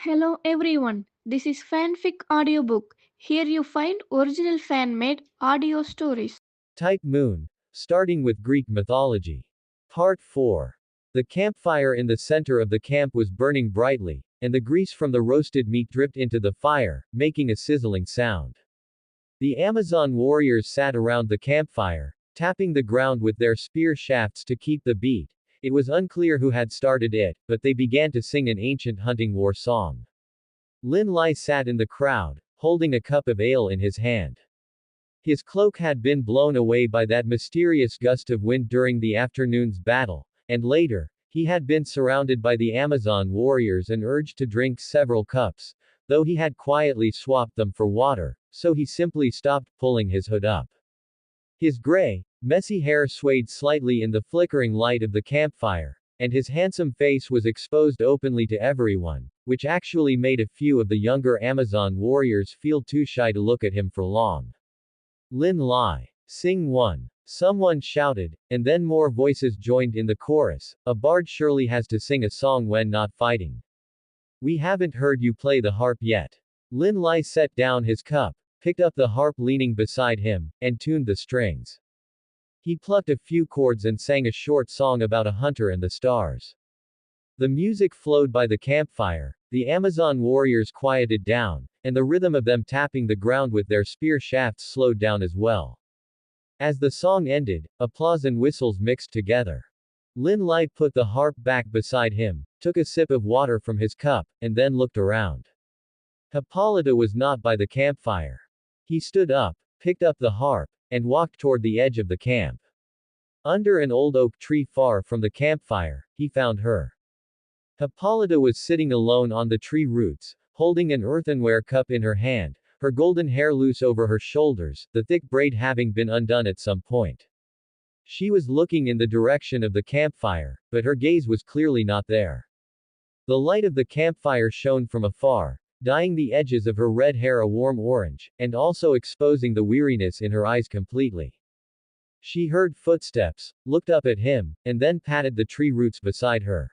Hello everyone, this is Fanfic Audiobook. Here you find original fan made audio stories. Type Moon, starting with Greek mythology. Part 4. The campfire in the center of the camp was burning brightly, and the grease from the roasted meat dripped into the fire, making a sizzling sound. The Amazon warriors sat around the campfire, tapping the ground with their spear shafts to keep the beat. It was unclear who had started it, but they began to sing an ancient hunting war song. Lin Lai sat in the crowd, holding a cup of ale in his hand. His cloak had been blown away by that mysterious gust of wind during the afternoon's battle, and later, he had been surrounded by the Amazon warriors and urged to drink several cups, though he had quietly swapped them for water, so he simply stopped pulling his hood up. His gray, messy hair swayed slightly in the flickering light of the campfire, and his handsome face was exposed openly to everyone, which actually made a few of the younger Amazon warriors feel too shy to look at him for long. Lin Lai. Sing one. Someone shouted, and then more voices joined in the chorus. A bard surely has to sing a song when not fighting. We haven't heard you play the harp yet. Lin Lai set down his cup, picked up the harp leaning beside him, and tuned the strings. He plucked a few chords and sang a short song about a hunter and the stars. The music flowed by the campfire, the Amazon warriors quieted down, and the rhythm of them tapping the ground with their spear shafts slowed down as well. As the song ended, applause and whistles mixed together. Lin Lai put the harp back beside him, took a sip of water from his cup, and then looked around. Hippolyta was not by the campfire. He stood up, picked up the harp, and walked toward the edge of the camp. Under an old oak tree far from the campfire, he found her. Hippolyta was sitting alone on the tree roots, holding an earthenware cup in her hand, her golden hair loose over her shoulders, the thick braid having been undone at some point. She was looking in the direction of the campfire, but her gaze was clearly not there. The light of the campfire shone from afar, dyeing the edges of her red hair a warm orange, and also exposing the weariness in her eyes completely. She heard footsteps, looked up at him, and then patted the tree roots beside her.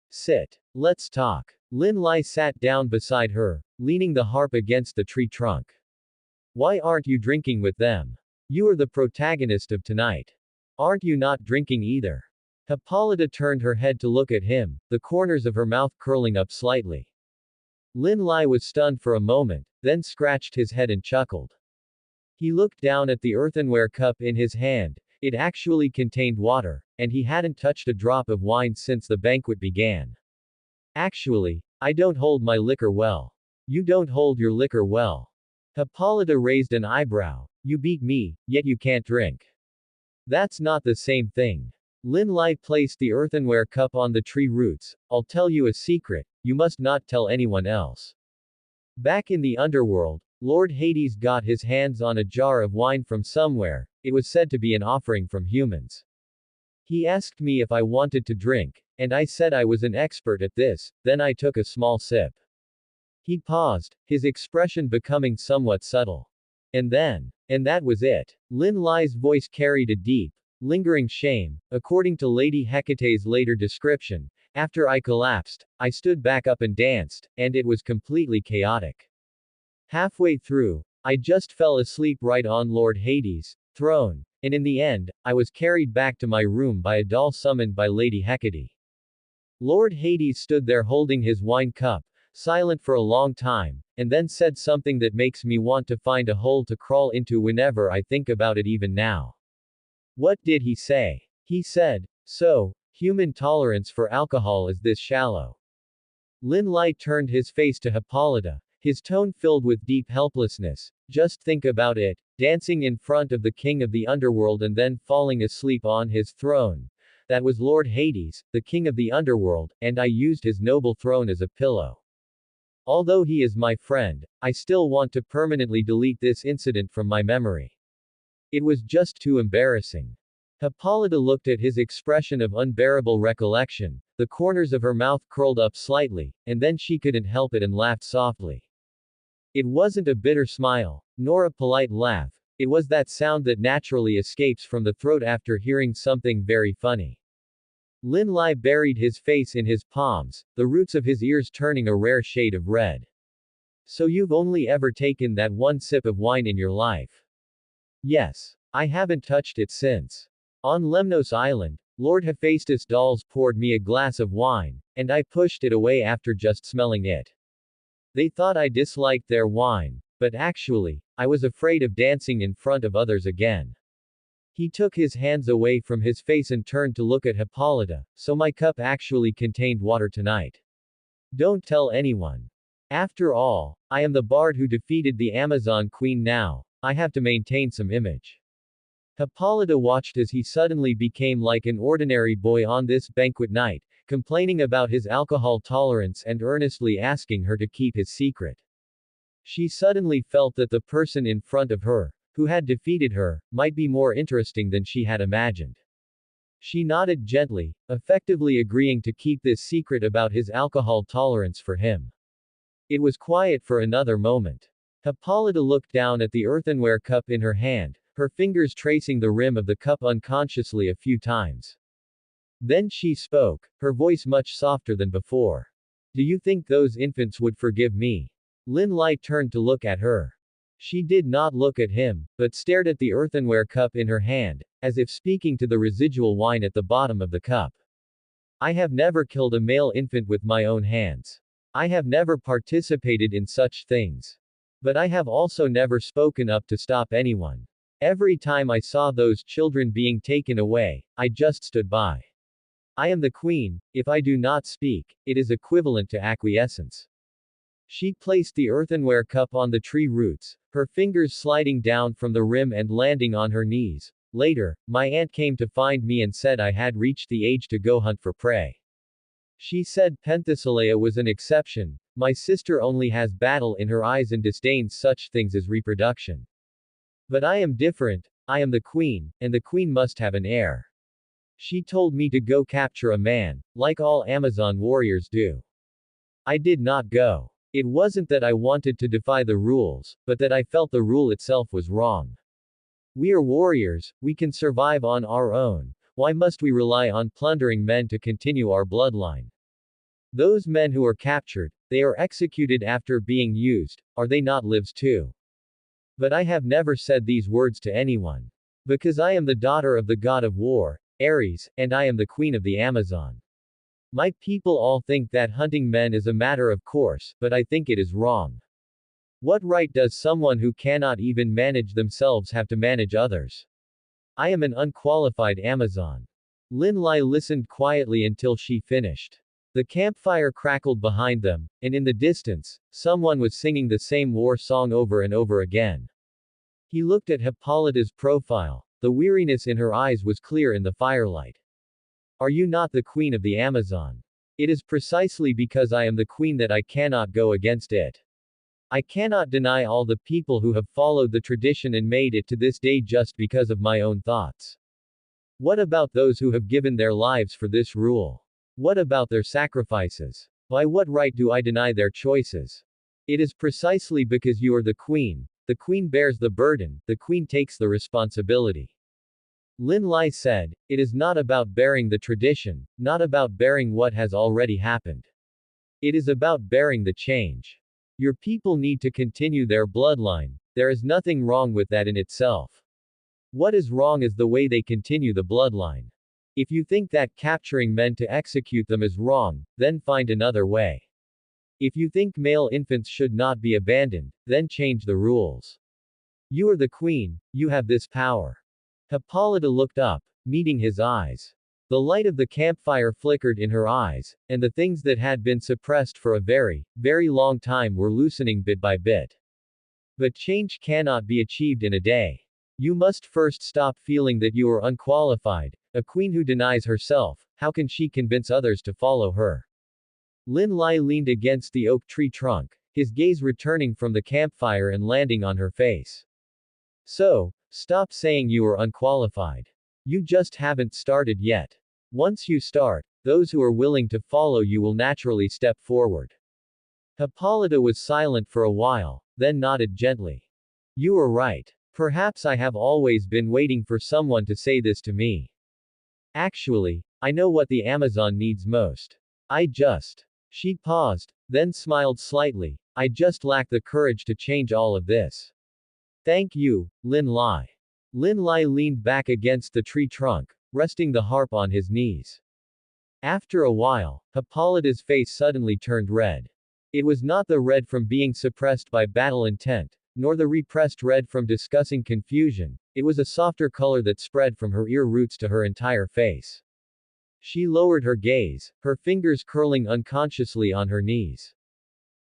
Sit. Let's talk. Lin Lai sat down beside her, leaning the harp against the tree trunk. Why aren't you drinking with them? You are the protagonist of tonight. Aren't you not drinking either? Hippolyta turned her head to look at him, the corners of her mouth curling up slightly. Lin Lai was stunned for a moment, then scratched his head and chuckled. He looked down at the earthenware cup in his hand. It actually contained water, and he hadn't touched a drop of wine since the banquet began. Actually, I don't hold my liquor well. You don't hold your liquor well. Hippolyta raised an eyebrow. You beat me, yet you can't drink. That's not the same thing. Lin Lai placed the earthenware cup on the tree roots. I'll tell you a secret, you must not tell anyone else. Back in the underworld, Lord Hades got his hands on a jar of wine from somewhere. It was said to be an offering from humans. He asked me if I wanted to drink, and I said I was an expert at this, then I took a small sip. He paused, his expression becoming somewhat subtle. And that was it. Lin Lai's voice carried a deep, lingering shame. According to Lady Hecate's later description, after I collapsed, I stood back up and danced, and it was completely chaotic. Halfway through, I just fell asleep right on Lord Hades' throne, and in the end, I was carried back to my room by a doll summoned by Lady Hecate. Lord Hades stood there holding his wine cup, silent for a long time, and then said something that makes me want to find a hole to crawl into whenever I think about it even now. What did he say? He said, "So, human tolerance for alcohol is this shallow." Lin Lai turned his face to Hippolyta, his tone filled with deep helplessness. Just think about it, dancing in front of the king of the underworld and then falling asleep on his throne. That was Lord Hades, the king of the underworld, and I used his noble throne as a pillow. Although he is my friend, I still want to permanently delete this incident from my memory. It was just too embarrassing. Hippolyta looked at his expression of unbearable recollection, the corners of her mouth curled up slightly, and then she couldn't help it and laughed softly. It wasn't a bitter smile, nor a polite laugh, it was that sound that naturally escapes from the throat after hearing something very funny. Lin Lai buried his face in his palms, the roots of his ears turning a rare shade of red. So you've only ever taken that one sip of wine in your life? Yes. I haven't touched it since. On Lemnos Island, Lord Hephaestus' dolls poured me a glass of wine, and I pushed it away after just smelling it. They thought I disliked their wine, but actually, I was afraid of dancing in front of others again. He took his hands away from his face and turned to look at Hippolyta, so my cup actually contained water tonight. Don't tell anyone. After all, I am the bard who defeated the Amazon queen now, I have to maintain some image. Hippolyta watched as he suddenly became like an ordinary boy on this banquet night, complaining about his alcohol tolerance and earnestly asking her to keep his secret. She suddenly felt that the person in front of her, who had defeated her, might be more interesting than she had imagined. She nodded gently, effectively agreeing to keep this secret about his alcohol tolerance for him. It was quiet for another moment. Hippolyta looked down at the earthenware cup in her hand, her fingers tracing the rim of the cup unconsciously a few times. Then she spoke, her voice much softer than before. Do you think those infants would forgive me? Lin Lai turned to look at her. She did not look at him, but stared at the earthenware cup in her hand, as if speaking to the residual wine at the bottom of the cup. I have never killed a male infant with my own hands. I have never participated in such things. But I have also never spoken up to stop anyone. Every time I saw those children being taken away, I just stood by. I am the queen, if I do not speak, it is equivalent to acquiescence. She placed the earthenware cup on the tree roots, her fingers sliding down from the rim and landing on her knees. Later, my aunt came to find me and said I had reached the age to go hunt for prey. She said Penthesilea was an exception, my sister only has battle in her eyes and disdains such things as reproduction. But I am different, I am the queen, and the queen must have an heir. She told me to go capture a man, like all Amazon warriors do. I did not go. It wasn't that I wanted to defy the rules, but that I felt the rule itself was wrong. We are warriors, we can survive on our own, why must we rely on plundering men to continue our bloodline? Those men who are captured, they are executed after being used, are they not lives too? But I have never said these words to anyone. Because I am the daughter of the god of war, Ares, and I am the queen of the Amazon. My people all think that hunting men is a matter of course, but I think it is wrong. What right does someone who cannot even manage themselves have to manage others? I am an unqualified Amazon. Lin Lai listened quietly until she finished. The campfire crackled behind them, and in the distance, someone was singing the same war song over and over again. He looked at Hippolyta's profile. The weariness in her eyes was clear in the firelight. Are you not the queen of the Amazon? It is precisely because I am the queen that I cannot go against it. I cannot deny all the people who have followed the tradition and made it to this day just because of my own thoughts. What about those who have given their lives for this rule? What about their sacrifices? By what right do I deny their choices? It is precisely because you are the queen bears the burden, the queen takes the responsibility. Lin Lai said, it is not about bearing the tradition, not about bearing what has already happened. It is about bearing the change. Your people need to continue their bloodline, there is nothing wrong with that in itself. What is wrong is the way they continue the bloodline. If you think that capturing men to execute them is wrong, then find another way. If you think male infants should not be abandoned, then change the rules. You are the queen, you have this power. Hippolyta looked up, meeting his eyes. The light of the campfire flickered in her eyes, and the things that had been suppressed for a very, very long time were loosening bit by bit. But change cannot be achieved in a day. You must first stop feeling that you are unqualified. A queen who denies herself, how can she convince others to follow her? Lin Lai leaned against the oak tree trunk, his gaze returning from the campfire and landing on her face. So, stop saying you are unqualified. You just haven't started yet. Once you start, those who are willing to follow you will naturally step forward. Hippolyta was silent for a while, then nodded gently. You are right. Perhaps I have always been waiting for someone to say this to me. Actually, I know what the Amazon needs most. I just. She paused, then smiled slightly. I just lack the courage to change all of this. Thank you, Lin Lai. Lin Lai leaned back against the tree trunk, resting the harp on his knees. After a while, Hippolyta's face suddenly turned red. It was not the red from being suppressed by battle intent, nor the repressed red from discussing confusion, it was a softer color that spread from her ear roots to her entire face. She lowered her gaze, her fingers curling unconsciously on her knees.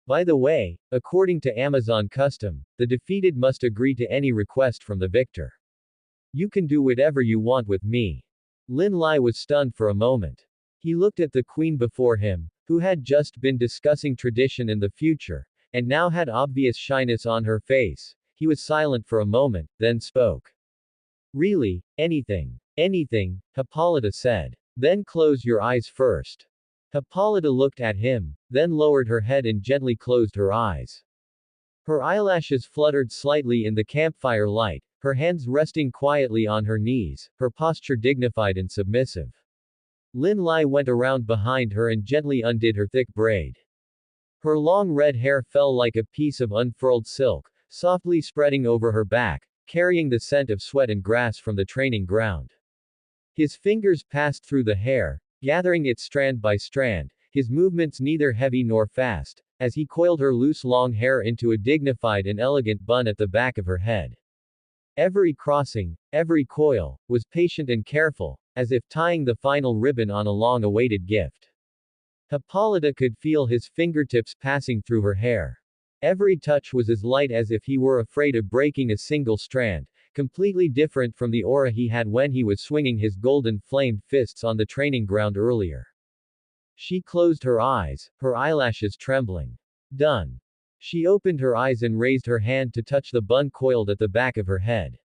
By the way, according to Amazon custom, the defeated must agree to any request from the victor. You can do whatever you want with me. Lin Lai was stunned for a moment. He looked at the queen before him, who had just been discussing tradition in the future, and now had obvious shyness on her face. He was silent for a moment, then spoke. Really, anything. Anything, Hippolyta said. Then close your eyes first. Hippolyta looked at him, then lowered her head and gently closed her eyes. Her eyelashes fluttered slightly in the campfire light, her hands resting quietly on her knees, her posture dignified and submissive. Lin Lai went around behind her and gently undid her thick braid. Her long red hair fell like a piece of unfurled silk, softly spreading over her back, carrying the scent of sweat and grass from the training ground. His fingers passed through the hair, gathering it strand by strand, his movements neither heavy nor fast, as he coiled her loose long hair into a dignified and elegant bun at the back of her head. Every crossing, every coil, was patient and careful, as if tying the final ribbon on a long-awaited gift. Hippolyta could feel his fingertips passing through her hair. Every touch was as light as if he were afraid of breaking a single strand, completely different from the aura he had when he was swinging his golden-flamed fists on the training ground earlier. She closed her eyes, her eyelashes trembling. Done. She opened her eyes and raised her hand to touch the bun coiled at the back of her head.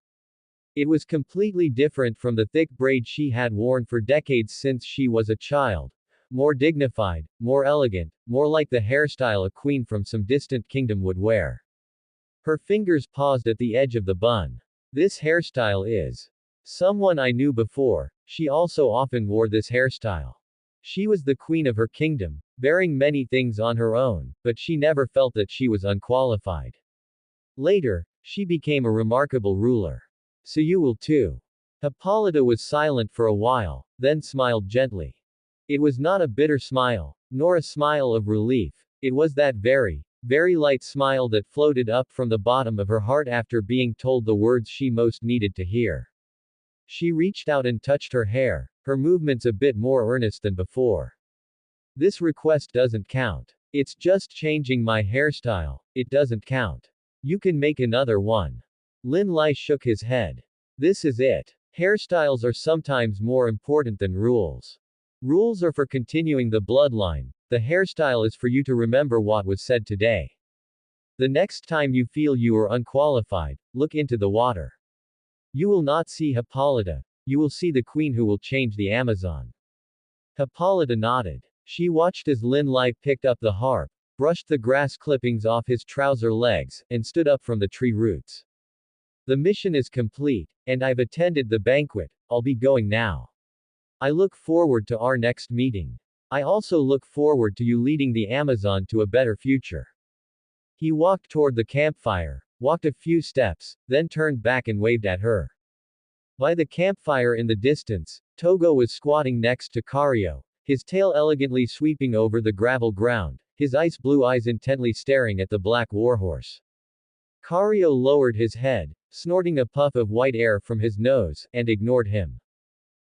It was completely different from the thick braid she had worn for decades since she was a child. More dignified, more elegant, more like the hairstyle a queen from some distant kingdom would wear. Her fingers paused at the edge of the bun. This hairstyle is someone I knew before. She also often wore this hairstyle. She was the queen of her kingdom, bearing many things on her own, but she never felt that she was unqualified. Later, she became a remarkable ruler. So you will too. Hippolyta was silent for a while, then smiled gently. It was not a bitter smile, nor a smile of relief, it was that very, very light smile that floated up from the bottom of her heart after being told the words she most needed to hear. She reached out and touched her hair, her movements a bit more earnest than before. This request doesn't count. It's just changing my hairstyle, it doesn't count. You can make another one. Lin Lai shook his head. This is it. Hairstyles are sometimes more important than rules. Rules are for continuing the bloodline, the hairstyle is for you to remember what was said today. The next time you feel you are unqualified, look into the water. You will not see Hippolyta, you will see the queen who will change the Amazon. Hippolyta nodded. She watched as Lin Lai picked up the harp, brushed the grass clippings off his trouser legs, and stood up from the tree roots. The mission is complete, and I've attended the banquet, I'll be going now. I look forward to our next meeting. I also look forward to you leading the Amazon to a better future. He walked toward the campfire, walked a few steps, then turned back and waved at her. By the campfire in the distance, Togo was squatting next to Kario, his tail elegantly sweeping over the gravel ground, his ice blue eyes intently staring at the black warhorse. Kario lowered his head, snorting a puff of white air from his nose, and ignored him.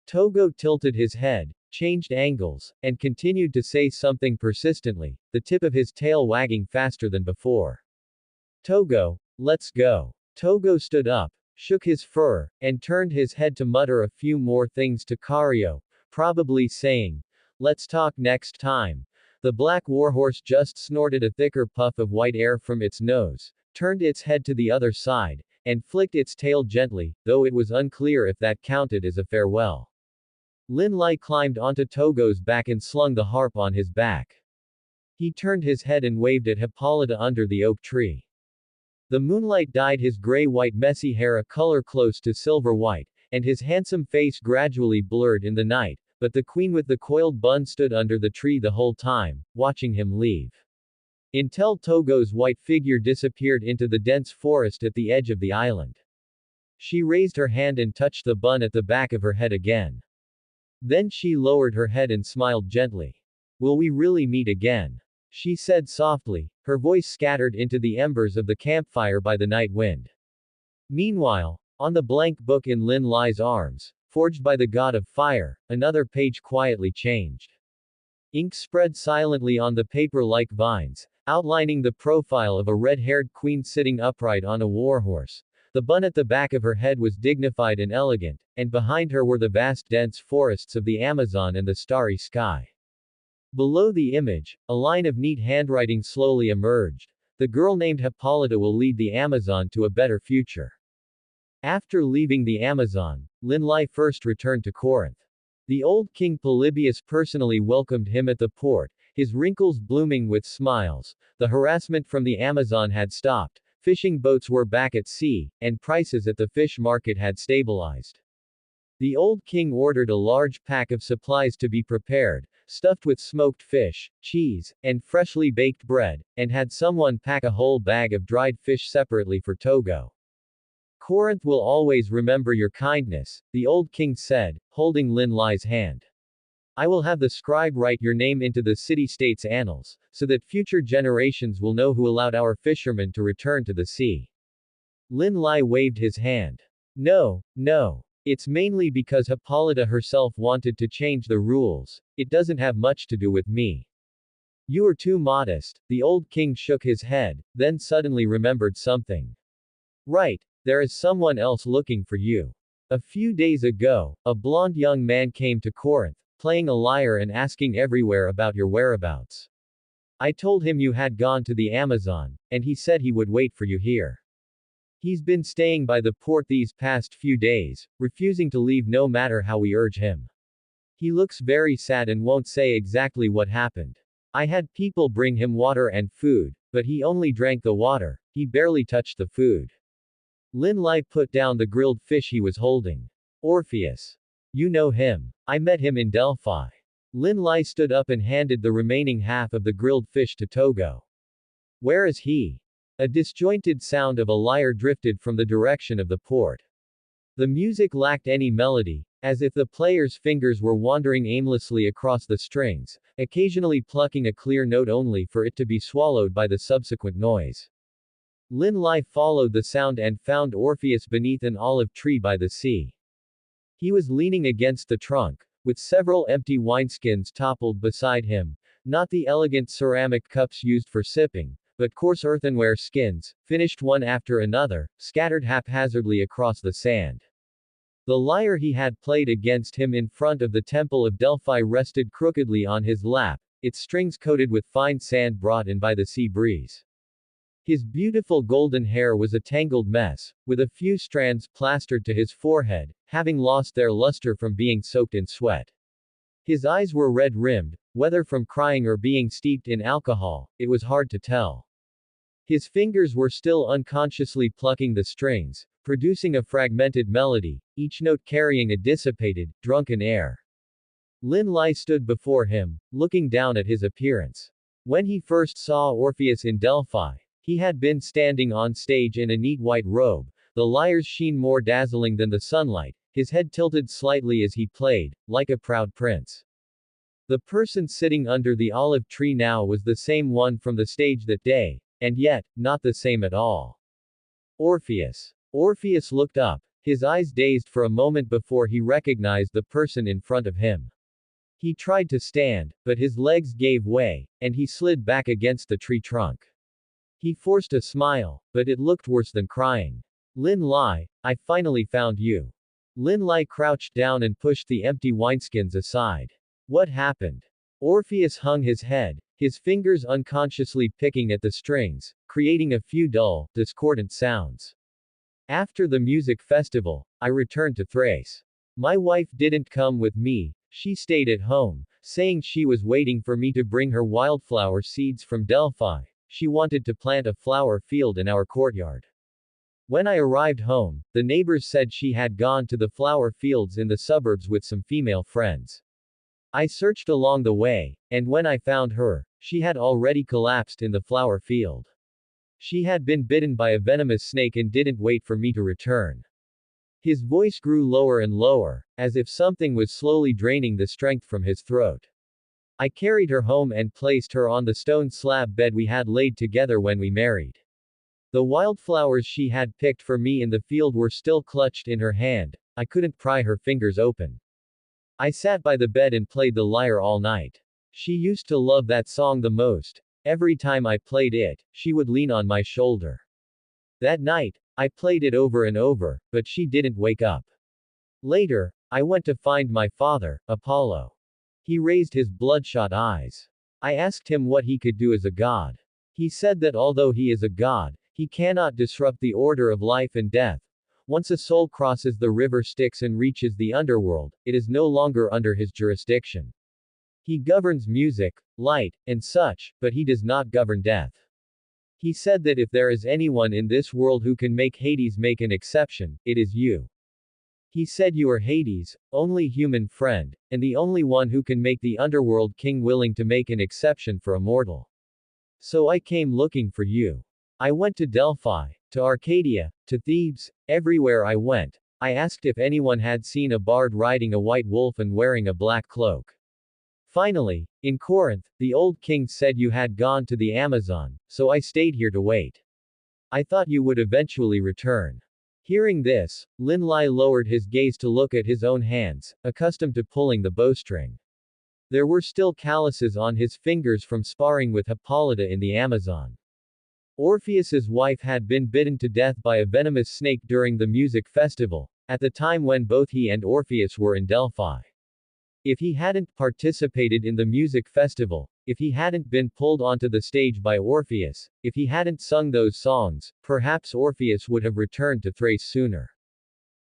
Togo tilted his head, changed angles, and continued to say something persistently, the tip of his tail wagging faster than before. Togo, let's go. Togo stood up, shook his fur, and turned his head to mutter a few more things to Kario, probably saying, let's talk next time. The black warhorse just snorted a thicker puff of white air from its nose, turned its head to the other side, and flicked its tail gently, though it was unclear if that counted as a farewell. Lin Lai climbed onto Togo's back and slung the harp on his back. He turned his head and waved at Hippolyta under the oak tree. The moonlight dyed his gray-white messy hair a color close to silver white, and his handsome face gradually blurred in the night, but the queen with the coiled bun stood under the tree the whole time, watching him leave. Until Togo's white figure disappeared into the dense forest at the edge of the island. She raised her hand and touched the bun at the back of her head again. Then she lowered her head and smiled gently. Will we really meet again? She said softly, her voice scattered into the embers of the campfire by the night wind. Meanwhile, on the blank book in Lin Lai's arms, forged by the god of fire, another page quietly changed. Ink spread silently on the paper like vines, outlining the profile of a red-haired queen sitting upright on a warhorse. The bun at the back of her head was dignified and elegant, and behind her were the vast dense forests of the Amazon and the starry sky. Below the image, a line of neat handwriting slowly emerged. The girl named Hippolyta will lead the Amazon to a better future. After leaving the Amazon, Lin Lai first returned to Corinth. The old king Polybius personally welcomed him at the port, his wrinkles blooming with smiles. The harassment from the Amazon had stopped, fishing boats were back at sea, and prices at the fish market had stabilized. The old king ordered a large pack of supplies to be prepared, stuffed with smoked fish, cheese, and freshly baked bread, and had someone pack a whole bag of dried fish separately for Togo. Corinth will always remember your kindness, the old king said, holding Lin Lai's hand. I will have the scribe write your name into the city-state's annals, so that future generations will know who allowed our fishermen to return to the sea. Lin Lai waved his hand. No, no. It's mainly because Hippolyta herself wanted to change the rules. It doesn't have much to do with me. You are too modest. The old king shook his head, then suddenly remembered something. Right, there is someone else looking for you. A few days ago, a blonde young man came to Corinth, playing a lyre and asking everywhere about your whereabouts. I told him you had gone to the Amazon, and he said he would wait for you here. He's been staying by the port these past few days, refusing to leave no matter how we urge him. He looks very sad and won't say exactly what happened. I had people bring him water and food, but he only drank the water, he barely touched the food. Lin Lai put down the grilled fish he was holding. Orpheus. You know him. I met him in Delphi. Lin Lai stood up and handed the remaining half of the grilled fish to Togo. Where is he? A disjointed sound of a lyre drifted from the direction of the port. The music lacked any melody, as if the player's fingers were wandering aimlessly across the strings, occasionally plucking a clear note only for it to be swallowed by the subsequent noise. Lin Lai followed the sound and found Orpheus beneath an olive tree by the sea. He was leaning against the trunk, with several empty wineskins toppled beside him, not the elegant ceramic cups used for sipping, but coarse earthenware skins, finished one after another, scattered haphazardly across the sand. The lyre he had played against him in front of the temple of Delphi rested crookedly on his lap, its strings coated with fine sand brought in by the sea breeze. His beautiful golden hair was a tangled mess, with a few strands plastered to his forehead, having lost their luster from being soaked in sweat. His eyes were red-rimmed, whether from crying or being steeped in alcohol, it was hard to tell. His fingers were still unconsciously plucking the strings, producing a fragmented melody, each note carrying a dissipated, drunken air. Lin Lai stood before him, looking down at his appearance. When he first saw Orpheus in Delphi, he had been standing on stage in a neat white robe, the lyre's sheen more dazzling than the sunlight, his head tilted slightly as he played, like a proud prince. The person sitting under the olive tree now was the same one from the stage that day, and yet, not the same at all. Orpheus. Orpheus looked up, his eyes dazed for a moment before he recognized the person in front of him. He tried to stand, but his legs gave way, and he slid back against the tree trunk. He forced a smile, but it looked worse than crying. Lin Lai, I finally found you. Lin Lai crouched down and pushed the empty wineskins aside. What happened? Orpheus hung his head, his fingers unconsciously picking at the strings, creating a few dull, discordant sounds. After the music festival, I returned to Thrace. My wife didn't come with me, she stayed at home, saying she was waiting for me to bring her wildflower seeds from Delphi. She wanted to plant a flower field in our courtyard. When I arrived home, the neighbors said she had gone to the flower fields in the suburbs with some female friends. I searched along the way, and when I found her, she had already collapsed in the flower field. She had been bitten by a venomous snake and didn't wait for me to return. His voice grew lower and lower, as if something was slowly draining the strength from his throat. I carried her home and placed her on the stone slab bed we had laid together when we married. The wildflowers she had picked for me in the field were still clutched in her hand. I couldn't pry her fingers open. I sat by the bed and played the lyre all night. She used to love that song the most. Every time I played it, she would lean on my shoulder. That night, I played it over and over, but she didn't wake up. Later, I went to find my father, Apollo. He raised his bloodshot eyes. I asked him what he could do as a god. He said that although he is a god, he cannot disrupt the order of life and death. Once a soul crosses the river Styx and reaches the underworld, it is no longer under his jurisdiction. He governs music, light, and such, but he does not govern death. He said that if there is anyone in this world who can make Hades make an exception, it is you. He said you are Hades, only human friend, and the only one who can make the underworld king willing to make an exception for a mortal. So I came looking for you. I went to Delphi, to Arcadia, to Thebes, everywhere I went. I asked if anyone had seen a bard riding a white wolf and wearing a black cloak. Finally, in Corinth, the old king said you had gone to the Amazon, so I stayed here to wait. I thought you would eventually return. Hearing this, Lin Lai lowered his gaze to look at his own hands, accustomed to pulling the bowstring. There were still calluses on his fingers from sparring with Hippolyta in the Amazon. Orpheus's wife had been bitten to death by a venomous snake during the music festival, at the time when both he and Orpheus were in Delphi. If he hadn't participated in the music festival, if he hadn't been pulled onto the stage by Orpheus, if he hadn't sung those songs, perhaps Orpheus would have returned to Thrace sooner.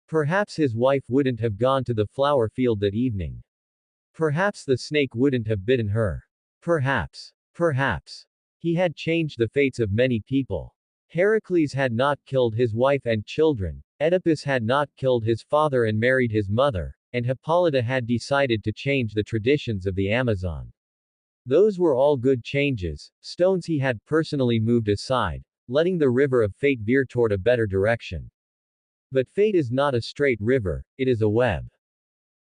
Perhaps his wife wouldn't have gone to the flower field that evening. Perhaps the snake wouldn't have bitten her. Perhaps. He had changed the fates of many people. Heracles had not killed his wife and children, Oedipus had not killed his father and married his mother, and Hippolyta had decided to change the traditions of the Amazon. Those were all good changes, stones he had personally moved aside, letting the river of fate veer toward a better direction. But fate is not a straight river, it is a web.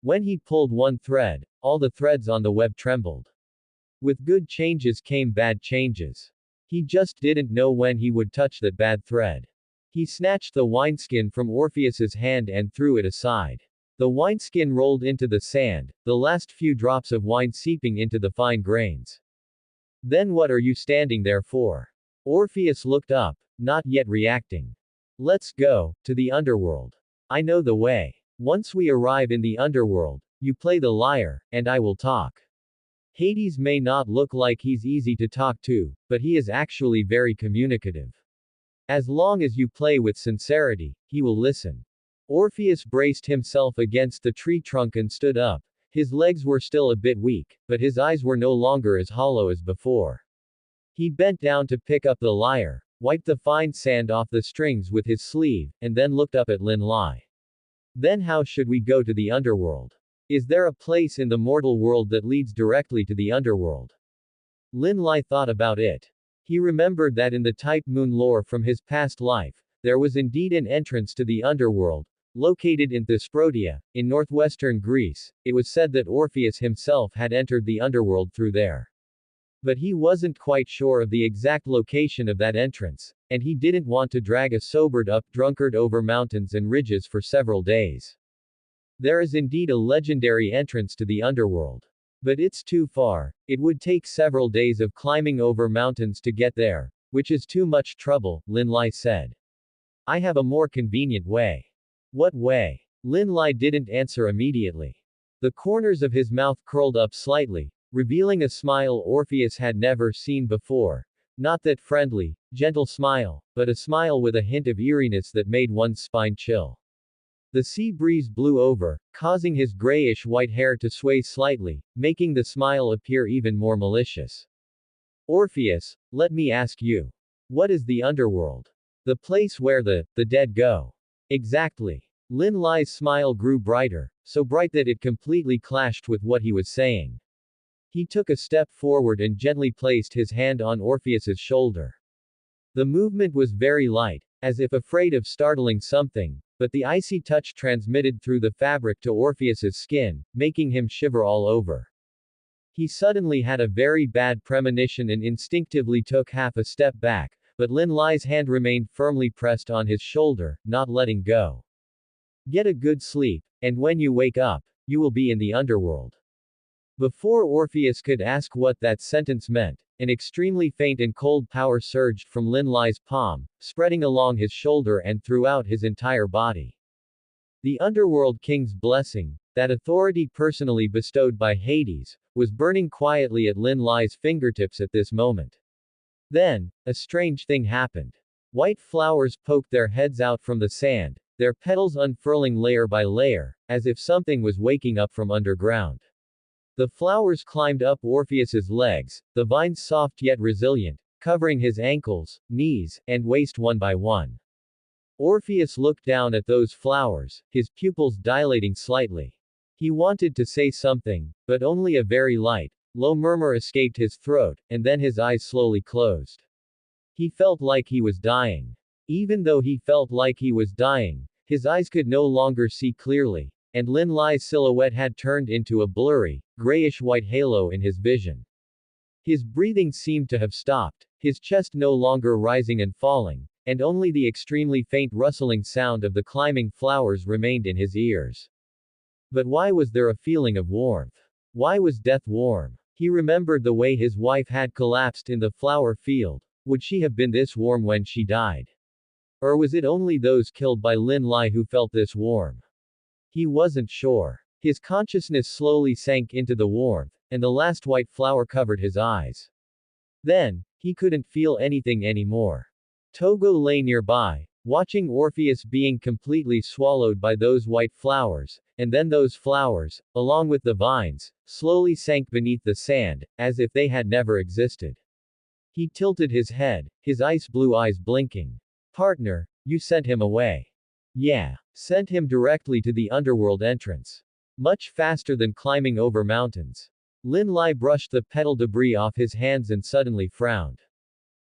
When he pulled one thread, all the threads on the web trembled. With good changes came bad changes. He just didn't know when he would touch that bad thread. He snatched the wineskin from Orpheus's hand and threw it aside. The wineskin rolled into the sand, the last few drops of wine seeping into the fine grains. Then what are you standing there for? Orpheus looked up, not yet reacting. Let's go, to the underworld. I know the way. Once we arrive in the underworld, you play the lyre, and I will talk. Hades may not look like he's easy to talk to, but he is actually very communicative. As long as you play with sincerity, he will listen. Orpheus braced himself against the tree trunk and stood up. His legs were still a bit weak, but his eyes were no longer as hollow as before. He bent down to pick up the lyre, wiped the fine sand off the strings with his sleeve, and then looked up at Lin Lai. Then how should we go to the underworld? Is there a place in the mortal world that leads directly to the underworld? Lin Lai thought about it. He remembered that in the Type Moon lore from his past life, there was indeed an entrance to the underworld, located in Thesprotia, in northwestern Greece. It was said that Orpheus himself had entered the underworld through there. But he wasn't quite sure of the exact location of that entrance, and he didn't want to drag a sobered-up drunkard over mountains and ridges for several days. There is indeed a legendary entrance to the underworld. But it's too far. It would take several days of climbing over mountains to get there, which is too much trouble, Lin Lai said. I have a more convenient way. What way? Lin Lai didn't answer immediately. The corners of his mouth curled up slightly, revealing a smile Orpheus had never seen before. Not that friendly, gentle smile, but a smile with a hint of eeriness that made one's spine chill. The sea breeze blew over, causing his grayish-white hair to sway slightly, making the smile appear even more malicious. Orpheus, let me ask you. What is the underworld? The place where the dead go. Exactly. Lin Lai's smile grew brighter, so bright that it completely clashed with what he was saying. He took a step forward and gently placed his hand on Orpheus's shoulder. The movement was very light, as if afraid of startling something, but the icy touch transmitted through the fabric to Orpheus's skin, making him shiver all over. He suddenly had a very bad premonition and instinctively took half a step back, but Lin Lai's hand remained firmly pressed on his shoulder, not letting go. Get a good sleep, and when you wake up, you will be in the underworld. Before Orpheus could ask what that sentence meant, an extremely faint and cold power surged from Lin Lai's palm, spreading along his shoulder and throughout his entire body. The Underworld King's blessing, that authority personally bestowed by Hades, was burning quietly at Lin Lai's fingertips at this moment. Then, a strange thing happened. White flowers poked their heads out from the sand, their petals unfurling layer by layer, as if something was waking up from underground. The flowers climbed up Orpheus's legs, the vines soft yet resilient, covering his ankles, knees, and waist one by one. Orpheus looked down at those flowers, his pupils dilating slightly. He wanted to say something, but only a very light, low murmur escaped his throat, and then his eyes slowly closed. He felt like he was dying. Even though he felt like he was dying, his eyes could no longer see clearly, and Lin Lai's silhouette had turned into a blurry, grayish-white halo in his vision. His breathing seemed to have stopped, his chest no longer rising and falling, and only the extremely faint rustling sound of the climbing flowers remained in his ears. But why was there a feeling of warmth? Why was death warm? He remembered the way his wife had collapsed in the flower field. Would she have been this warm when she died? Or was it only those killed by Lin Lai who felt this warm? He wasn't sure. His consciousness slowly sank into the warmth, and the last white flower covered his eyes. Then, he couldn't feel anything anymore. Togo lay nearby, watching Orpheus being completely swallowed by those white flowers, and then those flowers, along with the vines, slowly sank beneath the sand, as if they had never existed. He tilted his head, his ice blue eyes blinking. Partner, you sent him away. Yeah. Sent him directly to the underworld entrance. Much faster than climbing over mountains. Lin Lai brushed the petal debris off his hands and suddenly frowned.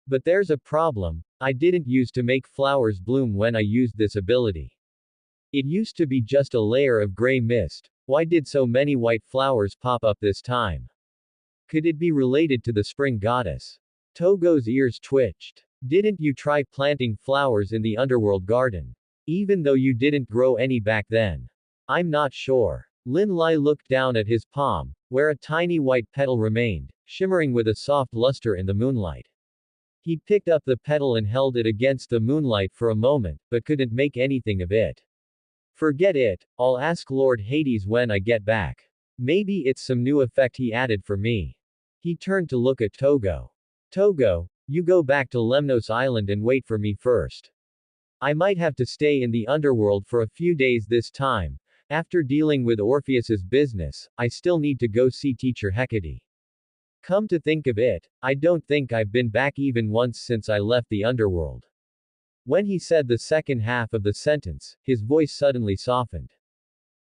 But there's a problem, I didn't use to make flowers bloom when I used this ability. It used to be just a layer of gray mist, why did so many white flowers pop up this time? Could it be related to the spring goddess? Togo's ears twitched. Didn't you try planting flowers in the underworld garden? Even though you didn't grow any back then. I'm not sure. Lin Lai looked down at his palm, where a tiny white petal remained, shimmering with a soft luster in the moonlight. He picked up the petal and held it against the moonlight for a moment, but couldn't make anything of it. Forget it, I'll ask Lord Hades when I get back. Maybe it's some new effect he added for me. He turned to look at Togo. Togo, you go back to Lemnos Island and wait for me first. I might have to stay in the underworld for a few days this time. After dealing with Orpheus's business, I still need to go see Teacher Hecate. Come to think of it, I don't think I've been back even once since I left the underworld. When he said the second half of the sentence, his voice suddenly softened.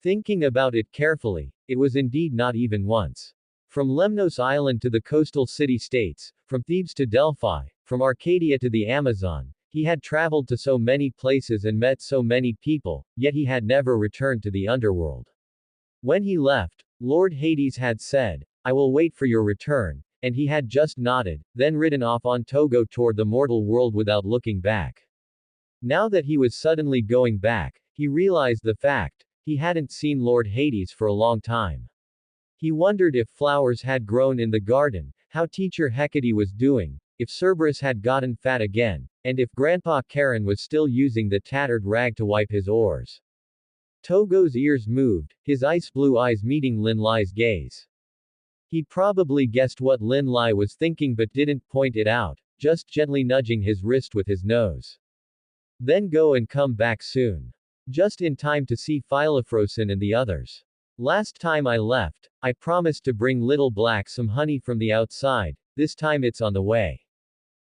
Thinking about it carefully, it was indeed not even once. From Lemnos Island to the coastal city-states, from Thebes to Delphi, from Arcadia to the Amazon, he had traveled to so many places and met so many people, yet he had never returned to the underworld. When he left, Lord Hades had said, I will wait for your return, and he had just nodded, then ridden off on Togo toward the mortal world without looking back. Now that he was suddenly going back, he realized the fact, he hadn't seen Lord Hades for a long time. He wondered if flowers had grown in the garden, how Teacher Hecate was doing, if Cerberus had gotten fat again, and if Grandpa Karen was still using the tattered rag to wipe his oars. Togo's ears moved, his ice blue eyes meeting Lin Lai's gaze. He probably guessed what Lin Lai was thinking but didn't point it out, just gently nudging his wrist with his nose. Then go and come back soon. Just in time to see Philophosin and the others. Last time I left, I promised to bring Little Black some honey from the outside, this time it's on the way.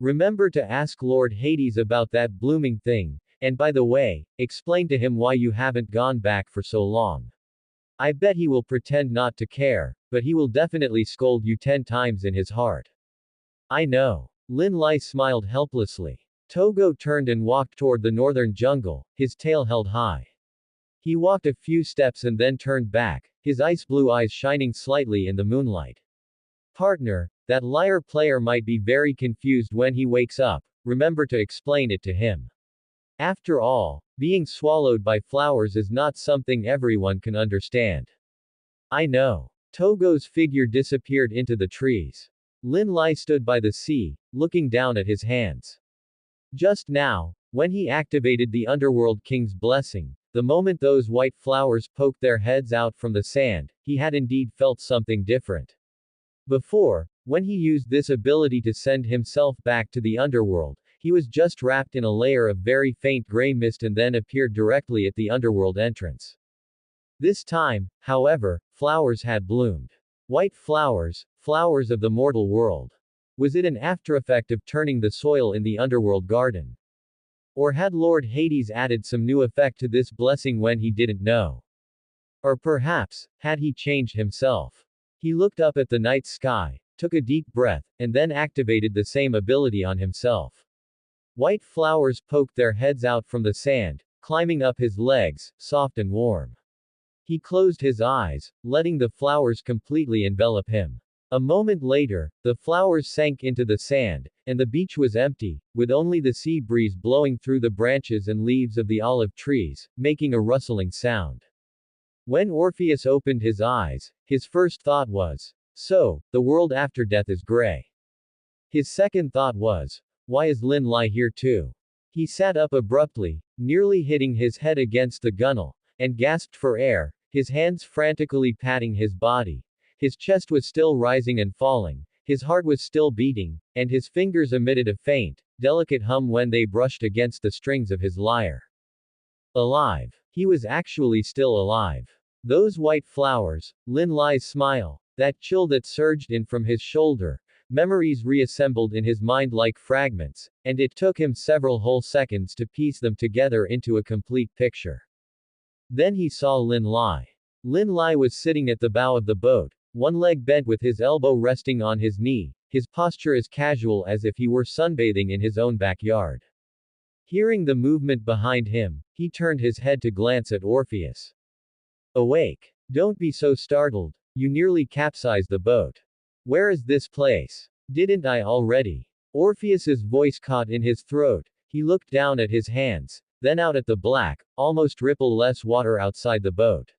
Remember to ask Lord Hades about that blooming thing, And by the way, explain to him why you haven't gone back for so long. I bet he will pretend not to care, but he will definitely scold you 10 times in his heart. I know. Lin Lai smiled helplessly. Togo turned and walked toward the northern jungle, his tail held high. He walked a few steps and then turned back, his ice blue eyes shining slightly in the moonlight. Partner, that lyre player might be very confused when he wakes up, remember to explain it to him. After all, being swallowed by flowers is not something everyone can understand. I know. Togo's figure disappeared into the trees. Lin Lai stood by the sea, looking down at his hands. Just now, when he activated the Underworld King's blessing, the moment those white flowers poked their heads out from the sand, he had indeed felt something different. Before, when he used this ability to send himself back to the underworld, he was just wrapped in a layer of very faint gray mist and then appeared directly at the underworld entrance. This time, however, flowers had bloomed. White flowers, flowers of the mortal world. Was it an aftereffect of turning the soil in the underworld garden? Or had Lord Hades added some new effect to this blessing when he didn't know? Or perhaps, had he changed himself? He looked up at the night sky, took a deep breath, and then activated the same ability on himself. White flowers poked their heads out from the sand, climbing up his legs, soft and warm. He closed his eyes, letting the flowers completely envelop him. A moment later, the flowers sank into the sand, and the beach was empty, with only the sea breeze blowing through the branches and leaves of the olive trees, making a rustling sound. When Orpheus opened his eyes, his first thought was, so, the world after death is gray. His second thought was, why is Lin Lai here too? He sat up abruptly, nearly hitting his head against the gunwale, and gasped for air, his hands frantically patting his body. His chest was still rising and falling, his heart was still beating, and his fingers emitted a faint, delicate hum when they brushed against the strings of his lyre. Alive. He was actually still alive. Those white flowers, Lin Lai's smile, that chill that surged in from his shoulder, memories reassembled in his mind like fragments, and it took him several whole seconds to piece them together into a complete picture. Then he saw Lin Lai. Lin Lai was sitting at the bow of the boat, one leg bent with his elbow resting on his knee, his posture as casual as if he were sunbathing in his own backyard. Hearing the movement behind him, he turned his head to glance at Orpheus. Awake. Don't be so startled, you nearly capsized the boat. Where is this place? Didn't I already? Orpheus's voice caught in his throat, he looked down at his hands, then out at the black, almost ripple-less water outside the boat.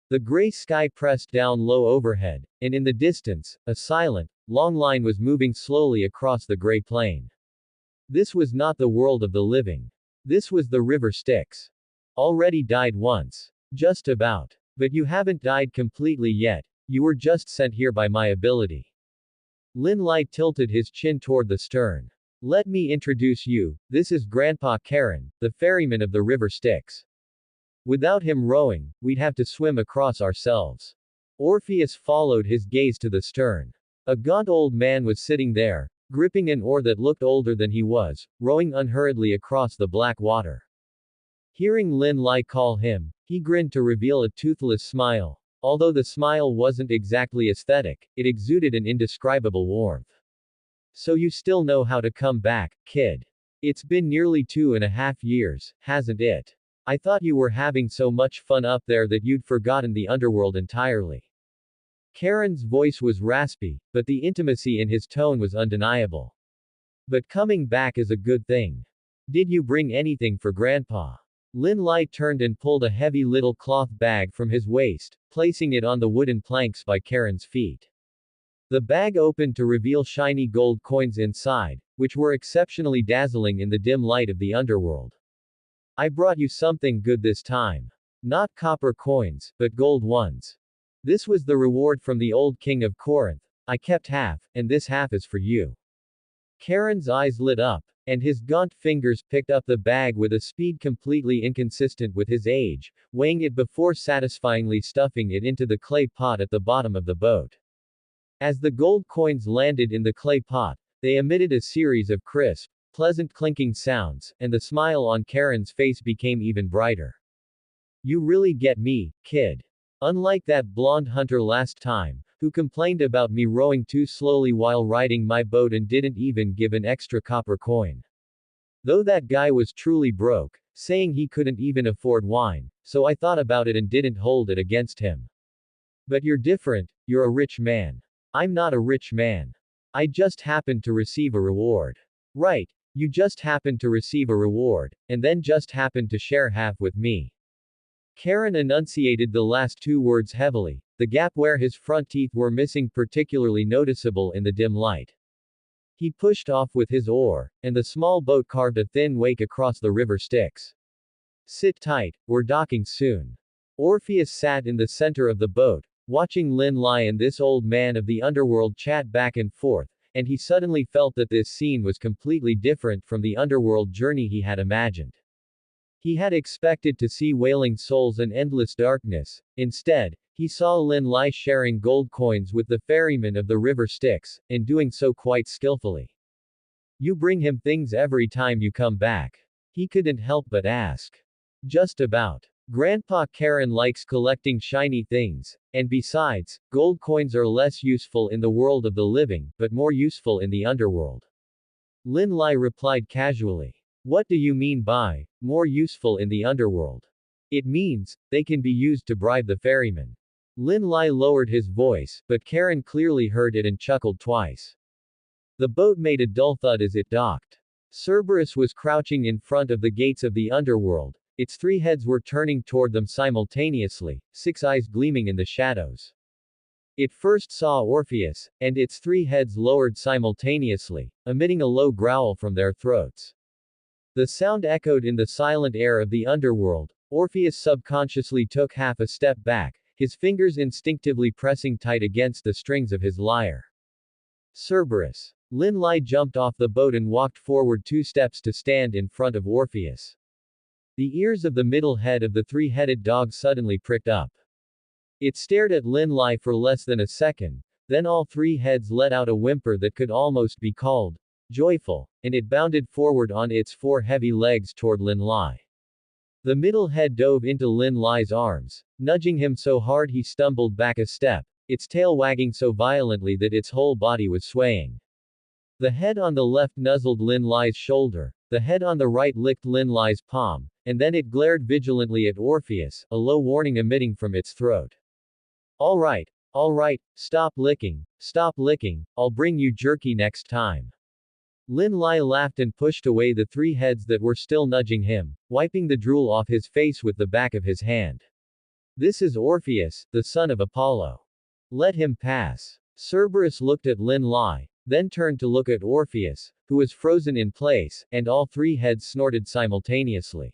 The gray sky pressed down low overhead, and in the distance, a silent, long line was moving slowly across the gray plain. This was not the world of the living. This was the river Styx. Already died once. Just about. But you haven't died completely yet, you were just sent here by my ability. Lin Lai tilted his chin toward the stern. Let me introduce you, this is Grandpa Karen, the ferryman of the river Styx. Without him rowing, we'd have to swim across ourselves. Orpheus followed his gaze to the stern. A gaunt old man was sitting there, gripping an oar that looked older than he was, rowing unhurriedly across the black water. Hearing Lin Lai call him, he grinned to reveal a toothless smile. Although the smile wasn't exactly aesthetic, it exuded an indescribable warmth. So you still know how to come back, kid. It's been nearly 2.5 years, hasn't it? I thought you were having so much fun up there that you'd forgotten the underworld entirely. Karen's voice was raspy, but the intimacy in his tone was undeniable. But coming back is a good thing. Did you bring anything for Grandpa? Lin Lai turned and pulled a heavy little cloth bag from his waist, placing it on the wooden planks by Karen's feet. The bag opened to reveal shiny gold coins inside, which were exceptionally dazzling in the dim light of the underworld. I brought you something good this time. Not copper coins, but gold ones. This was the reward from the old king of Corinth. I kept half, and this half is for you. Karen's eyes lit up, and his gaunt fingers picked up the bag with a speed completely inconsistent with his age, weighing it before satisfyingly stuffing it into the clay pot at the bottom of the boat. As the gold coins landed in the clay pot, they emitted a series of crisp, pleasant clinking sounds, and the smile on Karen's face became even brighter. You really get me, kid. Unlike that blonde hunter last time, who complained about me rowing too slowly while riding my boat and didn't even give an extra copper coin. Though that guy was truly broke, saying he couldn't even afford wine, so I thought about it and didn't hold it against him. But you're different, you're a rich man. I'm not a rich man. I just happened to receive a reward. Right, you just happened to receive a reward, and then just happened to share half with me. Karen enunciated the last two words heavily, the gap where his front teeth were missing particularly noticeable in the dim light. He pushed off with his oar, and the small boat carved a thin wake across the river Styx. Sit tight, we're docking soon. Orpheus sat in the center of the boat, watching Lin Lai and this old man of the underworld chat back and forth, and he suddenly felt that this scene was completely different from the underworld journey he had imagined. He had expected to see wailing souls and endless darkness. Instead, he saw Lin Lai sharing gold coins with the ferryman of the river Styx, and doing so quite skillfully. You bring him things every time you come back? He couldn't help but ask. Just about. Grandpa Karen likes collecting shiny things, and besides, gold coins are less useful in the world of the living, but more useful in the underworld. Lin Lai replied casually. What do you mean by more useful in the underworld? It means they can be used to bribe the ferryman. Lin Lai lowered his voice, but Karen clearly heard it and chuckled twice. The boat made a dull thud as it docked. Cerberus was crouching in front of the gates of the underworld. Its three heads were turning toward them simultaneously, six eyes gleaming in the shadows. It first saw Orpheus, and its three heads lowered simultaneously, emitting a low growl from their throats. The sound echoed in the silent air of the underworld. Orpheus subconsciously took half a step back, his fingers instinctively pressing tight against the strings of his lyre. Cerberus. Lin Lai jumped off the boat and walked forward 2 steps to stand in front of Orpheus. The ears of the middle head of the three-headed dog suddenly pricked up. It stared at Lin Lai for less than a second, then all 3 heads let out a whimper that could almost be called joyful, and it bounded forward on its 4 heavy legs toward Lin Lai. The middle head dove into Lin Lai's arms, nudging him so hard he stumbled back a step, its tail wagging so violently that its whole body was swaying. The head on the left nuzzled Lin Lai's shoulder, the head on the right licked Lin Lai's palm, and then it glared vigilantly at Orpheus, a low warning emitting from its throat. All right, stop licking, I'll bring you jerky next time. Lin Lai laughed and pushed away the 3 heads that were still nudging him, wiping the drool off his face with the back of his hand. This is Orpheus, the son of Apollo. Let him pass. Cerberus looked at Lin Lai, then turned to look at Orpheus, who was frozen in place, and all 3 heads snorted simultaneously.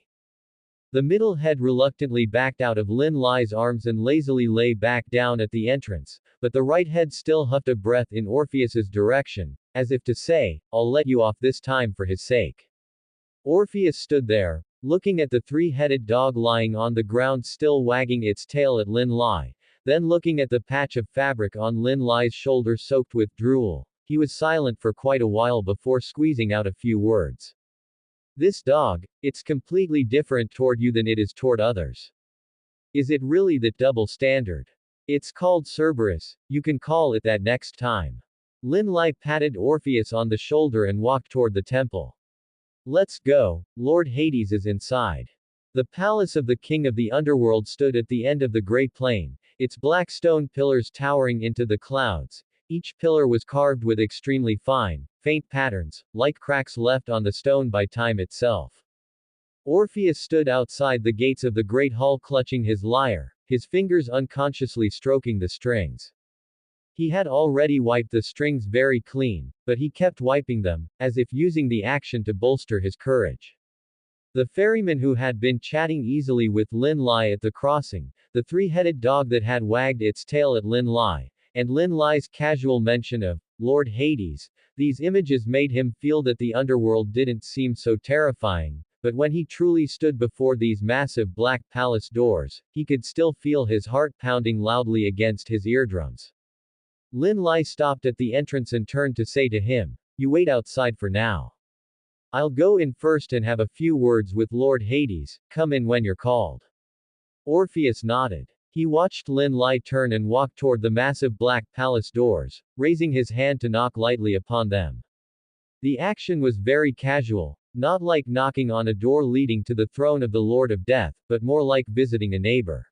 The middle head reluctantly backed out of Lin Lai's arms and lazily lay back down at the entrance, but the right head still huffed a breath in Orpheus's direction, as if to say, I'll let you off this time for his sake. Orpheus stood there, looking at the 3-headed dog lying on the ground still wagging its tail at Lin Lai, then looking at the patch of fabric on Lin Lai's shoulder soaked with drool. He was silent for quite a while before squeezing out a few words. This dog, it's completely different toward you than it is toward others. Is it really that double standard? It's called Cerberus, you can call it that next time. Lin Lai patted Orpheus on the shoulder and walked toward the temple. Let's go, Lord Hades is inside. The palace of the king of the underworld stood at the end of the Great Plain, its black stone pillars towering into the clouds. Each pillar was carved with extremely fine, faint patterns, like cracks left on the stone by time itself. Orpheus stood outside the gates of the great hall clutching his lyre, his fingers unconsciously stroking the strings. He had already wiped the strings very clean, but he kept wiping them, as if using the action to bolster his courage. The ferryman who had been chatting easily with Lin Lai at the crossing, the 3-headed dog that had wagged its tail at Lin Lai, and Lin Lai's casual mention of Lord Hades, these images made him feel that the underworld didn't seem so terrifying, but when he truly stood before these massive black palace doors, he could still feel his heart pounding loudly against his eardrums. Lin Lai stopped at the entrance and turned to say to him, "You wait outside for now. I'll go in first and have a few words with Lord Hades, come in when you're called. Orpheus nodded. He watched Lin Lai turn and walk toward the massive black palace doors, raising his hand to knock lightly upon them. The action was very casual, not like knocking on a door leading to the throne of the Lord of Death, but more like visiting a neighbor.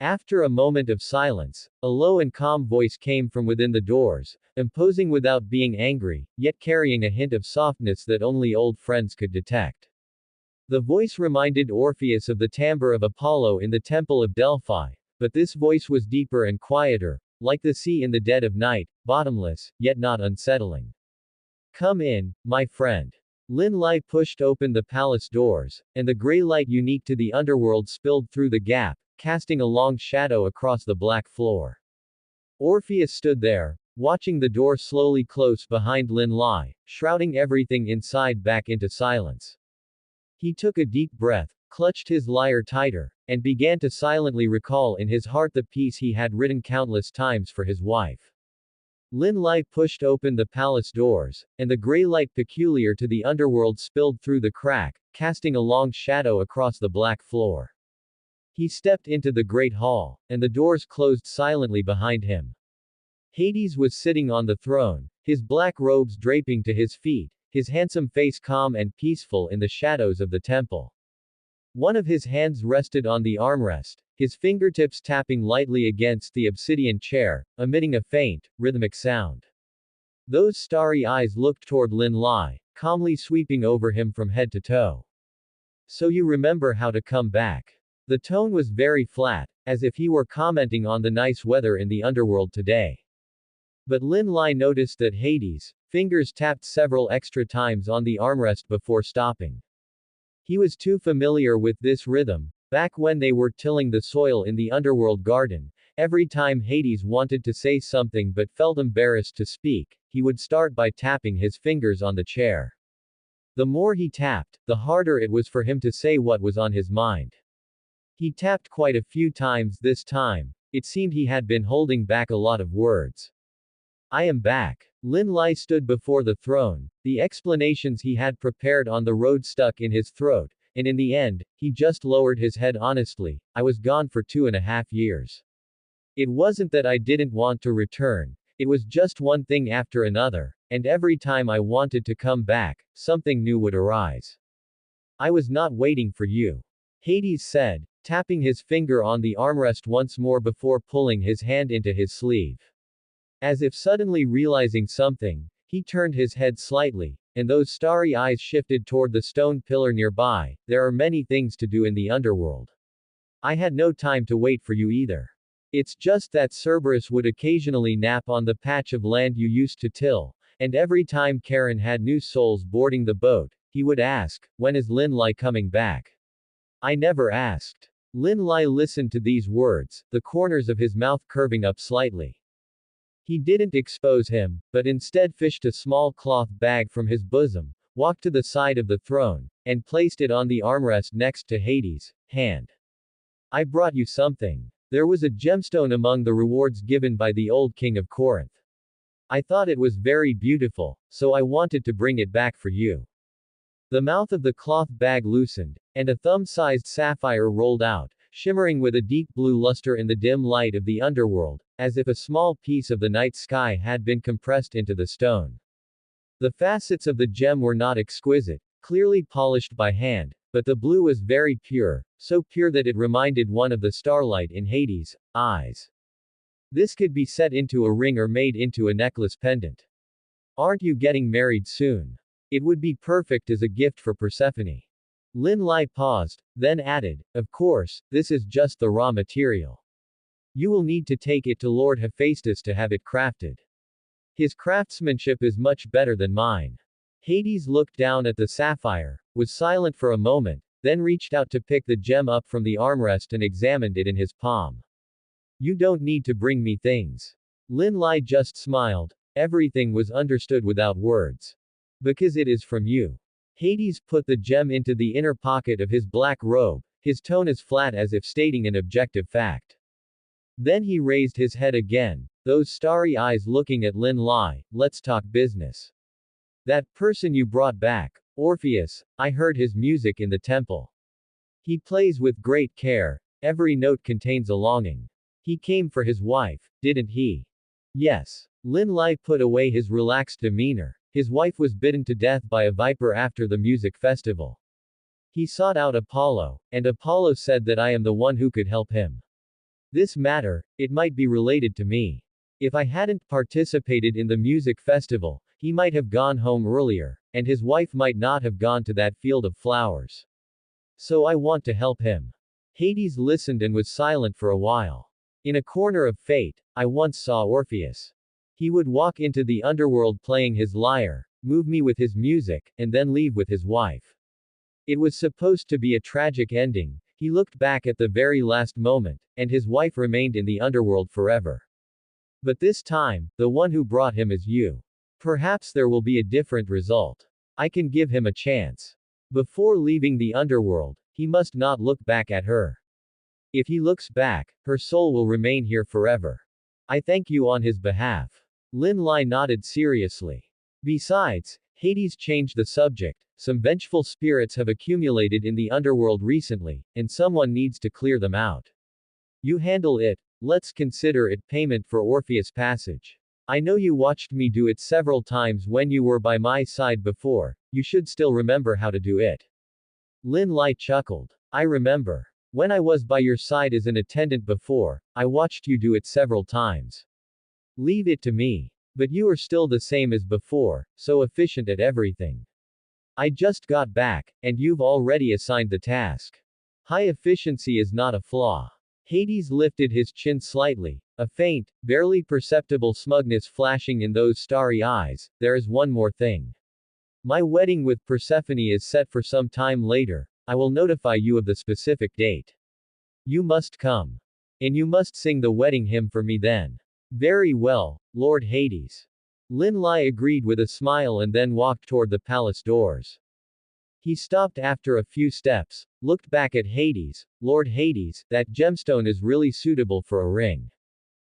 After a moment of silence, a low and calm voice came from within the doors, imposing without being angry, yet carrying a hint of softness that only old friends could detect. The voice reminded Orpheus of the timbre of Apollo in the Temple of Delphi, but this voice was deeper and quieter, like the sea in the dead of night, bottomless, yet not unsettling. Come in, my friend. Lin Lai pushed open the palace doors, and the gray light unique to the underworld spilled through the gap, casting a long shadow across the black floor. Orpheus stood there, watching the door slowly close behind Lin Lai, shrouding everything inside back into silence. He took a deep breath, clutched his lyre tighter, and began to silently recall in his heart the piece he had written countless times for his wife. Lin Lai pushed open the palace doors, and the gray light peculiar to the underworld spilled through the crack, casting a long shadow across the black floor. He stepped into the great hall, and the doors closed silently behind him. Hades was sitting on the throne, his black robes draping to his feet, his handsome face calm and peaceful in the shadows of the temple. One of his hands rested on the armrest, his fingertips tapping lightly against the obsidian chair, emitting a faint, rhythmic sound. Those starry eyes looked toward Lin Lai, calmly sweeping over him from head to toe. So you remember how to come back. The tone was very flat, as if he were commenting on the nice weather in the underworld today. But Lin Lai noticed that Hades' fingers tapped several extra times on the armrest before stopping. He was too familiar with this rhythm. Back when they were tilling the soil in the underworld garden, every time Hades wanted to say something but felt embarrassed to speak, he would start by tapping his fingers on the chair. The more he tapped, the harder it was for him to say what was on his mind. He tapped quite a few times this time. It seemed he had been holding back a lot of words. I am back. Lin Lai stood before the throne, the explanations he had prepared on the road stuck in his throat, and in the end, he just lowered his head honestly. I was gone for 2.5 years. It wasn't that I didn't want to return, it was just one thing after another, and every time I wanted to come back, something new would arise. I was not waiting for you. Hades said, tapping his finger on the armrest once more before pulling his hand into his sleeve. As if suddenly realizing something, he turned his head slightly, and those starry eyes shifted toward the stone pillar nearby. There are many things to do in the underworld. I had no time to wait for you either. It's just that Cerberus would occasionally nap on the patch of land you used to till, and every time Karen had new souls boarding the boat, he would ask, when is Lin Lai coming back? I never asked. Lin Lai listened to these words, the corners of his mouth curving up slightly. He didn't expose him, but instead fished a small cloth bag from his bosom, walked to the side of the throne, and placed it on the armrest next to Hades' hand. I brought you something. There was a gemstone among the rewards given by the old king of Corinth. I thought it was very beautiful, so I wanted to bring it back for you. The mouth of the cloth bag loosened, and a thumb-sized sapphire rolled out, shimmering with a deep blue luster in the dim light of the underworld, as if a small piece of the night sky had been compressed into the stone. The facets of the gem were not exquisite, clearly polished by hand, but the blue was very pure, so pure that it reminded one of the starlight in Hades' eyes. This could be set into a ring or made into a necklace pendant. Aren't you getting married soon? It would be perfect as a gift for Persephone. Lin Lai paused, then added, of course, this is just the raw material. You will need to take it to Lord Hephaestus to have it crafted. His craftsmanship is much better than mine. Hades looked down at the sapphire, was silent for a moment, then reached out to pick the gem up from the armrest and examined it in his palm. You don't need to bring me things. Lin Lai just smiled. Everything was understood without words. Because it is from you. Hades put the gem into the inner pocket of his black robe, his tone as flat as if stating an objective fact. Then he raised his head again, those starry eyes looking at Lin Lai. Let's talk business. That person you brought back, Orpheus, I heard his music in the temple. He plays with great care, every note contains a longing. He came for his wife, didn't he? Yes. Lin Lai put away his relaxed demeanor. His wife was bitten to death by a viper after the music festival. He sought out Apollo, and Apollo said that I am the one who could help him. This matter, it might be related to me. If I hadn't participated in the music festival, he might have gone home earlier, and his wife might not have gone to that field of flowers. So I want to help him. Hades listened and was silent for a while. In a corner of fate, I once saw Orpheus. He would walk into the underworld playing his lyre, move me with his music, and then leave with his wife. It was supposed to be a tragic ending. He looked back at the very last moment, and his wife remained in the underworld forever. But this time, the one who brought him is you. Perhaps there will be a different result. I can give him a chance. Before leaving the underworld, he must not look back at her. If he looks back, her soul will remain here forever. I thank you on his behalf. Lin Lai nodded seriously. Besides, Hades changed the subject. Some vengeful spirits have accumulated in the underworld recently, and someone needs to clear them out. You handle it. Let's consider it payment for Orpheus' passage. I know you watched me do it several times when you were by my side before. You should still remember how to do it. Lin Lai chuckled. I remember. When I was by your side as an attendant before, I watched you do it several times. Leave it to me. But you are still the same as before, so efficient at everything. I just got back, and you've already assigned the task. High efficiency is not a flaw. Hades lifted his chin slightly, a faint, barely perceptible smugness flashing in those starry eyes. There is one more thing. My wedding with Persephone is set for some time later. I will notify you of the specific date. You must come. And you must sing the wedding hymn for me then. Very well, Lord Hades. Lin Lai agreed with a smile and then walked toward the palace doors. He stopped after a few steps, looked back at Hades. Lord Hades, that gemstone is really suitable for a ring.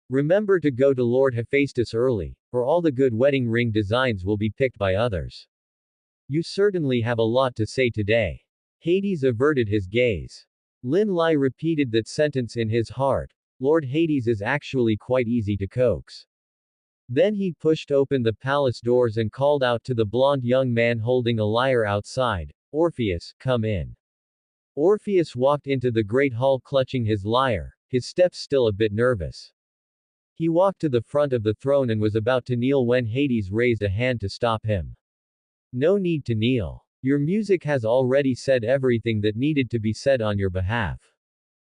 Remember to go to Lord Hephaestus early, or all the good wedding ring designs will be picked by others. You certainly have a lot to say today. Hades averted his gaze. Lin Lai repeated that sentence in his heart. Lord Hades is actually quite easy to coax. Then he pushed open the palace doors and called out to the blond young man holding a lyre outside, Orpheus, come in. Orpheus walked into the great hall clutching his lyre, his steps still a bit nervous. He walked to the front of the throne and was about to kneel when Hades raised a hand to stop him. No need to kneel. Your music has already said everything that needed to be said on your behalf.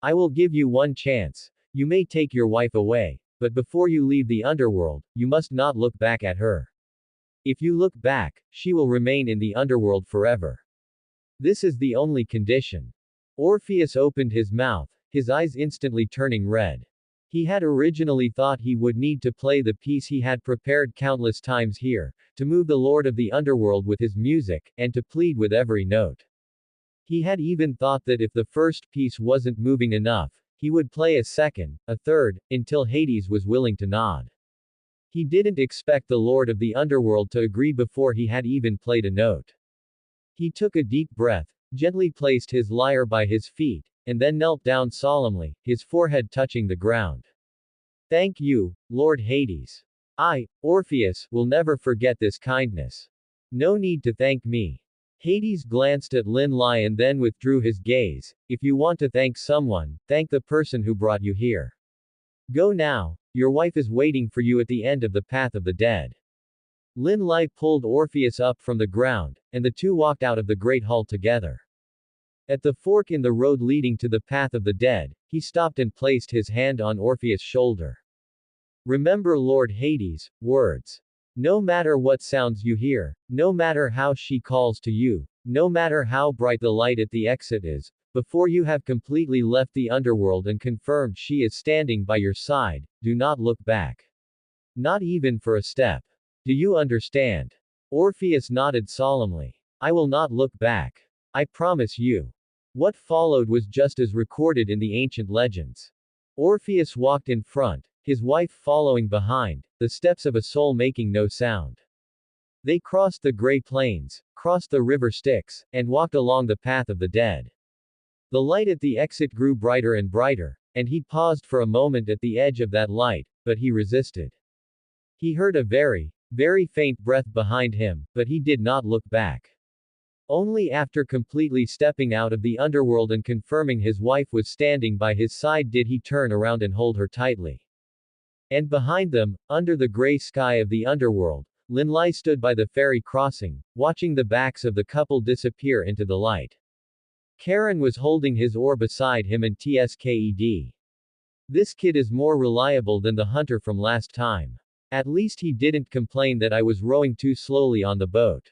I will give you one chance. You may take your wife away, but before you leave the underworld, you must not look back at her. If you look back, she will remain in the underworld forever. This is the only condition. Orpheus opened his mouth, his eyes instantly turning red. He had originally thought he would need to play the piece he had prepared countless times here, to move the Lord of the Underworld with his music, and to plead with every note. He had even thought that if the first piece wasn't moving enough, he would play a second, a third, until Hades was willing to nod. He didn't expect the Lord of the Underworld to agree before he had even played a note. He took a deep breath, gently placed his lyre by his feet, and then knelt down solemnly, his forehead touching the ground. Thank you, Lord Hades. I, Orpheus, will never forget this kindness. No need to thank me. Hades glanced at Lin Lai and then withdrew his gaze. If you want to thank someone, thank the person who brought you here. Go now, your wife is waiting for you at the end of the path of the dead. Lin Lai pulled Orpheus up from the ground, and the two walked out of the great hall together. At the fork in the road leading to the path of the dead, he stopped and placed his hand on Orpheus' shoulder. Remember Lord Hades' words. No matter what sounds you hear, no matter how she calls to you, no matter how bright the light at the exit is, before you have completely left the underworld and confirmed she is standing by your side, do not look back. Not even for a step. Do you understand? Orpheus nodded solemnly. I will not look back. I promise you. What followed was just as recorded in the ancient legends. Orpheus walked in front, his wife following behind, the steps of a soul making no sound. They crossed the gray plains, crossed the river Styx, and walked along the path of the dead. The light at the exit grew brighter and brighter, and he paused for a moment at the edge of that light, but he resisted. He heard a very, very faint breath behind him, but he did not look back. Only after completely stepping out of the underworld and confirming his wife was standing by his side did he turn around and hold her tightly. And behind them, under the gray sky of the underworld, Lin Lai stood by the ferry crossing, watching the backs of the couple disappear into the light. Karen was holding his oar beside him and tsked. This kid is more reliable than the hunter from last time. At least he didn't complain that I was rowing too slowly on the boat.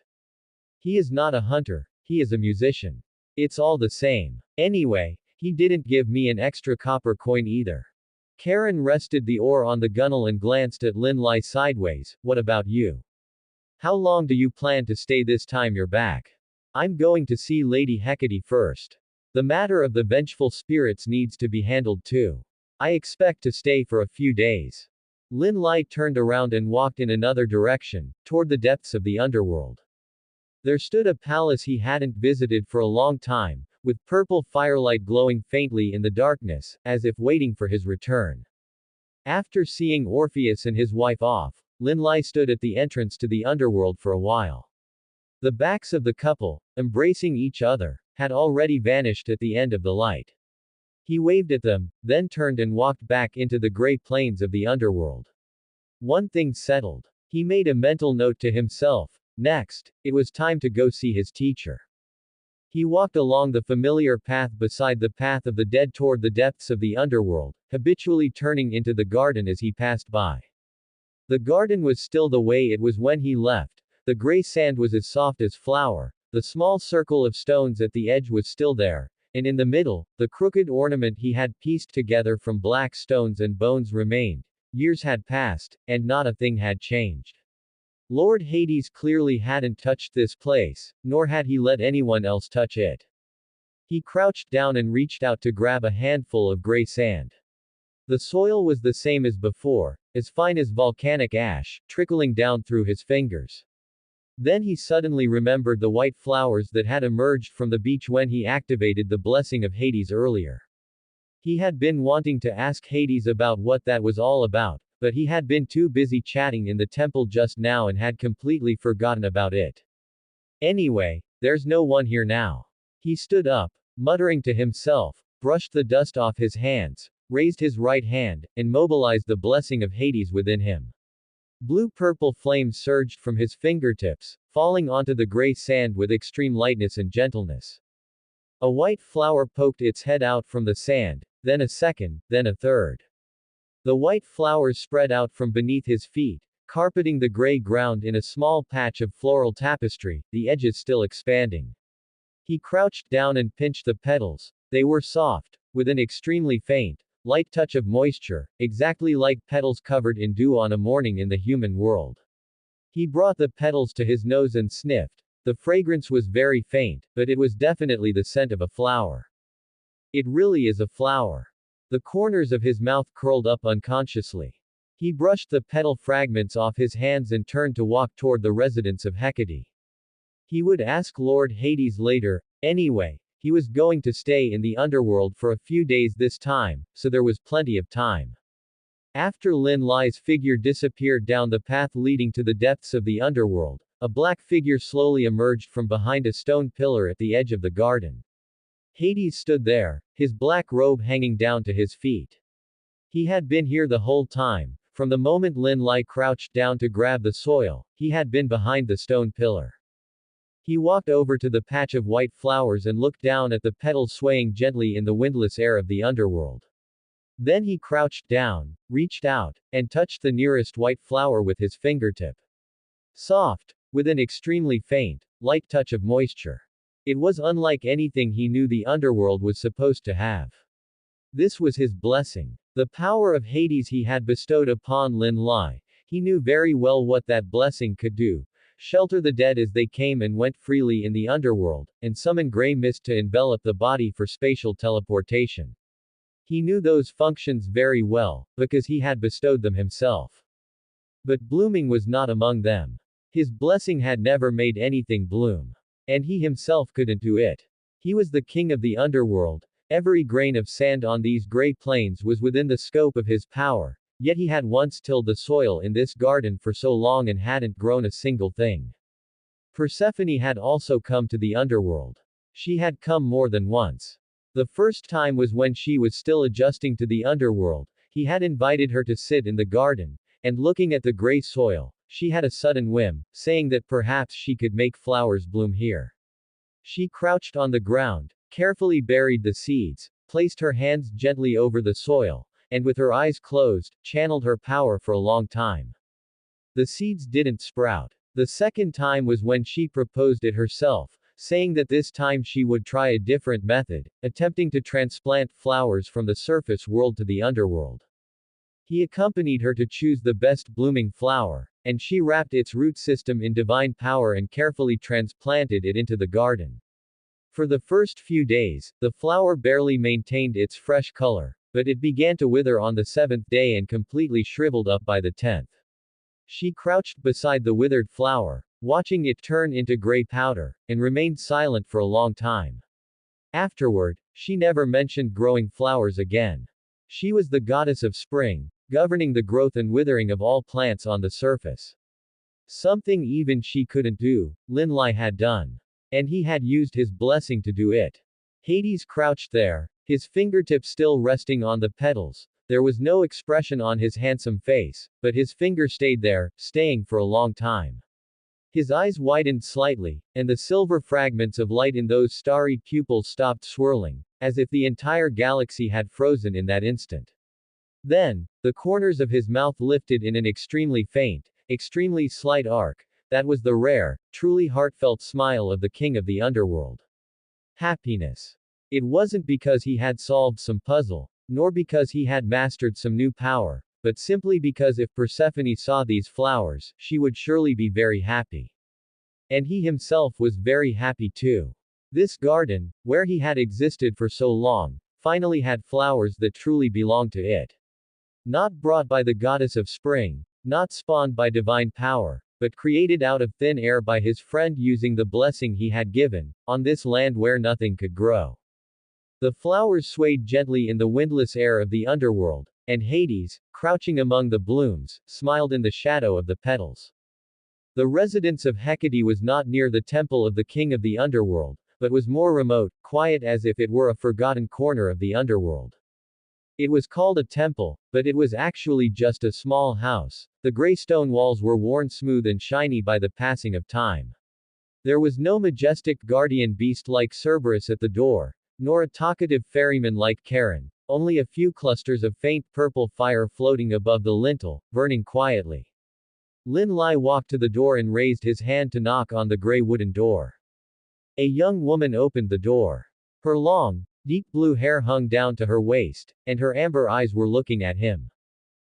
He is not a hunter, he is a musician. It's all the same. Anyway, he didn't give me an extra copper coin either. Karen rested the oar on the gunwale and glanced at Lin Lai sideways. What about you? How long do you plan to stay this time you're back? I'm going to see Lady Hecate first. The matter of the vengeful spirits needs to be handled too. I expect to stay for a few days. Lin Lai turned around and walked in another direction, toward the depths of the underworld. There stood a palace he hadn't visited for a long time, with purple firelight glowing faintly in the darkness, as if waiting for his return. After seeing Orpheus and his wife off, Lin Lai stood at the entrance to the underworld for a while. The backs of the couple, embracing each other, had already vanished at the end of the light. He waved at them, then turned and walked back into the gray plains of the underworld. One thing settled. He made a mental note to himself. Next, it was time to go see his teacher. He walked along the familiar path beside the path of the dead toward the depths of the underworld, habitually turning into the garden as he passed by. The garden was still the way it was when he left. The gray sand was as soft as flour, the small circle of stones at the edge was still there, and in the middle, the crooked ornament he had pieced together from black stones and bones remained. Years had passed, and not a thing had changed. Lord Hades clearly hadn't touched this place, nor had he let anyone else touch it. He crouched down and reached out to grab a handful of gray sand. The soil was the same as before, as fine as volcanic ash, trickling down through his fingers. Then he suddenly remembered the white flowers that had emerged from the beach when he activated the blessing of Hades earlier. He had been wanting to ask Hades about what that was all about, but he had been too busy chatting in the temple just now and had completely forgotten about it. Anyway, there's no one here now. He stood up, muttering to himself, brushed the dust off his hands, raised his right hand, and mobilized the blessing of Hades within him. Blue-purple flames surged from his fingertips, falling onto the gray sand with extreme lightness and gentleness. A white flower poked its head out from the sand, then a second, then a third. The white flowers spread out from beneath his feet, carpeting the gray ground in a small patch of floral tapestry, the edges still expanding. He crouched down and pinched the petals. They were soft, with an extremely faint, light touch of moisture, exactly like petals covered in dew on a morning in the human world. He brought the petals to his nose and sniffed. The fragrance was very faint, but it was definitely the scent of a flower. It really is a flower. The corners of his mouth curled up unconsciously. He brushed the petal fragments off his hands and turned to walk toward the residence of Hecate. He would ask Lord Hades later. Anyway, he was going to stay in the underworld for a few days this time, so there was plenty of time. After Lin Lai's figure disappeared down the path leading to the depths of the underworld, a black figure slowly emerged from behind a stone pillar at the edge of the garden. Hades stood there, his black robe hanging down to his feet. He had been here the whole time. From the moment Lin Lai crouched down to grab the soil, he had been behind the stone pillar. He walked over to the patch of white flowers and looked down at the petals swaying gently in the windless air of the underworld. Then he crouched down, reached out, and touched the nearest white flower with his fingertip. Soft, with an extremely faint, light touch of moisture. It was unlike anything he knew the underworld was supposed to have. This was his blessing. The power of Hades he had bestowed upon Lin Lai. He knew very well what that blessing could do. Shelter the dead as they came and went freely in the underworld, and summon gray mist to envelop the body for spatial teleportation. He knew those functions very well, because he had bestowed them himself. But blooming was not among them. His blessing had never made anything bloom. And he himself couldn't do it. He was the king of the underworld. Every grain of sand on these gray plains was within the scope of his power, yet he had once tilled the soil in this garden for so long and hadn't grown a single thing. Persephone had also come to the underworld. She had come more than once. The first time was when she was still adjusting to the underworld. He had invited her to sit in the garden, and looking at the gray soil, she had a sudden whim, saying that perhaps she could make flowers bloom here. She crouched on the ground, carefully buried the seeds, placed her hands gently over the soil, and with her eyes closed, channeled her power for a long time. The seeds didn't sprout. The second time was when she proposed it herself, saying that this time she would try a different method, attempting to transplant flowers from the surface world to the underworld. He accompanied her to choose the best blooming flower, and she wrapped its root system in divine power and carefully transplanted it into the garden. For the first few days, the flower barely maintained its fresh color, but it began to wither on the 7th day and completely shriveled up by the 10th. She crouched beside the withered flower, watching it turn into gray powder, and remained silent for a long time. Afterward, she never mentioned growing flowers again. She was the goddess of spring, governing the growth and withering of all plants on the surface. Something even she couldn't do, Lin Lai had done. And he had used his blessing to do it. Hades crouched there, his fingertips still resting on the petals. There was no expression on his handsome face, but his finger stayed there, staying for a long time. His eyes widened slightly, and the silver fragments of light in those starry pupils stopped swirling, as if the entire galaxy had frozen in that instant. Then, the corners of his mouth lifted in an extremely faint, extremely slight arc. That was the rare, truly heartfelt smile of the king of the underworld. Happiness. It wasn't because he had solved some puzzle, nor because he had mastered some new power, but simply because if Persephone saw these flowers, she would surely be very happy. And he himself was very happy too. This garden, where he had existed for so long, finally had flowers that truly belonged to it. Not brought by the goddess of spring, not spawned by divine power, but created out of thin air by his friend using the blessing he had given, on this land where nothing could grow. The flowers swayed gently in the windless air of the underworld, and Hades, crouching among the blooms, smiled in the shadow of the petals. The residence of Hecate was not near the temple of the king of the underworld, but was more remote, quiet as if it were a forgotten corner of the underworld. It was called a temple, but it was actually just a small house. The gray stone walls were worn smooth and shiny by the passing of time. There was no majestic guardian beast like Cerberus at the door, nor a talkative ferryman like Charon, only a few clusters of faint purple fire floating above the lintel, burning quietly. Lin Lai walked to the door and raised his hand to knock on the gray wooden door. A young woman opened the door. Her long, deep blue hair hung down to her waist, and her amber eyes were looking at him.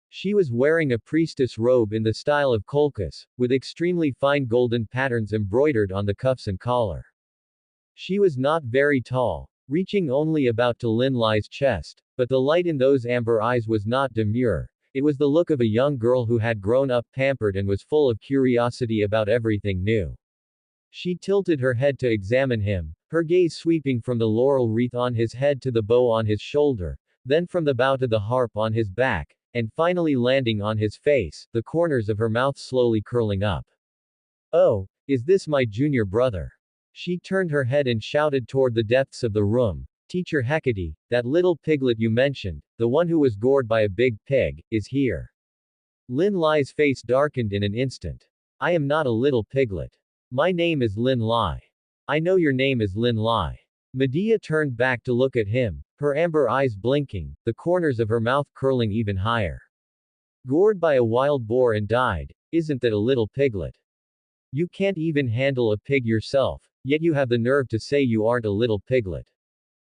She was wearing a priestess robe in the style of Colchis, with extremely fine golden patterns embroidered on the cuffs and collar. She was not very tall, reaching only about to Lin Lai's chest, but the light in those amber eyes was not demure. It was the look of a young girl who had grown up pampered and was full of curiosity about everything new. She tilted her head to examine him, her gaze sweeping from the laurel wreath on his head to the bow on his shoulder, then from the bow to the harp on his back, and finally landing on his face, the corners of her mouth slowly curling up. "Oh, is this my junior brother?" She turned her head and shouted toward the depths of the room, "Teacher Hecate, that little piglet you mentioned, the one who was gored by a big pig, is here." Lin Lai's face darkened in an instant. "I am not a little piglet. My name is Lin Lai. I know your name is Lin Lai." Medea turned back to look at him, her amber eyes blinking, the corners of her mouth curling even higher. "Gored by a wild boar and died, isn't that a little piglet? You can't even handle a pig yourself, yet you have the nerve to say you aren't a little piglet."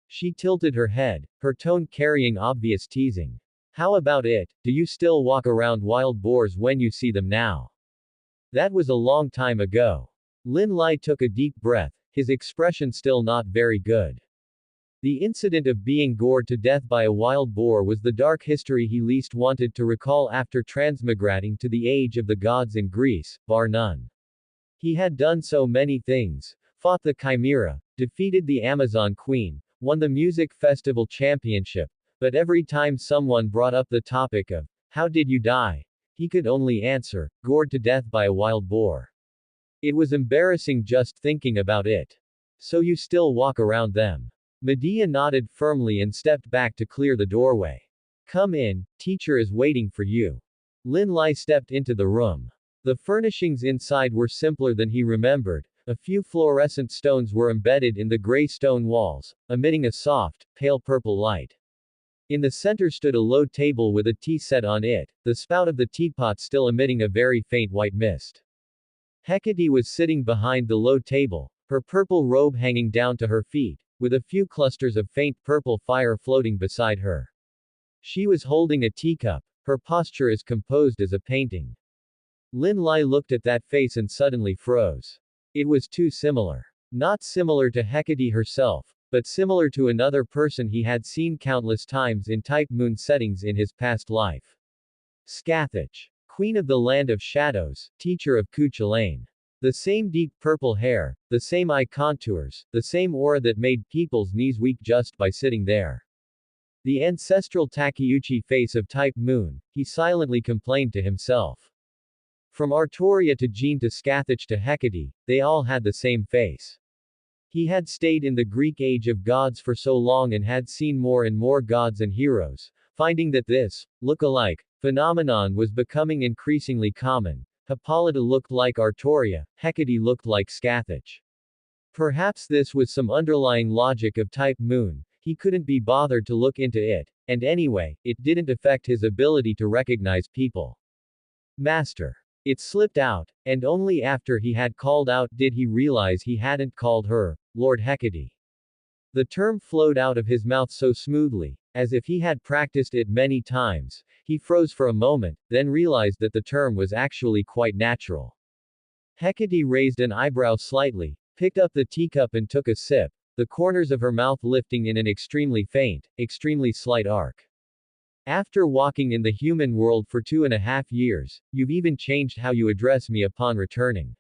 She tilted her head, her tone carrying obvious teasing. "How about it, do you still walk around wild boars when you see them now?" "That was a long time ago." Lin Lai took a deep breath, his expression still not very good. The incident of being gored to death by a wild boar was the dark history he least wanted to recall after transmigrating to the age of the gods in Greece, bar none. He had done so many things, fought the Chimera, defeated the Amazon Queen, won the music festival championship, but every time someone brought up the topic of, how did you die? He could only answer, gored to death by a wild boar. It was embarrassing just thinking about it. So you still walk around them. Medea nodded firmly and stepped back to clear the doorway. Come in, teacher is waiting for you. Lin Lai stepped into the room. The furnishings inside were simpler than he remembered. A few fluorescent stones were embedded in the gray stone walls, emitting a soft, pale purple light. In the center stood a low table with a tea set on it, the spout of the teapot still emitting a very faint white mist. Hecate was sitting behind the low table, her purple robe hanging down to her feet, with a few clusters of faint purple fire floating beside her. She was holding a teacup, her posture as composed as a painting. Lin Lai looked at that face and suddenly froze. It was too similar. Not similar to Hecate herself, but similar to another person he had seen countless times in type moon settings in his past life. Scathach. Queen of the Land of Shadows, teacher of Cuchulainn. The same deep purple hair, the same eye contours, the same aura that made people's knees weak just by sitting there. The ancestral Takeuchi face of type moon, he silently complained to himself. From Artoria to Jean to Scathach to Hecate, they all had the same face. He had stayed in the Greek age of gods for so long and had seen more and more gods and heroes, finding that this look-alike phenomenon was becoming increasingly common. Hippolyta looked like Artoria, Hecate looked like Scathach. Perhaps this was some underlying logic of type moon, he couldn't be bothered to look into it, and anyway, it didn't affect his ability to recognize people. Master. It slipped out, and only after he had called out did he realize he hadn't called her, Lord Hecate. The term flowed out of his mouth so smoothly, as if he had practiced it many times. He froze for a moment, then realized that the term was actually quite natural. Hecate raised an eyebrow slightly, picked up the teacup and took a sip, the corners of her mouth lifting in an extremely faint, extremely slight arc. After walking in the human world for 2.5 years, you've even changed how you address me upon returning.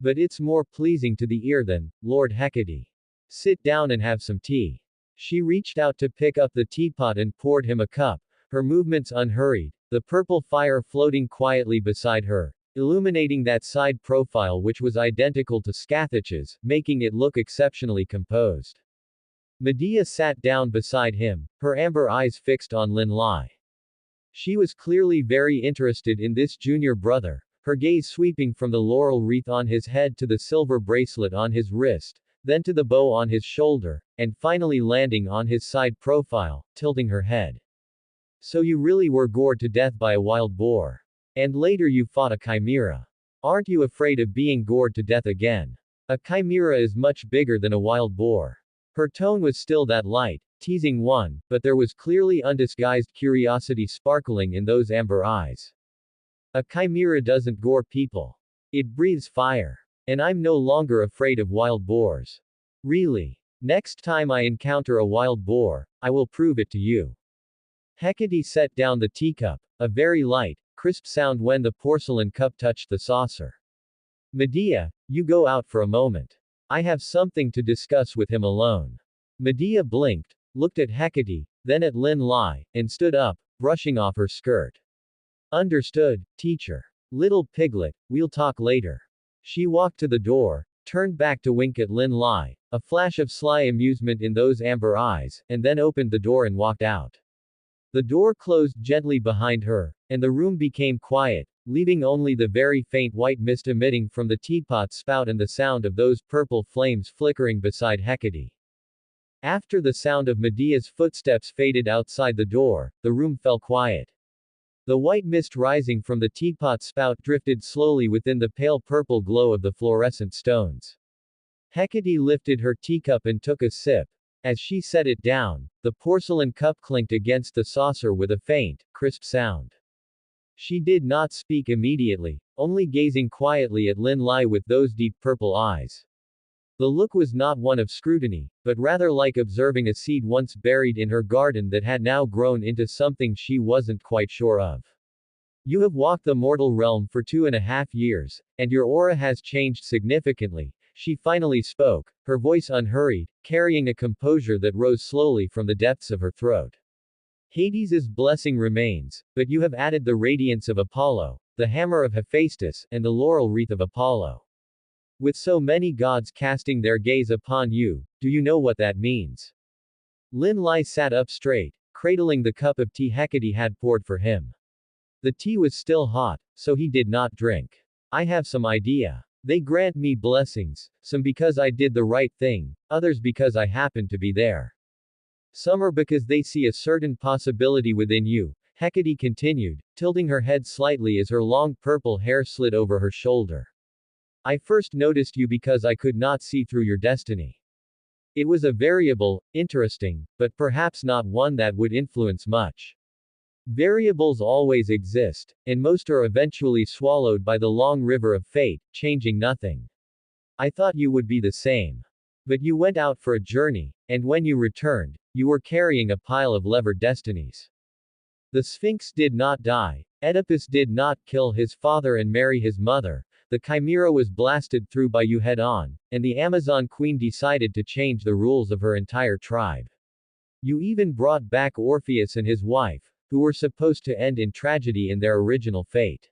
But it's more pleasing to the ear than, Lord Hecate. Sit down and have some tea. She reached out to pick up the teapot and poured him a cup, her movements unhurried, the purple fire floating quietly beside her, illuminating that side profile which was identical to Scathach's, making it look exceptionally composed. Medea sat down beside him, her amber eyes fixed on Lin Lai. She was clearly very interested in this junior brother, her gaze sweeping from the laurel wreath on his head to the silver bracelet on his wrist, then to the bow on his shoulder, and finally landing on his side profile, tilting her head. So you really were gored to death by a wild boar. And later you fought a chimera. Aren't you afraid of being gored to death again? A chimera is much bigger than a wild boar. Her tone was still that light, teasing one, but there was clearly undisguised curiosity sparkling in those amber eyes. A chimera doesn't gore people. It breathes fire. And I'm no longer afraid of wild boars. Really. Next time I encounter a wild boar, I will prove it to you. Hecate set down the teacup, a very light, crisp sound when the porcelain cup touched the saucer. Medea, you go out for a moment. I have something to discuss with him alone. Medea blinked, looked at Hecate, then at Lin Lai, and stood up, brushing off her skirt. Understood, teacher. Little piglet, we'll talk later. She walked to the door, turned back to wink at Lin Lai, a flash of sly amusement in those amber eyes, and then opened the door and walked out. The door closed gently behind her, and the room became quiet, leaving only the very faint white mist emitting from the teapot spout and the sound of those purple flames flickering beside Hecate. After the sound of Medea's footsteps faded outside the door, the room fell quiet. The white mist rising from the teapot spout drifted slowly within the pale purple glow of the fluorescent stones. Hecate lifted her teacup and took a sip. As she set it down, the porcelain cup clinked against the saucer with a faint, crisp sound. She did not speak immediately, only gazing quietly at Lin Lai with those deep purple eyes. The look was not one of scrutiny, but rather like observing a seed once buried in her garden that had now grown into something she wasn't quite sure of. You have walked the mortal realm for 2.5 years, and your aura has changed significantly. She finally spoke, her voice unhurried, carrying a composure that rose slowly from the depths of her throat. Hades's blessing remains, but you have added the radiance of Apollo, the hammer of Hephaestus, and the laurel wreath of Apollo. With so many gods casting their gaze upon you, do you know what that means? Lin Lai sat up straight, cradling the cup of tea Hecate had poured for him. The tea was still hot, so he did not drink. I have some idea. They grant me blessings, some because I did the right thing, others because I happened to be there. Some are because they see a certain possibility within you, Hecate continued, tilting her head slightly as her long purple hair slid over her shoulder. I first noticed you because I could not see through your destiny. It was a variable, interesting, but perhaps not one that would influence much. Variables always exist, and most are eventually swallowed by the long river of fate, changing nothing. I thought you would be the same. But you went out for a journey, and when you returned, you were carrying a pile of levered destinies. The Sphinx did not die, Oedipus did not kill his father and marry his mother, the Chimera was blasted through by you head-on, and the Amazon Queen decided to change the rules of her entire tribe. You even brought back Orpheus and his wife, who were supposed to end in tragedy in their original fate.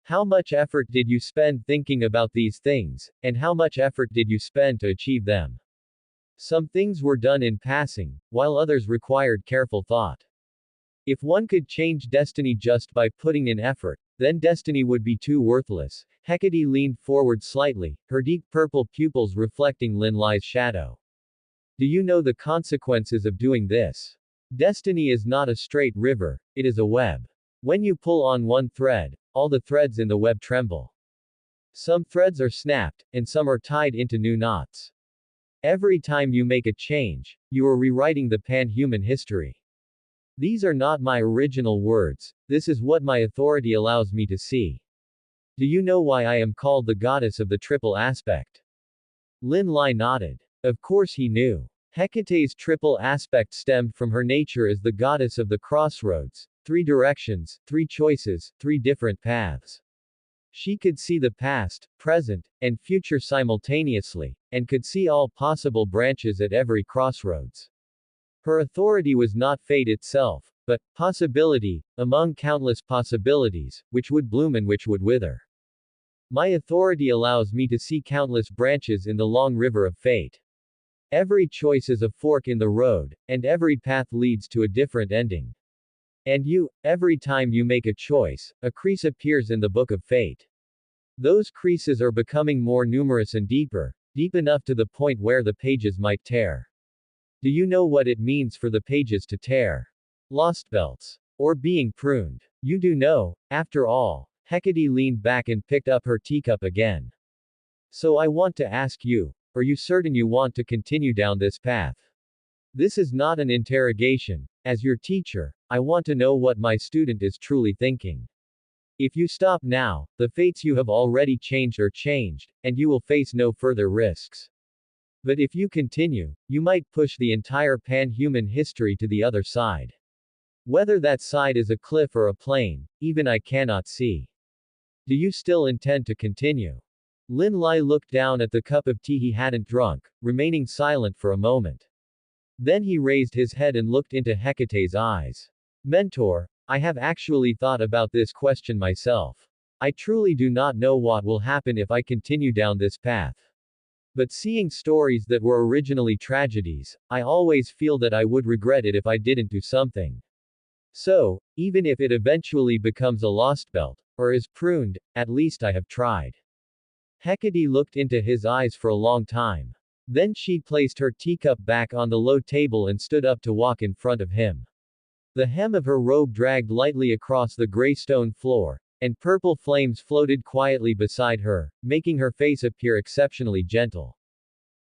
How much effort did you spend thinking about these things, and how much effort did you spend to achieve them? Some things were done in passing, while others required careful thought. If one could change destiny just by putting in effort, then destiny would be too worthless. Hecate leaned forward slightly, her deep purple pupils reflecting Lin Lai's shadow. Do you know the consequences of doing this? Destiny is not a straight river, it is a web. When you pull on one thread, all the threads in the web tremble. Some threads are snapped, and some are tied into new knots. Every time you make a change, you are rewriting the pan-human history. These are not my original words, this is what my authority allows me to see. Do you know why I am called the goddess of the triple aspect? Lin Lai nodded. Of course he knew. Hecate's triple aspect stemmed from her nature as the goddess of the crossroads, 3 directions, 3 choices, 3 different paths. She could see the past, present, and future simultaneously, and could see all possible branches at every crossroads. Her authority was not fate itself, but possibility, among countless possibilities, which would bloom and which would wither. My authority allows me to see countless branches in the long river of fate. Every choice is a fork in the road, and every path leads to a different ending. And you, every time you make a choice, a crease appears in the book of fate. Those creases are becoming more numerous and deeper, deep enough to the point where the pages might tear. Do you know what it means for the pages to tear? Lost belts. Or being pruned. You do know, after all. Hecate leaned back and picked up her teacup again. So I want to ask you, are you certain you want to continue down this path? This is not an interrogation. As your teacher, I want to know what my student is truly thinking. If you stop now, the fates you have already changed are changed, and you will face no further risks. But if you continue, you might push the entire pan-human history to the other side. Whether that side is a cliff or a plain, even I cannot see. Do you still intend to continue? Lin Lai looked down at the cup of tea he hadn't drunk, remaining silent for a moment. Then he raised his head and looked into Hecate's eyes. Mentor, I have actually thought about this question myself. I truly do not know what will happen if I continue down this path. But seeing stories that were originally tragedies, I always feel that I would regret it if I didn't do something. So, even if it eventually becomes a lost belt, or is pruned, at least I have tried. Hecate looked into his eyes for a long time. Then she placed her teacup back on the low table and stood up to walk in front of him. The hem of her robe dragged lightly across the gray stone floor, and purple flames floated quietly beside her, making her face appear exceptionally gentle.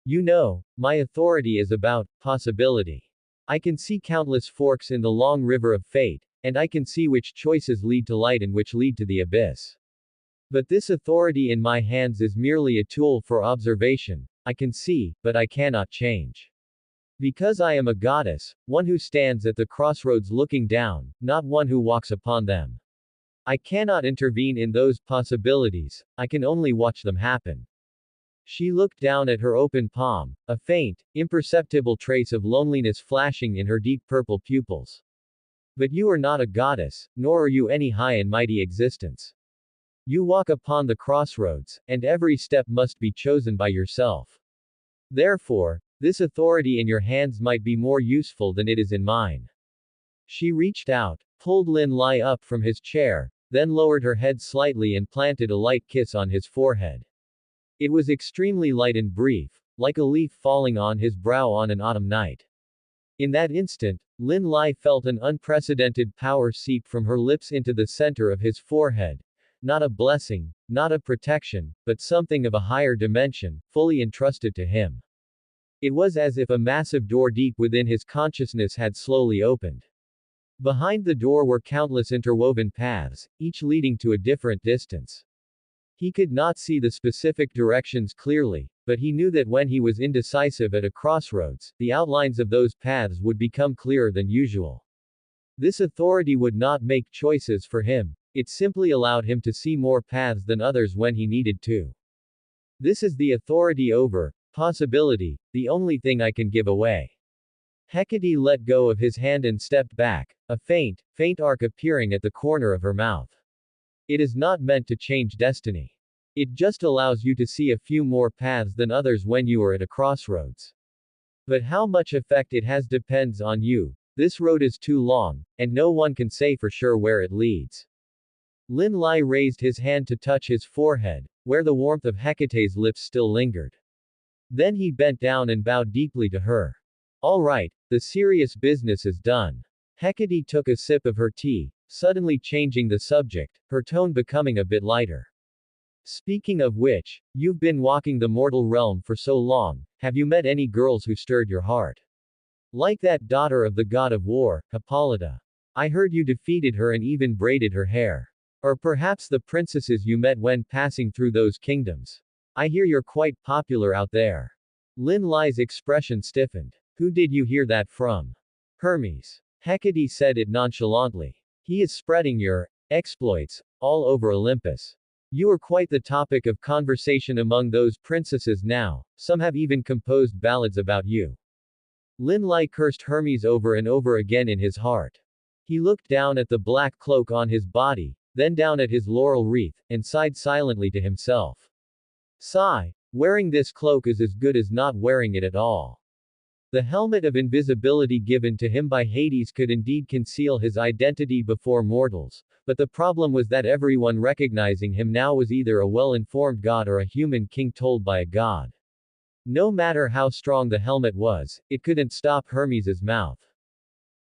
You know, my authority is about possibility. I can see countless forks in the long river of fate, and I can see which choices lead to light and which lead to the abyss. But this authority in my hands is merely a tool for observation. I can see, but I cannot change. Because I am a goddess, one who stands at the crossroads looking down, not one who walks upon them. I cannot intervene in those possibilities, I can only watch them happen. She looked down at her open palm, a faint, imperceptible trace of loneliness flashing in her deep purple pupils. But you are not a goddess, nor are you any high and mighty existence. You walk upon the crossroads, and every step must be chosen by yourself. Therefore, this authority in your hands might be more useful than it is in mine. She reached out, pulled Lin Lai up from his chair, then lowered her head slightly and planted a light kiss on his forehead. It was extremely light and brief, like a leaf falling on his brow on an autumn night. In that instant, Lin Lai felt an unprecedented power seep from her lips into the center of his forehead. Not a blessing, not a protection, but something of a higher dimension, fully entrusted to him. It was as if a massive door deep within his consciousness had slowly opened. Behind the door were countless interwoven paths, each leading to a different distance. He could not see the specific directions clearly, but he knew that when he was indecisive at a crossroads, the outlines of those paths would become clearer than usual. This authority would not make choices for him, it simply allowed him to see more paths than others when he needed to. This is the authority over possibility, the only thing I can give away. Hecate let go of his hand and stepped back, a faint arc appearing at the corner of her mouth. It is not meant to change destiny. It just allows you to see a few more paths than others when you are at a crossroads. But how much effect it has depends on you. This road is too long, and no one can say for sure where it leads. Lin Lai raised his hand to touch his forehead, where the warmth of Hecate's lips still lingered. Then he bent down and bowed deeply to her. All right, the serious business is done. Hecate took a sip of her tea, suddenly changing the subject, her tone becoming a bit lighter. Speaking of which, you've been walking the mortal realm for so long, have you met any girls who stirred your heart? Like that daughter of the god of war, Hippolyta. I heard you defeated her and even braided her hair. Or perhaps the princesses you met when passing through those kingdoms. I hear you're quite popular out there. Lin Lai's expression stiffened. Who did you hear that from? Hermes. Hecate said it nonchalantly. He is spreading your exploits all over Olympus. You are quite the topic of conversation among those princesses now, some have even composed ballads about you. Lin Lai cursed Hermes over and over again in his heart. He looked down at the black cloak on his body, then down at his laurel wreath, and sighed silently to himself. Sigh, wearing this cloak is as good as not wearing it at all. The helmet of invisibility given to him by Hades could indeed conceal his identity before mortals, but the problem was that everyone recognizing him now was either a well-informed god or a human king told by a god. No matter how strong the helmet was, it couldn't stop Hermes's mouth.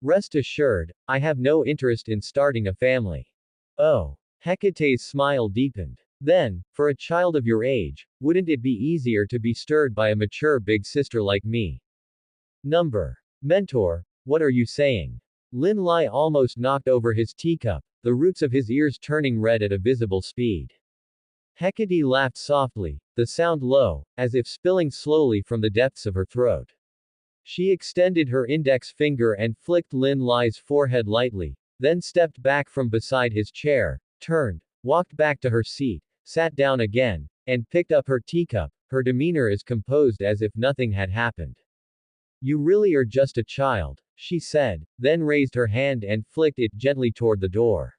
Rest assured, I have no interest in starting a family. Oh. Hecate's smile deepened. Then, for a child of your age, wouldn't it be easier to be stirred by a mature big sister like me? Number. Mentor, what are you saying? Lin Lai almost knocked over his teacup, the roots of his ears turning red at a visible speed. Hecate laughed softly, the sound low, as if spilling slowly from the depths of her throat. She extended her index finger and flicked Lin Lai's forehead lightly, then stepped back from beside his chair, turned, walked back to her seat, sat down again, and picked up her teacup, her demeanor as composed as if nothing had happened. You really are just a child, she said, then raised her hand and flicked it gently toward the door.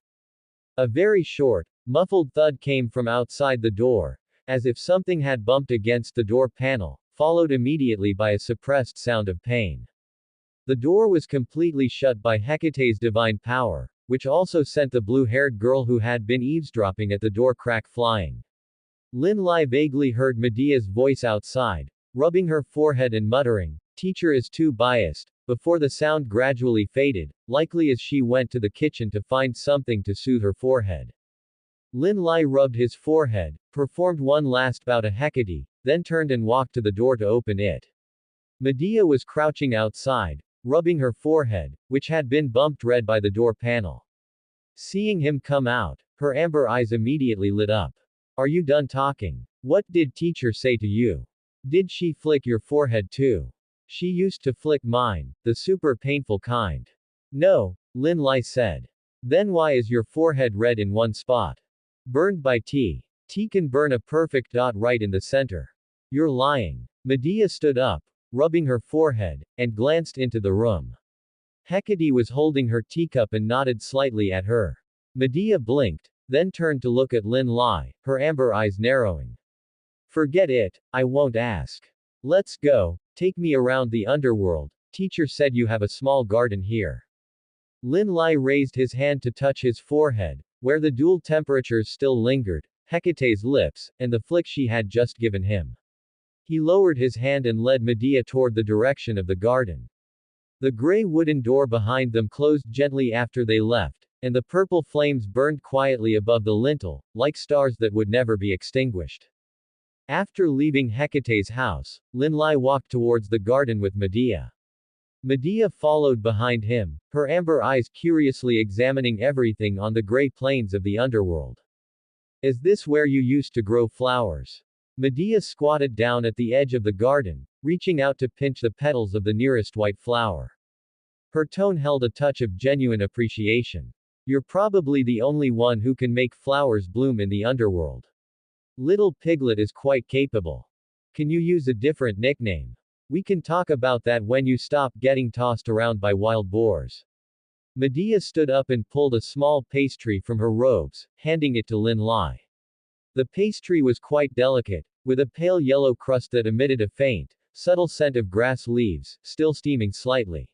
A very short, muffled thud came from outside the door, as if something had bumped against the door panel, followed immediately by a suppressed sound of pain. The door was completely shut by Hecate's divine power, which also sent the blue-haired girl who had been eavesdropping at the door crack flying. Lin Lai vaguely heard Medea's voice outside, rubbing her forehead and muttering, "Teacher is too biased," before the sound gradually faded, likely as she went to the kitchen to find something to soothe her forehead. Lin Lai rubbed his forehead, performed one last bow to Hecate, then turned and walked to the door to open it. Medea was crouching outside, rubbing her forehead, which had been bumped red by the door panel. Seeing him come out, her amber eyes immediately lit up. Are you done talking? What did teacher say to you? Did she flick your forehead too? She used to flick mine, the super painful kind. No, Lin Lai said. Then why is your forehead red in one spot? Burned by tea. Tea can burn a perfect dot right in the center. You're lying. Medea stood up, rubbing her forehead, and glanced into the room. Hecate was holding her teacup and nodded slightly at her. Medea blinked, then turned to look at Lin Lai, her amber eyes narrowing. Forget it, I won't ask. Let's go, take me around the underworld. Teacher said you have a small garden here. Lin Lai raised his hand to touch his forehead, where the dual temperatures still lingered, Hecate's lips, and the flick she had just given him. He lowered his hand and led Medea toward the direction of the garden. The gray wooden door behind them closed gently after they left, and the purple flames burned quietly above the lintel, like stars that would never be extinguished. After leaving Hecate's house, Lin Lai walked towards the garden with Medea. Medea followed behind him, her amber eyes curiously examining everything on the gray plains of the underworld. Is this where you used to grow flowers? Medea squatted down at the edge of the garden, reaching out to pinch the petals of the nearest white flower. Her tone held a touch of genuine appreciation. You're probably the only one who can make flowers bloom in the underworld. Little Piglet is quite capable. Can you use a different nickname? We can talk about that when you stop getting tossed around by wild boars. Medea stood up and pulled a small pastry from her robes, handing it to Lin Lai. The pastry was quite delicate, with a pale yellow crust that emitted a faint, subtle scent of grass leaves, still steaming slightly.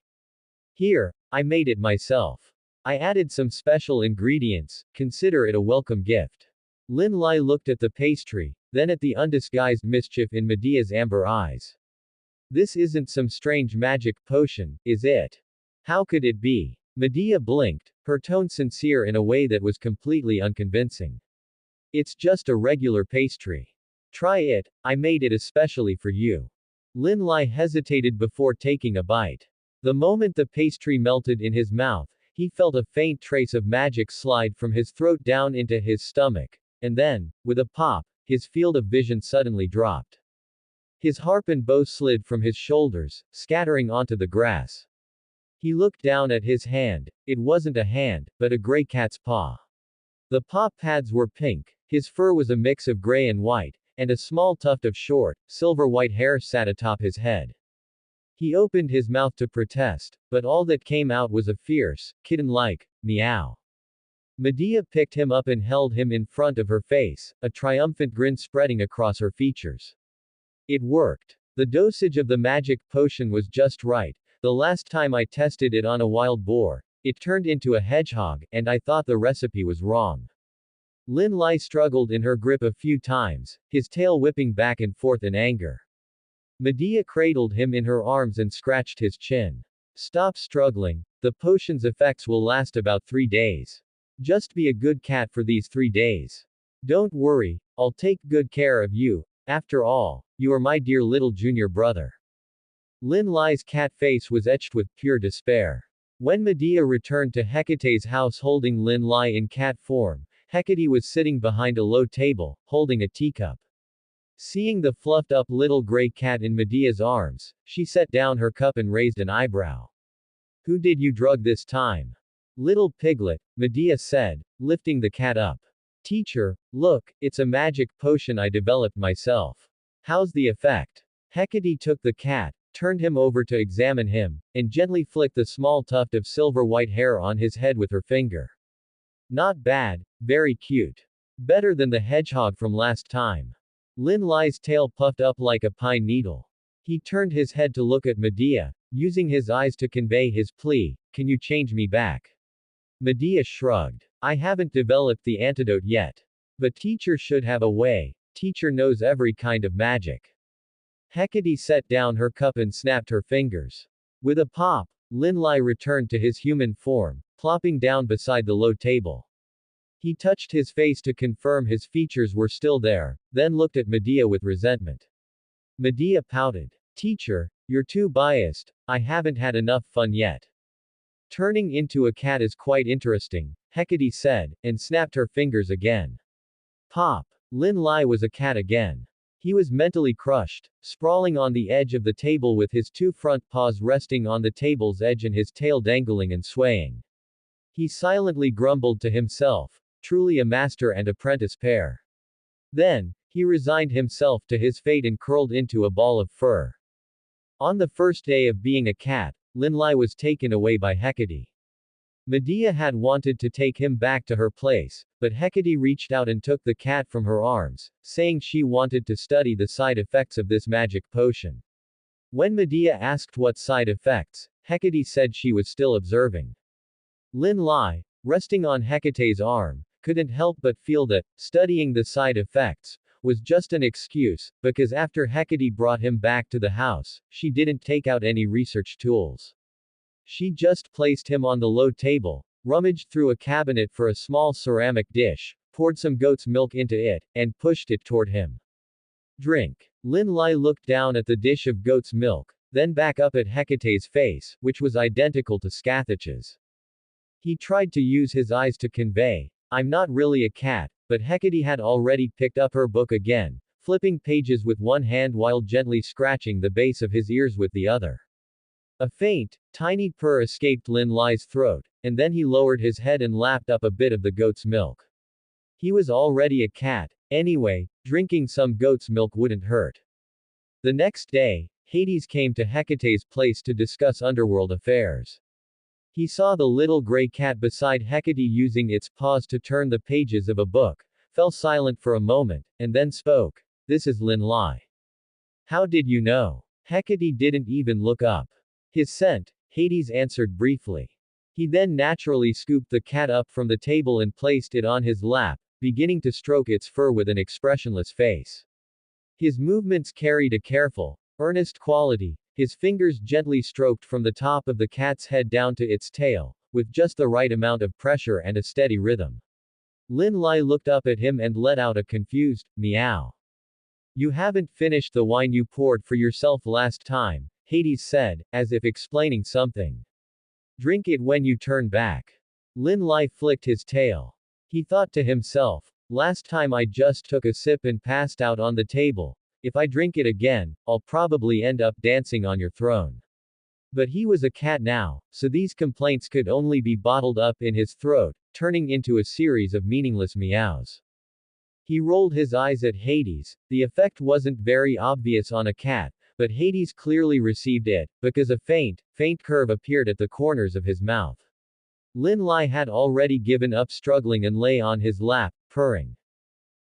Here, I made it myself. I added some special ingredients, consider it a welcome gift. Lin Lai looked at the pastry, then at the undisguised mischief in Medea's amber eyes. This isn't some strange magic potion, is it? How could it be? Medea blinked, her tone sincere in a way that was completely unconvincing. It's just a regular pastry. Try it, I made it especially for you. Lin Lai hesitated before taking a bite. The moment the pastry melted in his mouth, he felt a faint trace of magic slide from his throat down into his stomach, and then, with a pop, his field of vision suddenly dropped. His harp and bow slid from his shoulders, scattering onto the grass. He looked down at his hand. It wasn't a hand, but a gray cat's paw. The paw pads were pink, his fur was a mix of gray and white, and a small tuft of short, silver-white hair sat atop his head. He opened his mouth to protest, but all that came out was a fierce, kitten-like, meow. Medea picked him up and held him in front of her face, a triumphant grin spreading across her features. It worked. The dosage of the magic potion was just right. The last time I tested it on a wild boar, it turned into a hedgehog, and I thought the recipe was wrong. Lin Lai struggled in her grip a few times, his tail whipping back and forth in anger. Medea cradled him in her arms and scratched his chin. Stop struggling. The potion's effects will last about 3 days. Just be a good cat for these 3 days. Don't worry, I'll take good care of you. After all, you are my dear little junior brother. Lin Lai's cat face was etched with pure despair. When Medea returned to Hecate's house holding Lin Lai in cat form, Hecate was sitting behind a low table, holding a teacup. Seeing the fluffed-up little gray cat in Medea's arms, she set down her cup and raised an eyebrow. Who did you drug this time? Little Piglet, Medea said, lifting the cat up. Teacher, look, it's a magic potion I developed myself. How's the effect? Hecate took the cat, turned him over to examine him, and gently flicked the small tuft of silver-white hair on his head with her finger. Not bad, very cute. Better than the hedgehog from last time. Lin Lai's tail puffed up like a pine needle. He turned his head to look at Medea, using his eyes to convey his plea, can you change me back? Medea shrugged. I haven't developed the antidote yet. But teacher should have a way. Teacher knows every kind of magic. Hecate set down her cup and snapped her fingers. With a pop, Lin Lai returned to his human form, plopping down beside the low table. He touched his face to confirm his features were still there, then looked at Medea with resentment. Medea pouted. Teacher, you're too biased, I haven't had enough fun yet. Turning into a cat is quite interesting, Hecate said, and snapped her fingers again. Pop. Lin Lai was a cat again. He was mentally crushed, sprawling on the edge of the table with his 2 front paws resting on the table's edge and his tail dangling and swaying. He silently grumbled to himself. Truly a master and apprentice pair. Then, he resigned himself to his fate and curled into a ball of fur. On the first day of being a cat, Linlai was taken away by Hecate. Medea had wanted to take him back to her place, but Hecate reached out and took the cat from her arms, saying she wanted to study the side effects of this magic potion. When Medea asked what side effects, Hecate said she was still observing. Linlai, resting on Hecate's arm, couldn't help but feel that, studying the side effects, was just an excuse, because after Hecate brought him back to the house, she didn't take out any research tools. She just placed him on the low table, rummaged through a cabinet for a small ceramic dish, poured some goat's milk into it, and pushed it toward him. Drink. Linlai looked down at the dish of goat's milk, then back up at Hecate's face, which was identical to Scathach's. He tried to use his eyes to convey, "I'm not really a cat," but Hecate had already picked up her book again, flipping pages with one hand while gently scratching the base of his ears with the other. A faint, tiny purr escaped Linlai's throat, and then he lowered his head and lapped up a bit of the goat's milk. He was already a cat, anyway, drinking some goat's milk wouldn't hurt. The next day, Hades came to Hecate's place to discuss underworld affairs. He saw the little gray cat beside Hecate using its paws to turn the pages of a book, fell silent for a moment, and then spoke. "This is Linlai." "How did you know?" Hecate didn't even look up. "His scent," Hades answered briefly. He then naturally scooped the cat up from the table and placed it on his lap, beginning to stroke its fur with an expressionless face. His movements carried a careful, earnest quality. His fingers gently stroked from the top of the cat's head down to its tail, with just the right amount of pressure and a steady rhythm. Linlai looked up at him and let out a confused meow. "You haven't finished the wine you poured for yourself last time," Hades said, as if explaining something. "Drink it when you turn back." Linlai flicked his tail. He thought to himself, "Last time I just took a sip and passed out on the table. If I drink it again, I'll probably end up dancing on your throne." But he was a cat now, so these complaints could only be bottled up in his throat, turning into a series of meaningless meows. He rolled his eyes at Hades. The effect wasn't very obvious on a cat, but Hades clearly received it, because a faint, faint curve appeared at the corners of his mouth. Linlai had already given up struggling and lay on his lap, purring.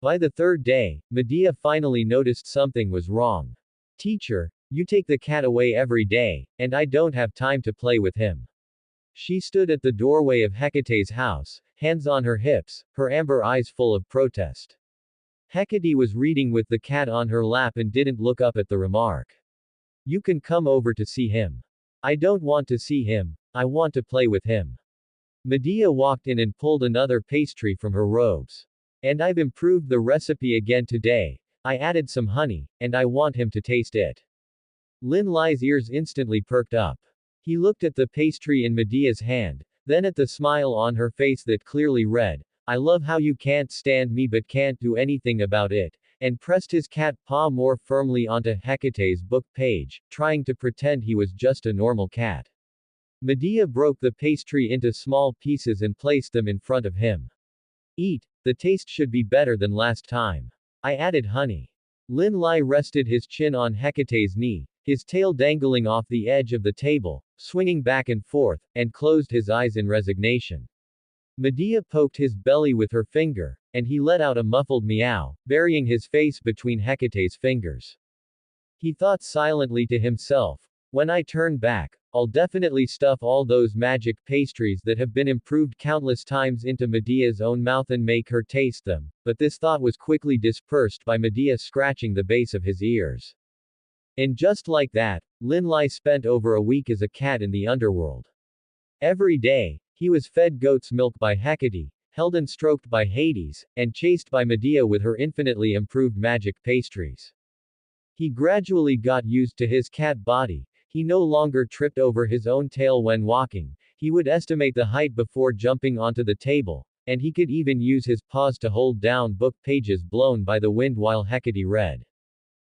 By the third day, Medea finally noticed something was wrong. "Teacher, you take the cat away every day, and I don't have time to play with him." She stood at the doorway of Hecate's house, hands on her hips, her amber eyes full of protest. Hecate was reading with the cat on her lap and didn't look up at the remark. "You can come over to see him." "I don't want to see him, I want to play with him." Medea walked in and pulled another pastry from her robes. "And I've improved the recipe again today. I added some honey, and I want him to taste it." Linlai's ears instantly perked up. He looked at the pastry in Medea's hand, then at the smile on her face that clearly read, "I love how you can't stand me but can't do anything about it," and pressed his cat paw more firmly onto Hecate's book page, trying to pretend he was just a normal cat. Medea broke the pastry into small pieces and placed them in front of him. "Eat, the taste should be better than last time. I added honey." Linlai rested his chin on Hecate's knee, his tail dangling off the edge of the table, swinging back and forth, and closed his eyes in resignation. Medea poked his belly with her finger, and he let out a muffled meow, burying his face between Hecate's fingers. He thought silently to himself, "When I turn back, I'll definitely stuff all those magic pastries that have been improved countless times into Medea's own mouth and make her taste them," but this thought was quickly dispersed by Medea scratching the base of his ears. And just like that, Linlai spent over a week as a cat in the underworld. Every day, he was fed goat's milk by Hecate, held and stroked by Hades, and chased by Medea with her infinitely improved magic pastries. He gradually got used to his cat body. He no longer tripped over his own tail when walking, he would estimate the height before jumping onto the table, and he could even use his paws to hold down book pages blown by the wind while Hecate read.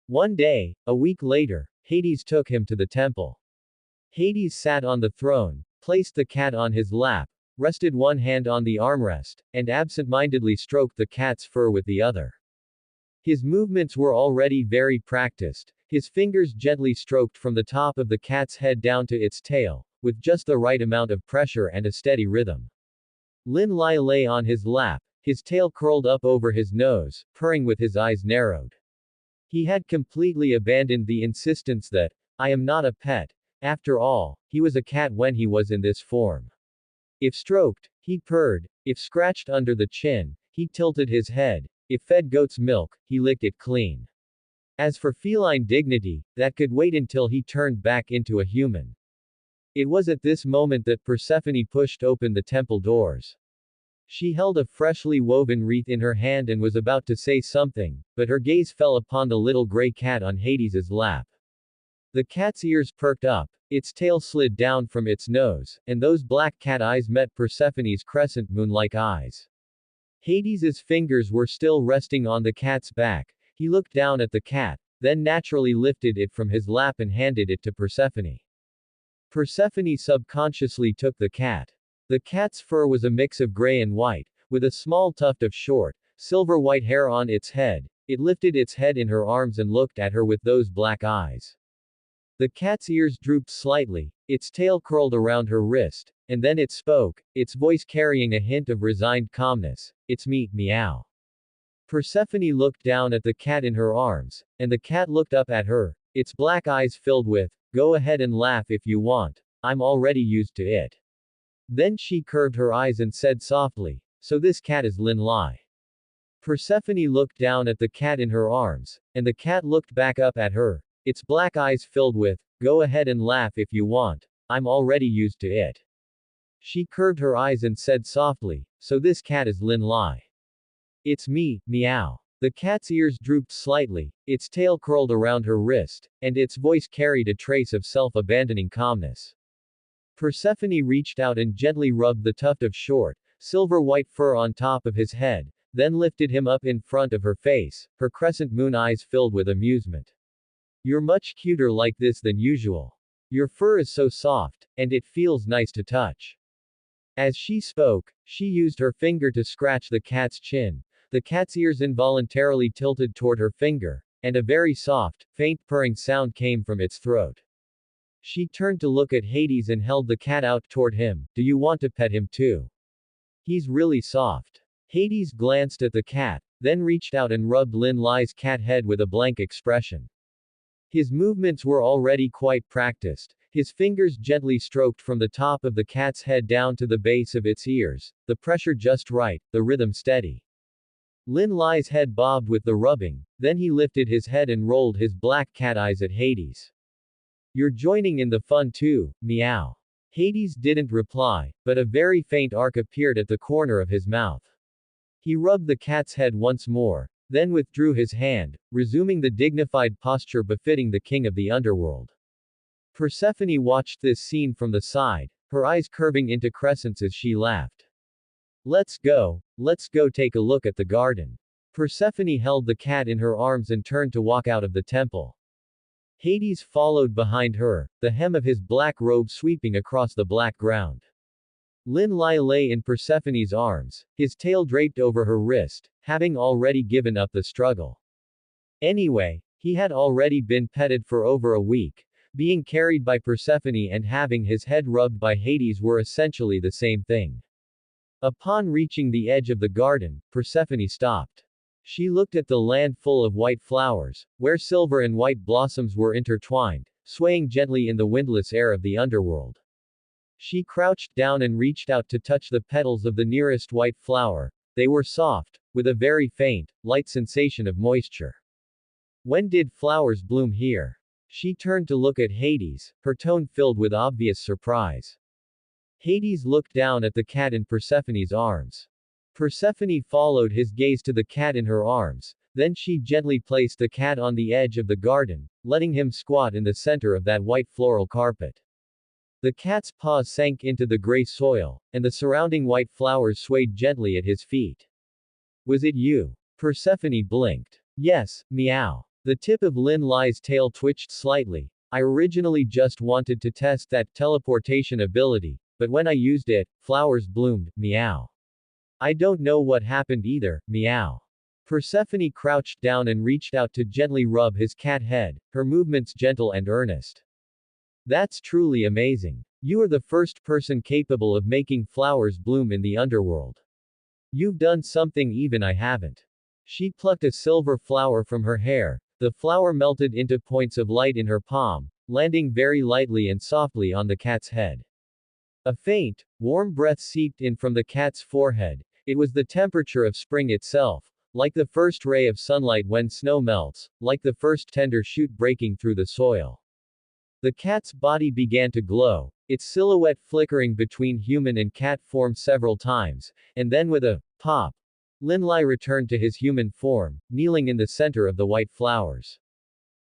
One day, a week later, Hades took him to the temple. Hades sat on the throne, placed the cat on his lap, rested one hand on the armrest, and absent-mindedly stroked the cat's fur with the other. His movements were already very practiced, his fingers gently stroked from the top of the cat's head down to its tail, with just the right amount of pressure and a steady rhythm. Lin Lai lay on his lap, his tail curled up over his nose, purring with his eyes narrowed. He had completely abandoned the insistence that, I am not a pet. After all, he was a cat when he was in this form. If stroked, he purred. If scratched under the chin, he tilted his head. If fed goat's milk, he licked it clean. As for feline dignity, that could wait until he turned back into a human. It was at this moment that Persephone pushed open the temple doors. She held a freshly woven wreath in her hand and was about to say something, but her gaze fell upon the little gray cat on Hades's lap. The cat's ears perked up, its tail slid down from its nose, and those black cat eyes met Persephone's crescent moon-like eyes. Hades's fingers were still resting on the cat's back. He looked down at the cat, then naturally lifted it from his lap and handed it to Persephone. Persephone subconsciously took the cat. The cat's fur was a mix of gray and white, with a small tuft of short, silver-white hair on its head. It lifted its head in her arms and looked at her with those black eyes. The cat's ears drooped slightly, its tail curled around her wrist, and then it spoke, its voice carrying a hint of resigned calmness. It's me, meow. Persephone looked down at the cat in her arms, and the cat looked up at her, its black eyes filled with, go ahead and laugh if you want, I'm already used to it. Then she curved her eyes and said softly, so this cat is Lin Lai. Persephone looked down at the cat in her arms, and the cat looked back up at her, its black eyes filled with, go ahead and laugh if you want, I'm already used to it. She curved her eyes and said softly, so this cat is Lin Lai. It's me, meow. The cat's ears drooped slightly, its tail curled around her wrist, and its voice carried a trace of self-abandoning calmness. Persephone reached out and gently rubbed the tuft of short, silver-white fur on top of his head, then lifted him up in front of her face, her crescent moon eyes filled with amusement. You're much cuter like this than usual. Your fur is so soft, and it feels nice to touch. As she spoke, she used her finger to scratch the cat's chin. The cat's ears involuntarily tilted toward her finger, and a very soft, faint purring sound came from its throat. She turned to look at Hades and held the cat out toward him. Do you want to pet him too? He's really soft. Hades glanced at the cat, then reached out and rubbed Lin Lai's cat head with a blank expression. His movements were already quite practiced. His fingers gently stroked from the top of the cat's head down to the base of its ears, the pressure just right, the rhythm steady. Lin Lai's head bobbed with the rubbing, then he lifted his head and rolled his black cat eyes at Hades. You're joining in the fun too, meow. Hades didn't reply, but a very faint arc appeared at the corner of his mouth. He rubbed the cat's head once more, then withdrew his hand, resuming the dignified posture befitting the king of the underworld. Persephone watched this scene from the side, her eyes curving into crescents as she laughed. Let's go take a look at the garden. Persephone held the cat in her arms and turned to walk out of the temple. Hades followed behind her, the hem of his black robe sweeping across the black ground. Lin Lai lay in Persephone's arms, his tail draped over her wrist, having already given up the struggle. Anyway, he had already been petted for over a week. Being carried by Persephone and having his head rubbed by Hades were essentially the same thing. Upon reaching the edge of the garden, Persephone stopped. She looked at the land full of white flowers, where silver and white blossoms were intertwined, swaying gently in the windless air of the underworld. She crouched down and reached out to touch the petals of the nearest white flower. They were soft, with a very faint, light sensation of moisture. When did flowers bloom here? She turned to look at Hades, her tone filled with obvious surprise. Hades looked down at the cat in Persephone's arms. Persephone followed his gaze to the cat in her arms, then she gently placed the cat on the edge of the garden, letting him squat in the center of that white floral carpet. The cat's paws sank into the gray soil, and the surrounding white flowers swayed gently at his feet. Was it you? Persephone blinked. Yes, meow. The tip of Lin Lai's tail twitched slightly. I originally just wanted to test that teleportation ability, but when I used it, flowers bloomed, meow. I don't know what happened either, meow. Persephone crouched down and reached out to gently rub his cat head, her movements gentle and earnest. That's truly amazing. You are the first person capable of making flowers bloom in the underworld. You've done something even I haven't. She plucked a silver flower from her hair. The flower melted into points of light in her palm, landing very lightly and softly on the cat's head. A faint, warm breath seeped in from the cat's forehead. It was the temperature of spring itself, like the first ray of sunlight when snow melts, like the first tender shoot breaking through the soil. The cat's body began to glow, its silhouette flickering between human and cat form several times, and then with a pop, Linlai returned to his human form, kneeling in the center of the white flowers.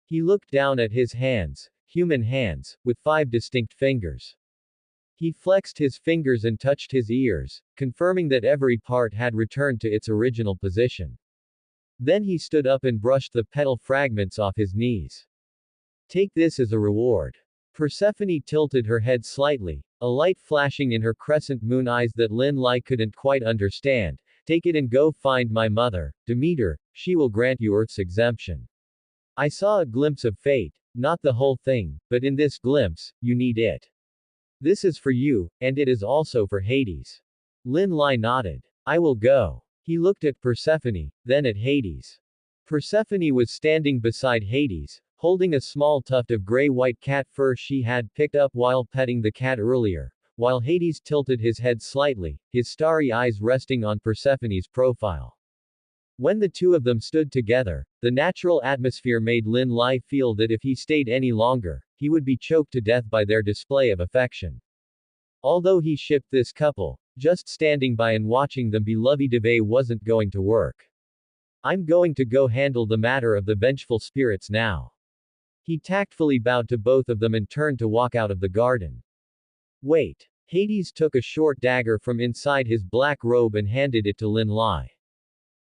He looked down at his hands, human hands, with 5 distinct fingers. He flexed his fingers and touched his ears, confirming that every part had returned to its original position. Then he stood up and brushed the petal fragments off his knees. Take this as a reward. Persephone tilted her head slightly, a light flashing in her crescent moon eyes that Lin Lai couldn't quite understand. Take it and go find my mother, Demeter, she will grant you Earth's exemption. I saw a glimpse of fate, not the whole thing, but in this glimpse, you need it. This is for you, and it is also for Hades. Lin Lai nodded. I will go. He looked at Persephone, then at Hades. Persephone was standing beside Hades, holding a small tuft of gray-white cat fur she had picked up while petting the cat earlier, while Hades tilted his head slightly, his starry eyes resting on Persephone's profile. When the two of them stood together, the natural atmosphere made Lin Lai feel that if he stayed any longer, he would be choked to death by their display of affection. Although he shipped this couple, just standing by and watching them be lovey-dovey wasn't going to work. I'm going to go handle the matter of the vengeful spirits now. He tactfully bowed to both of them and turned to walk out of the garden. Wait. Hades took a short dagger from inside his black robe and handed it to Lin Lai.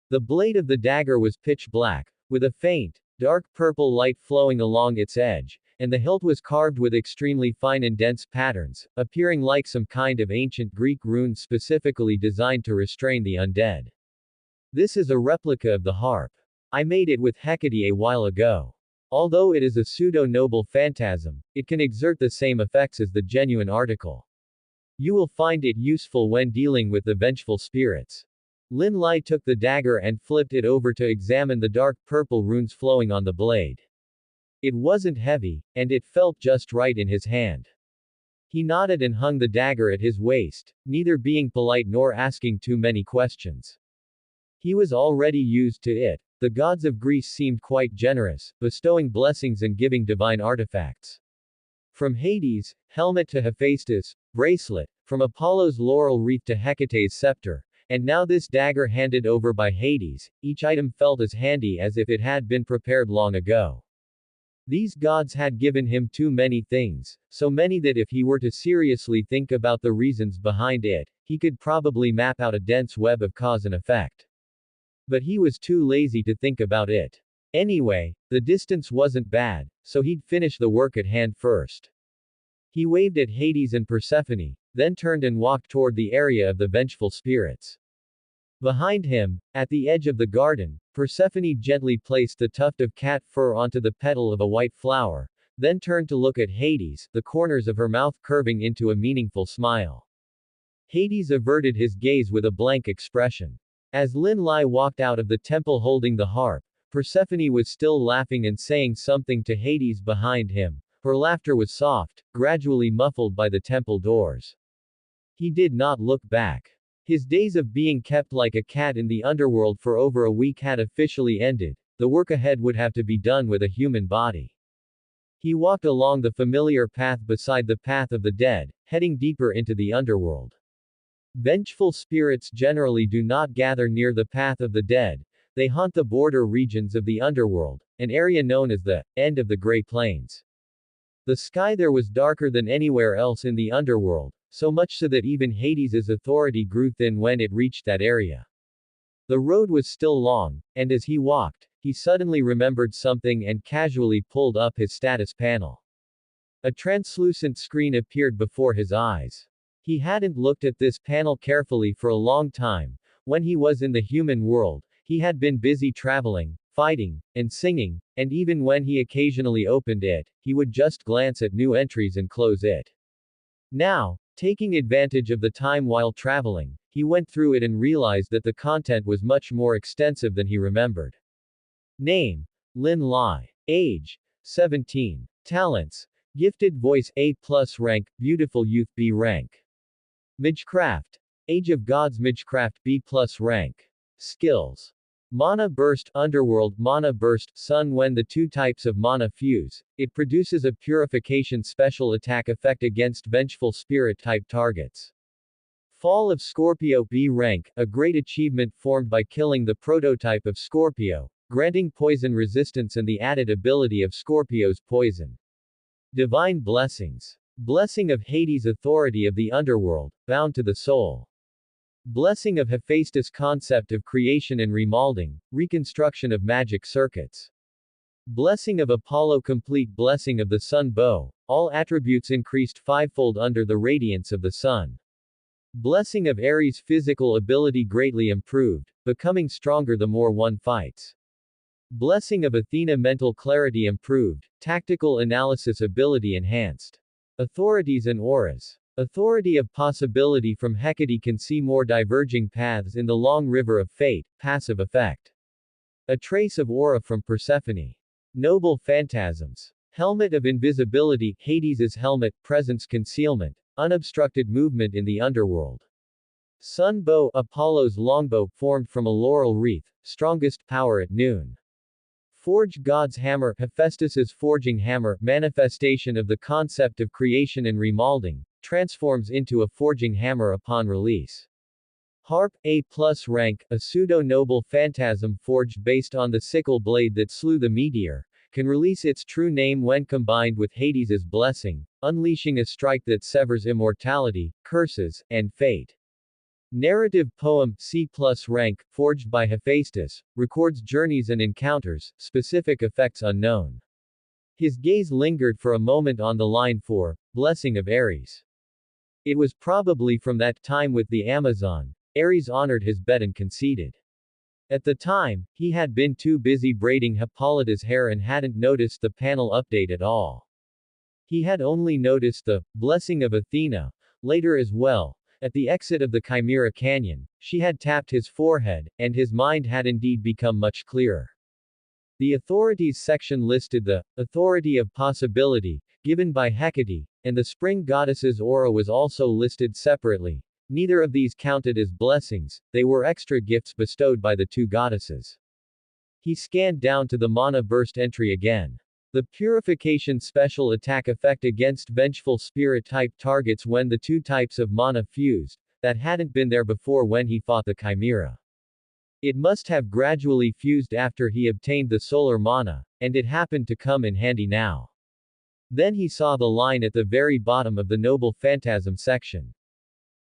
The blade of the dagger was pitch black, with a faint, dark purple light flowing along its edge, and the hilt was carved with extremely fine and dense patterns, appearing like some kind of ancient Greek runes specifically designed to restrain the undead. This is a replica of the harp. I made it with Hecate a while ago. Although it is a pseudo-noble phantasm, it can exert the same effects as the genuine article. You will find it useful when dealing with the vengeful spirits. Lin Lai took the dagger and flipped it over to examine the dark purple runes flowing on the blade. It wasn't heavy, and it felt just right in his hand. He nodded and hung the dagger at his waist, neither being polite nor asking too many questions. He was already used to it. The gods of Greece seemed quite generous, bestowing blessings and giving divine artifacts. From Hades, helmet to Hephaestus, bracelet, from Apollo's laurel wreath to Hecate's scepter, and now this dagger handed over by Hades, each item felt as handy as if it had been prepared long ago. These gods had given him too many things, so many that if he were to seriously think about the reasons behind it, he could probably map out a dense web of cause and effect. But he was too lazy to think about it. Anyway, the distance wasn't bad, so he'd finish the work at hand first. He waved at Hades and Persephone, then turned and walked toward the area of the vengeful spirits. Behind him, at the edge of the garden, Persephone gently placed the tuft of cat fur onto the petal of a white flower, then turned to look at Hades, the corners of her mouth curving into a meaningful smile. Hades averted his gaze with a blank expression. As Lin Lai walked out of the temple holding the harp, Persephone was still laughing and saying something to Hades behind him. Her laughter was soft, gradually muffled by the temple doors. He did not look back. His days of being kept like a cat in the underworld for over a week had officially ended. The work ahead would have to be done with a human body. He walked along the familiar path beside the path of the dead, heading deeper into the underworld. Vengeful spirits generally do not gather near the path of the dead. They haunt the border regions of the underworld, an area known as the end of the Great Plains. The sky there was darker than anywhere else in the underworld, so much so that even Hades's authority grew thin when it reached that area. The road was still long, and as he walked, he suddenly remembered something and casually pulled up his status panel. A translucent screen appeared before his eyes. He hadn't looked at this panel carefully for a long time. When he was in the human world, he had been busy traveling, fighting, and singing, and even when he occasionally opened it, he would just glance at new entries and close it. Now, taking advantage of the time while traveling, he went through it and realized that the content was much more extensive than he remembered. Name: Lin Lai. Age: 17. Talents: Gifted voice A+, rank, beautiful youth B rank. Magecraft. Age of Gods Magecraft B+, rank. Skills: Mana Burst Underworld Mana Burst Sun. When the two types of mana fuse, it produces a purification special attack effect against vengeful spirit type targets. Fall of Scorpio B rank, a great achievement formed by killing the prototype of Scorpio, granting poison resistance and the added ability of Scorpio's poison. Divine Blessings. Blessing of Hades Authority of the Underworld, bound to the soul. Blessing of Hephaestus Concept of creation and remolding, reconstruction of magic circuits. Blessing of Apollo Complete Blessing of the Sun Bow, all attributes increased fivefold under the radiance of the sun. Blessing of Ares Physical ability greatly improved, becoming stronger the more one fights. Blessing of Athena Mental clarity improved, tactical analysis ability enhanced. Authorities and auras. Authority of possibility from Hecate can see more diverging paths in the long river of fate, passive effect. A trace of aura from Persephone. Noble phantasms. Helmet of invisibility, Hades's helmet, presence concealment, unobstructed movement in the underworld. Sun bow, Apollo's longbow, formed from a laurel wreath, strongest power at noon. Forge God's hammer, Hephaestus's forging hammer, manifestation of the concept of creation and remolding, transforms into a forging hammer upon release. Harp, A+ rank, a pseudo-noble phantasm forged based on the sickle blade that slew the meteor, can release its true name when combined with Hades's blessing, unleashing a strike that severs immortality, curses, and fate. Narrative poem, C+ rank, forged by Hephaestus, records journeys and encounters, specific effects unknown. His gaze lingered for a moment on the line for Blessing of Ares. It was probably from that time with the Amazon, Ares honored his bet and conceded. At the time, he had been too busy braiding Hippolyta's hair and hadn't noticed the panel update at all. He had only noticed the Blessing of Athena later as well. At the exit of the Chimera Canyon, she had tapped his forehead, and his mind had indeed become much clearer. The authorities section listed the authority of possibility, given by Hecate, and the spring goddess's aura was also listed separately. Neither of these counted as blessings, they were extra gifts bestowed by the two goddesses. He scanned down to the mana burst entry again. The purification special attack effect against vengeful spirit type targets when the two types of mana fused, that hadn't been there before when he fought the Chimera. It must have gradually fused after he obtained the solar mana, and it happened to come in handy now. Then he saw the line at the very bottom of the Noble Phantasm section.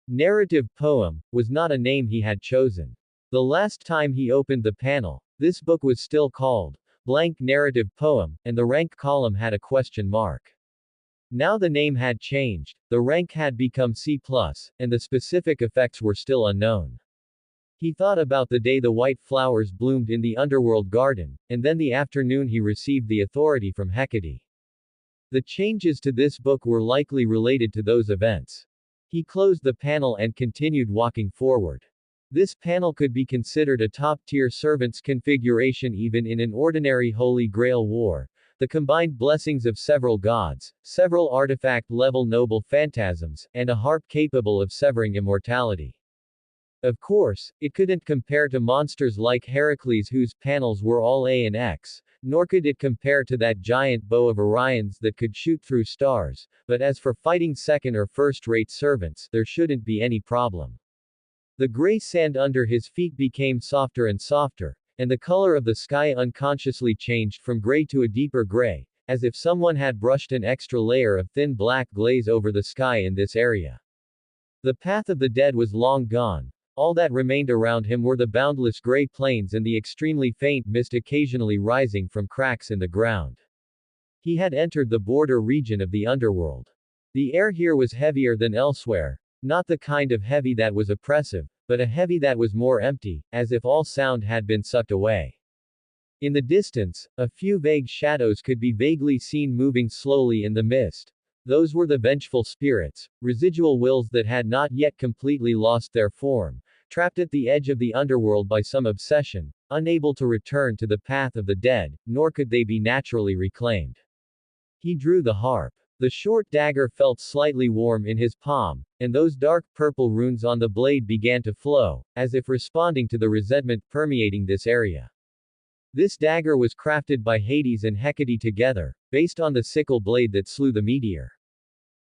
Narrative poem was not a name he had chosen. The last time he opened the panel, this book was still called blank narrative poem, and the rank column had a question mark. Now the name had changed, the rank had become C+, and the specific effects were still unknown. He thought about the day the white flowers bloomed in the underworld garden, and then the afternoon he received the authority from Hecate. The changes to this book were likely related to those events. He closed the panel and continued walking forward. This panel could be considered a top-tier servant's configuration even in an ordinary Holy Grail war. The combined blessings of several gods, several artifact-level noble phantasms, and a harp capable of severing immortality. Of course, it couldn't compare to monsters like Heracles whose panels were all A and X, nor could it compare to that giant bow of Orion's that could shoot through stars, but as for fighting second or first-rate servants, there shouldn't be any problem. The gray sand under his feet became softer and softer, and the color of the sky unconsciously changed from gray to a deeper gray, as if someone had brushed an extra layer of thin black glaze over the sky in this area. The path of the dead was long gone. All that remained around him were the boundless gray plains and the extremely faint mist occasionally rising from cracks in the ground. He had entered the border region of the underworld. The air here was heavier than elsewhere, Not the kind of heavy that was oppressive, but a heavy that was more empty, as if all sound had been sucked away. In the distance, a few vague shadows could be vaguely seen moving slowly in the mist. Those were the vengeful spirits, residual wills that had not yet completely lost their form, trapped at the edge of the underworld by some obsession, unable to return to the path of the dead, nor could they be naturally reclaimed. He drew the harp. The short dagger felt slightly warm in his palm, and those dark purple runes on the blade began to flow, as if responding to the resentment permeating this area. This dagger was crafted by Hades and Hecate together, based on the sickle blade that slew the meteor.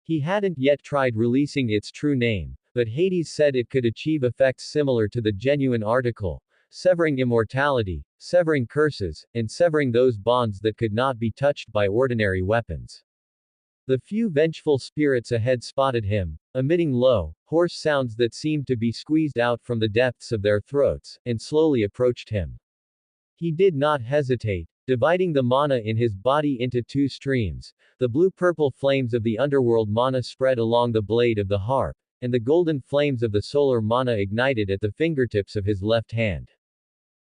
He hadn't yet tried releasing its true name, but Hades said it could achieve effects similar to the genuine article, severing immortality, severing curses, and severing those bonds that could not be touched by ordinary weapons. The few vengeful spirits ahead spotted him, emitting low, hoarse sounds that seemed to be squeezed out from the depths of their throats, and slowly approached him. He did not hesitate, dividing the mana in his body into two streams. The blue-purple flames of the underworld mana spread along the blade of the harp, and the golden flames of the solar mana ignited at the fingertips of his left hand.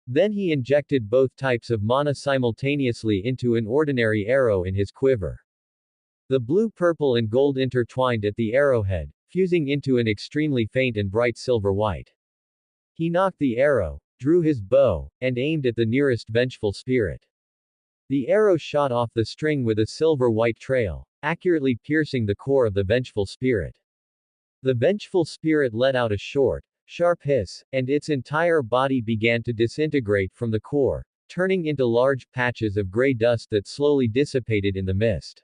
Then he injected both types of mana simultaneously into an ordinary arrow in his quiver. The blue, purple and gold intertwined at the arrowhead, fusing into an extremely faint and bright silver-white. He knocked the arrow, drew his bow, and aimed at the nearest vengeful spirit. The arrow shot off the string with a silver-white trail, accurately piercing the core of the vengeful spirit. The vengeful spirit let out a short, sharp hiss, and its entire body began to disintegrate from the core, turning into large patches of gray dust that slowly dissipated in the mist.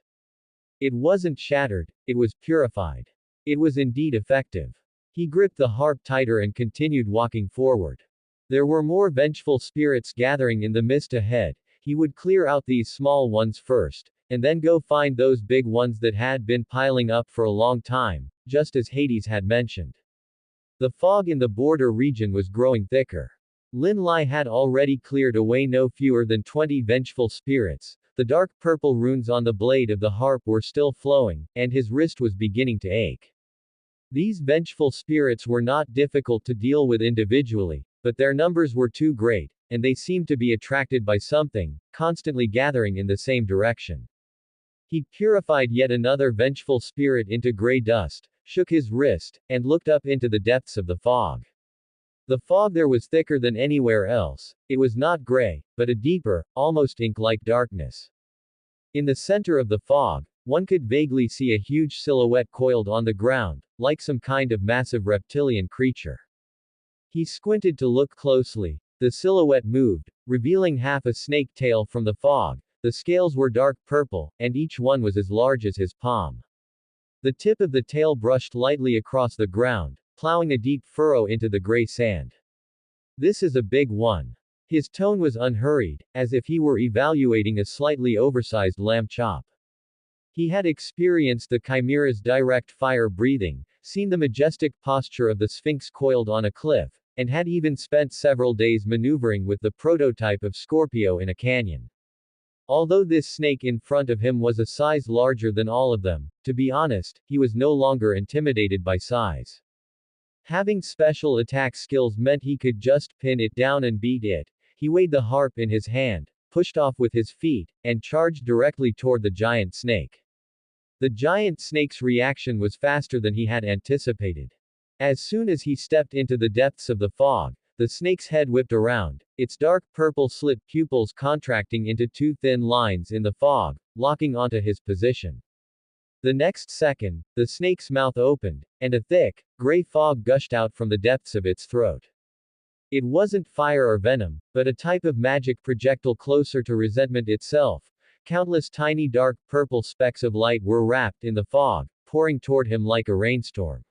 It wasn't shattered, it was purified. It was indeed effective. He gripped the harp tighter and continued walking forward. There were more vengeful spirits gathering in the mist ahead. He would clear out these small ones first, and then go find those big ones that had been piling up for a long time, just as Hades had mentioned. The fog in the border region was growing thicker. Lin Lai had already cleared away no fewer than 20 vengeful spirits. The dark purple runes on the blade of the harp were still flowing, and his wrist was beginning to ache. These vengeful spirits were not difficult to deal with individually, but their numbers were too great, and they seemed to be attracted by something, constantly gathering in the same direction. He purified yet another vengeful spirit into gray dust, shook his wrist, and looked up into the depths of the fog. The fog there was thicker than anywhere else. It was not gray, but a deeper, almost ink-like darkness. In the center of the fog, one could vaguely see a huge silhouette coiled on the ground, like some kind of massive reptilian creature. He squinted to look closely. The silhouette moved, revealing half a snake tail from the fog. The scales were dark purple, and each one was as large as his palm. The tip of the tail brushed lightly across the ground, plowing a deep furrow into the gray sand. This is a big one. His tone was unhurried, as if he were evaluating a slightly oversized lamb chop. He had experienced the chimera's direct fire breathing, seen the majestic posture of the Sphinx coiled on a cliff, and had even spent several days maneuvering with the prototype of Scorpio in a canyon. Although this snake in front of him was a size larger than all of them, to be honest, he was no longer intimidated by size. Having special attack skills meant he could just pin it down and beat it. He weighed the harp in his hand, pushed off with his feet, and charged directly toward the giant snake. The giant snake's reaction was faster than he had anticipated. As soon as he stepped into the depths of the fog, the snake's head whipped around, its dark purple slit pupils contracting into two thin lines in the fog, locking onto his position. The next second, the snake's mouth opened, and a thick, gray fog gushed out from the depths of its throat. It wasn't fire or venom, but a type of magic projectile closer to resentment itself. Countless tiny dark purple specks of light were wrapped in the fog, pouring toward him like a rainstorm.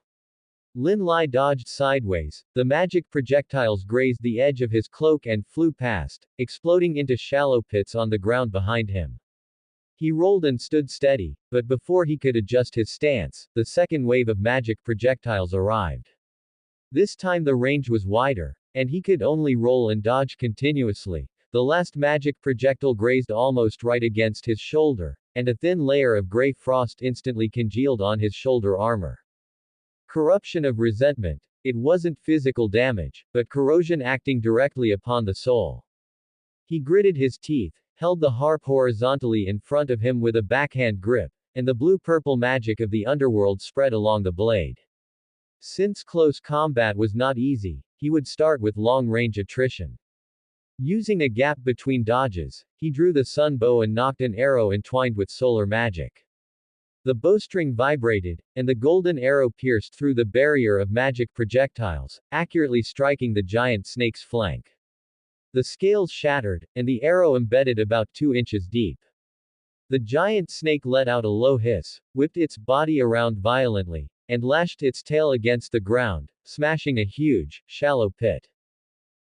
Lin Lai dodged sideways. The magic projectiles grazed the edge of his cloak and flew past, exploding into shallow pits on the ground behind him. He rolled and stood steady, but before he could adjust his stance, the second wave of magic projectiles arrived. This time the range was wider, and he could only roll and dodge continuously. The last magic projectile grazed almost right against his shoulder, and a thin layer of gray frost instantly congealed on his shoulder armor. Corruption of resentment. It wasn't physical damage, but corrosion acting directly upon the soul. He gritted his teeth, held the harp horizontally in front of him with a backhand grip, and the blue-purple magic of the underworld spread along the blade. Since close combat was not easy, he would start with long-range attrition. Using a gap between dodges, he drew the sun bow and knocked an arrow entwined with solar magic. The bowstring vibrated, and the golden arrow pierced through the barrier of magic projectiles, accurately striking the giant snake's flank. The scales shattered, and the arrow embedded about 2 inches deep. The giant snake let out a low hiss, whipped its body around violently, and lashed its tail against the ground, smashing a huge, shallow pit.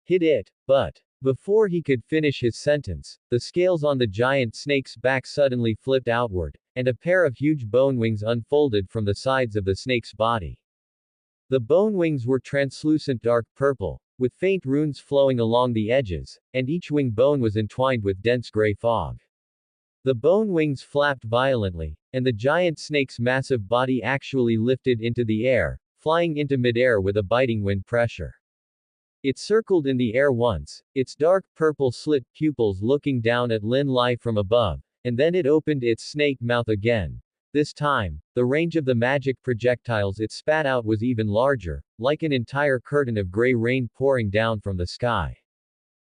Hit it, but before he could finish his sentence, the scales on the giant snake's back suddenly flipped outward, and a pair of huge bone wings unfolded from the sides of the snake's body. The bone wings were translucent dark purple, with faint runes flowing along the edges, and each wing bone was entwined with dense gray fog. The bone wings flapped violently, and the giant snake's massive body actually lifted into the air, flying into midair with a biting wind pressure. It circled in the air once, its dark purple slit pupils looking down at Lin Lai from above, and then it opened its snake mouth again. This time, the range of the magic projectiles it spat out was even larger, like an entire curtain of gray rain pouring down from the sky.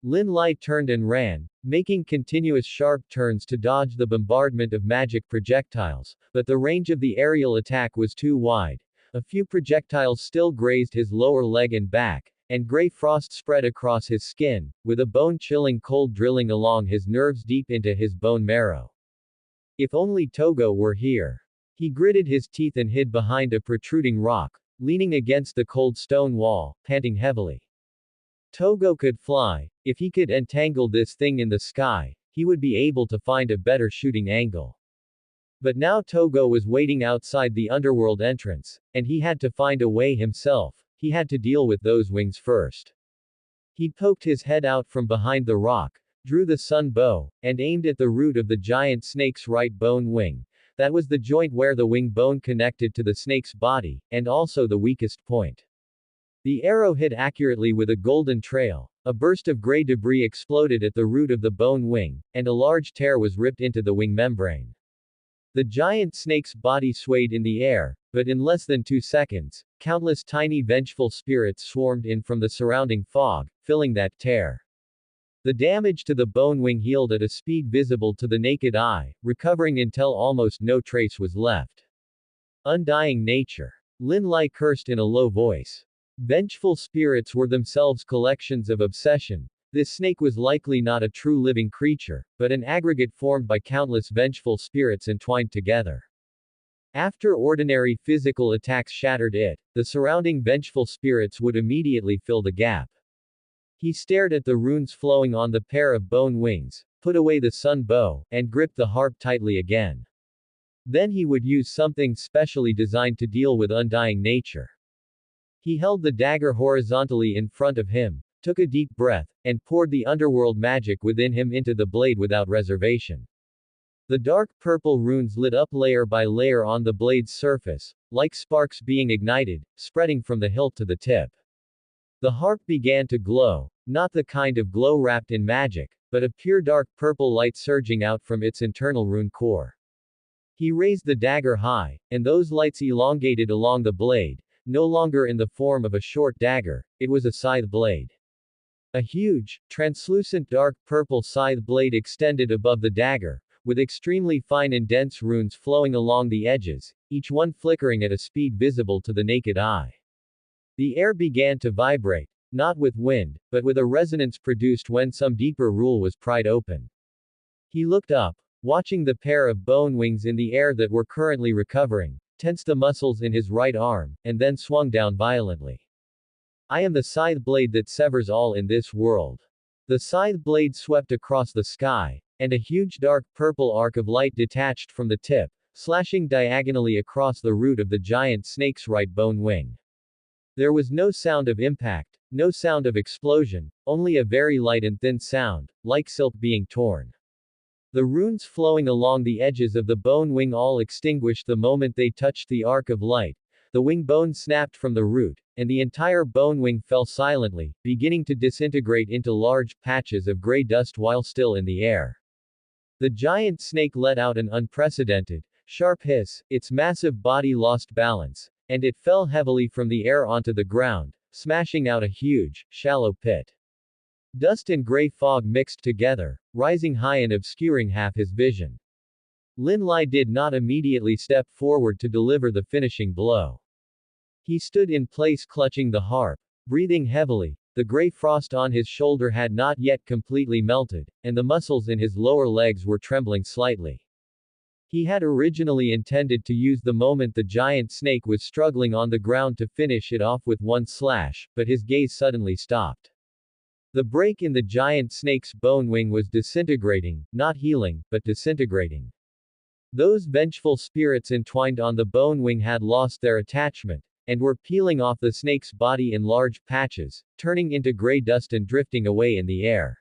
Lin Lai turned and ran, making continuous sharp turns to dodge the bombardment of magic projectiles, but the range of the aerial attack was too wide. A few projectiles still grazed his lower leg and back, and gray frost spread across his skin, with a bone-chilling cold drilling along his nerves deep into his bone marrow. If only Togo were here. He gritted his teeth and hid behind a protruding rock, leaning against the cold stone wall, panting heavily. Togo could fly. If he could entangle this thing in the sky, he would be able to find a better shooting angle. But now Togo was waiting outside the underworld entrance, and he had to find a way himself. He had to deal with those wings first. He poked his head out from behind the rock, drew the sun bow, and aimed at the root of the giant snake's right bone wing. That was the joint where the wing bone connected to the snake's body, and also the weakest point. The arrow hit accurately with a golden trail. A burst of gray debris exploded at the root of the bone wing, and a large tear was ripped into the wing membrane. The giant snake's body swayed in the air, but in less than 2 seconds, countless tiny vengeful spirits swarmed in from the surrounding fog, filling that tear. The damage to the bone wing healed at a speed visible to the naked eye, recovering until almost no trace was left. Undying nature. Lin Lai cursed in a low voice. Vengeful spirits were themselves collections of obsession. This snake was likely not a true living creature, but an aggregate formed by countless vengeful spirits entwined together. After ordinary physical attacks shattered it, the surrounding vengeful spirits would immediately fill the gap. He stared at the runes flowing on the pair of bone wings, put away the sun bow, and gripped the harp tightly again. Then he would use something specially designed to deal with undying nature. He held the dagger horizontally in front of him, took a deep breath, and poured the underworld magic within him into the blade without reservation. The dark purple runes lit up layer by layer on the blade's surface, like sparks being ignited, spreading from the hilt to the tip. The harp began to glow, not the kind of glow wrapped in magic, but a pure dark purple light surging out from its internal rune core. He raised the dagger high, and those lights elongated along the blade, no longer in the form of a short dagger, it was a scythe blade. A huge, translucent dark purple scythe blade extended above the dagger, with extremely fine and dense runes flowing along the edges, each one flickering at a speed visible to the naked eye. The air began to vibrate, not with wind, but with a resonance produced when some deeper rule was pried open. He looked up, watching the pair of bone wings in the air that were currently recovering, tensed the muscles in his right arm, and then swung down violently. I am the scythe blade that severs all in this world. The scythe blade swept across the sky, and a huge dark purple arc of light detached from the tip, slashing diagonally across the root of the giant snake's right bone wing. There was no sound of impact, no sound of explosion, only a very light and thin sound, like silk being torn. The runes flowing along the edges of the bone wing all extinguished the moment they touched the arc of light. the wing bone snapped from the root, and the entire bone wing fell silently, beginning to disintegrate into large patches of gray dust while still in the air. The giant snake let out an unprecedented, sharp hiss, its massive body lost balance, and it fell heavily from the air onto the ground, smashing out a huge, shallow pit. Dust and gray fog mixed together, rising high and obscuring half his vision. Lin Lai did not immediately step forward to deliver the finishing blow. He stood in place clutching the harp, breathing heavily. The gray frost on his shoulder had not yet completely melted, and the muscles in his lower legs were trembling slightly. He had originally intended to use the moment the giant snake was struggling on the ground to finish it off with one slash, but his gaze suddenly stopped. The break in the giant snake's bone wing was disintegrating, not healing, but disintegrating. Those vengeful spirits entwined on the bone wing had lost their attachment, and were peeling off the snake's body in large patches, turning into gray dust and drifting away in the air.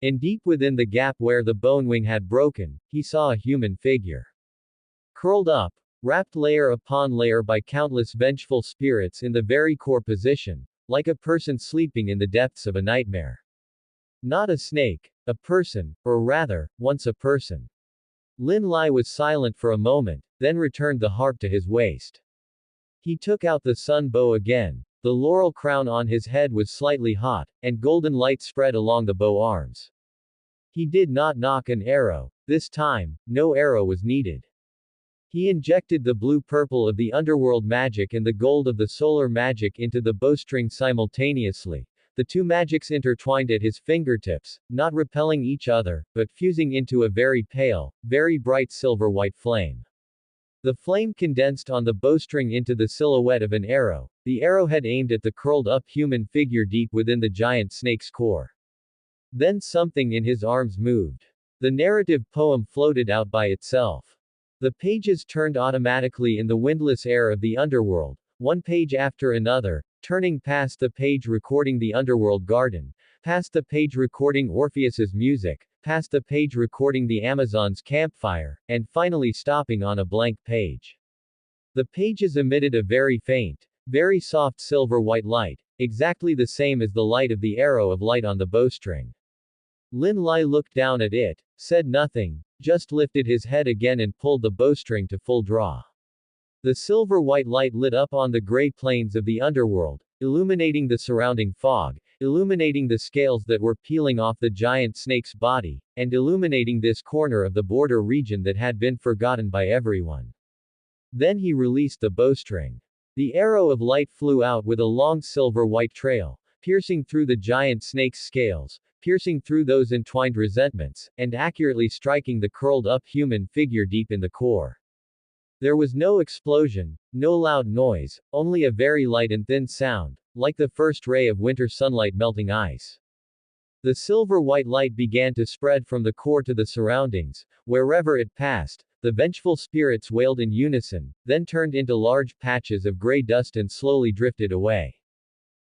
And deep within the gap where the bone wing had broken, he saw a human figure. Curled up, wrapped layer upon layer by countless vengeful spirits in the very core position, like a person sleeping in the depths of a nightmare. Not a snake, a person, or rather, once a person. Lin Lai was silent for a moment, then returned the harp to his waist. He took out the sun bow again. The laurel crown on his head was slightly hot, and golden light spread along the bow arms. He did not nock an arrow. This time, no arrow was needed. He injected the blue-purple of the underworld magic and the gold of the solar magic into the bowstring simultaneously. The two magics intertwined at his fingertips, not repelling each other, but fusing into a very pale, very bright silver-white flame. The flame condensed on the bowstring into the silhouette of an arrow, the arrowhead aimed at the curled-up human figure deep within the giant snake's core. Then something in his arms moved. The narrative poem floated out by itself. The pages turned automatically in the windless air of the underworld, one page after another, turning past the page recording the underworld garden, past the page recording Orpheus's music, past the page recording the Amazon's campfire, and finally stopping on a blank page. The pages emitted a very faint, very soft silver-white light, exactly the same as the light of the arrow of light on the bowstring. Lin Lai looked down at it, said nothing, just lifted his head again and pulled the bowstring to full draw. The silver-white light lit up on the gray plains of the underworld, illuminating the surrounding fog, illuminating the scales that were peeling off the giant snake's body, and illuminating this corner of the border region that had been forgotten by everyone. Then he released the bowstring. The arrow of light flew out with a long silver-white trail, piercing through the giant snake's scales, piercing through those entwined resentments, and accurately striking the curled-up human figure deep in the core. There was no explosion, no loud noise, only a very light and thin sound, like the first ray of winter sunlight melting ice. The silver-white light began to spread from the core to the surroundings. Wherever it passed, the vengeful spirits wailed in unison, then turned into large patches of gray dust and slowly drifted away.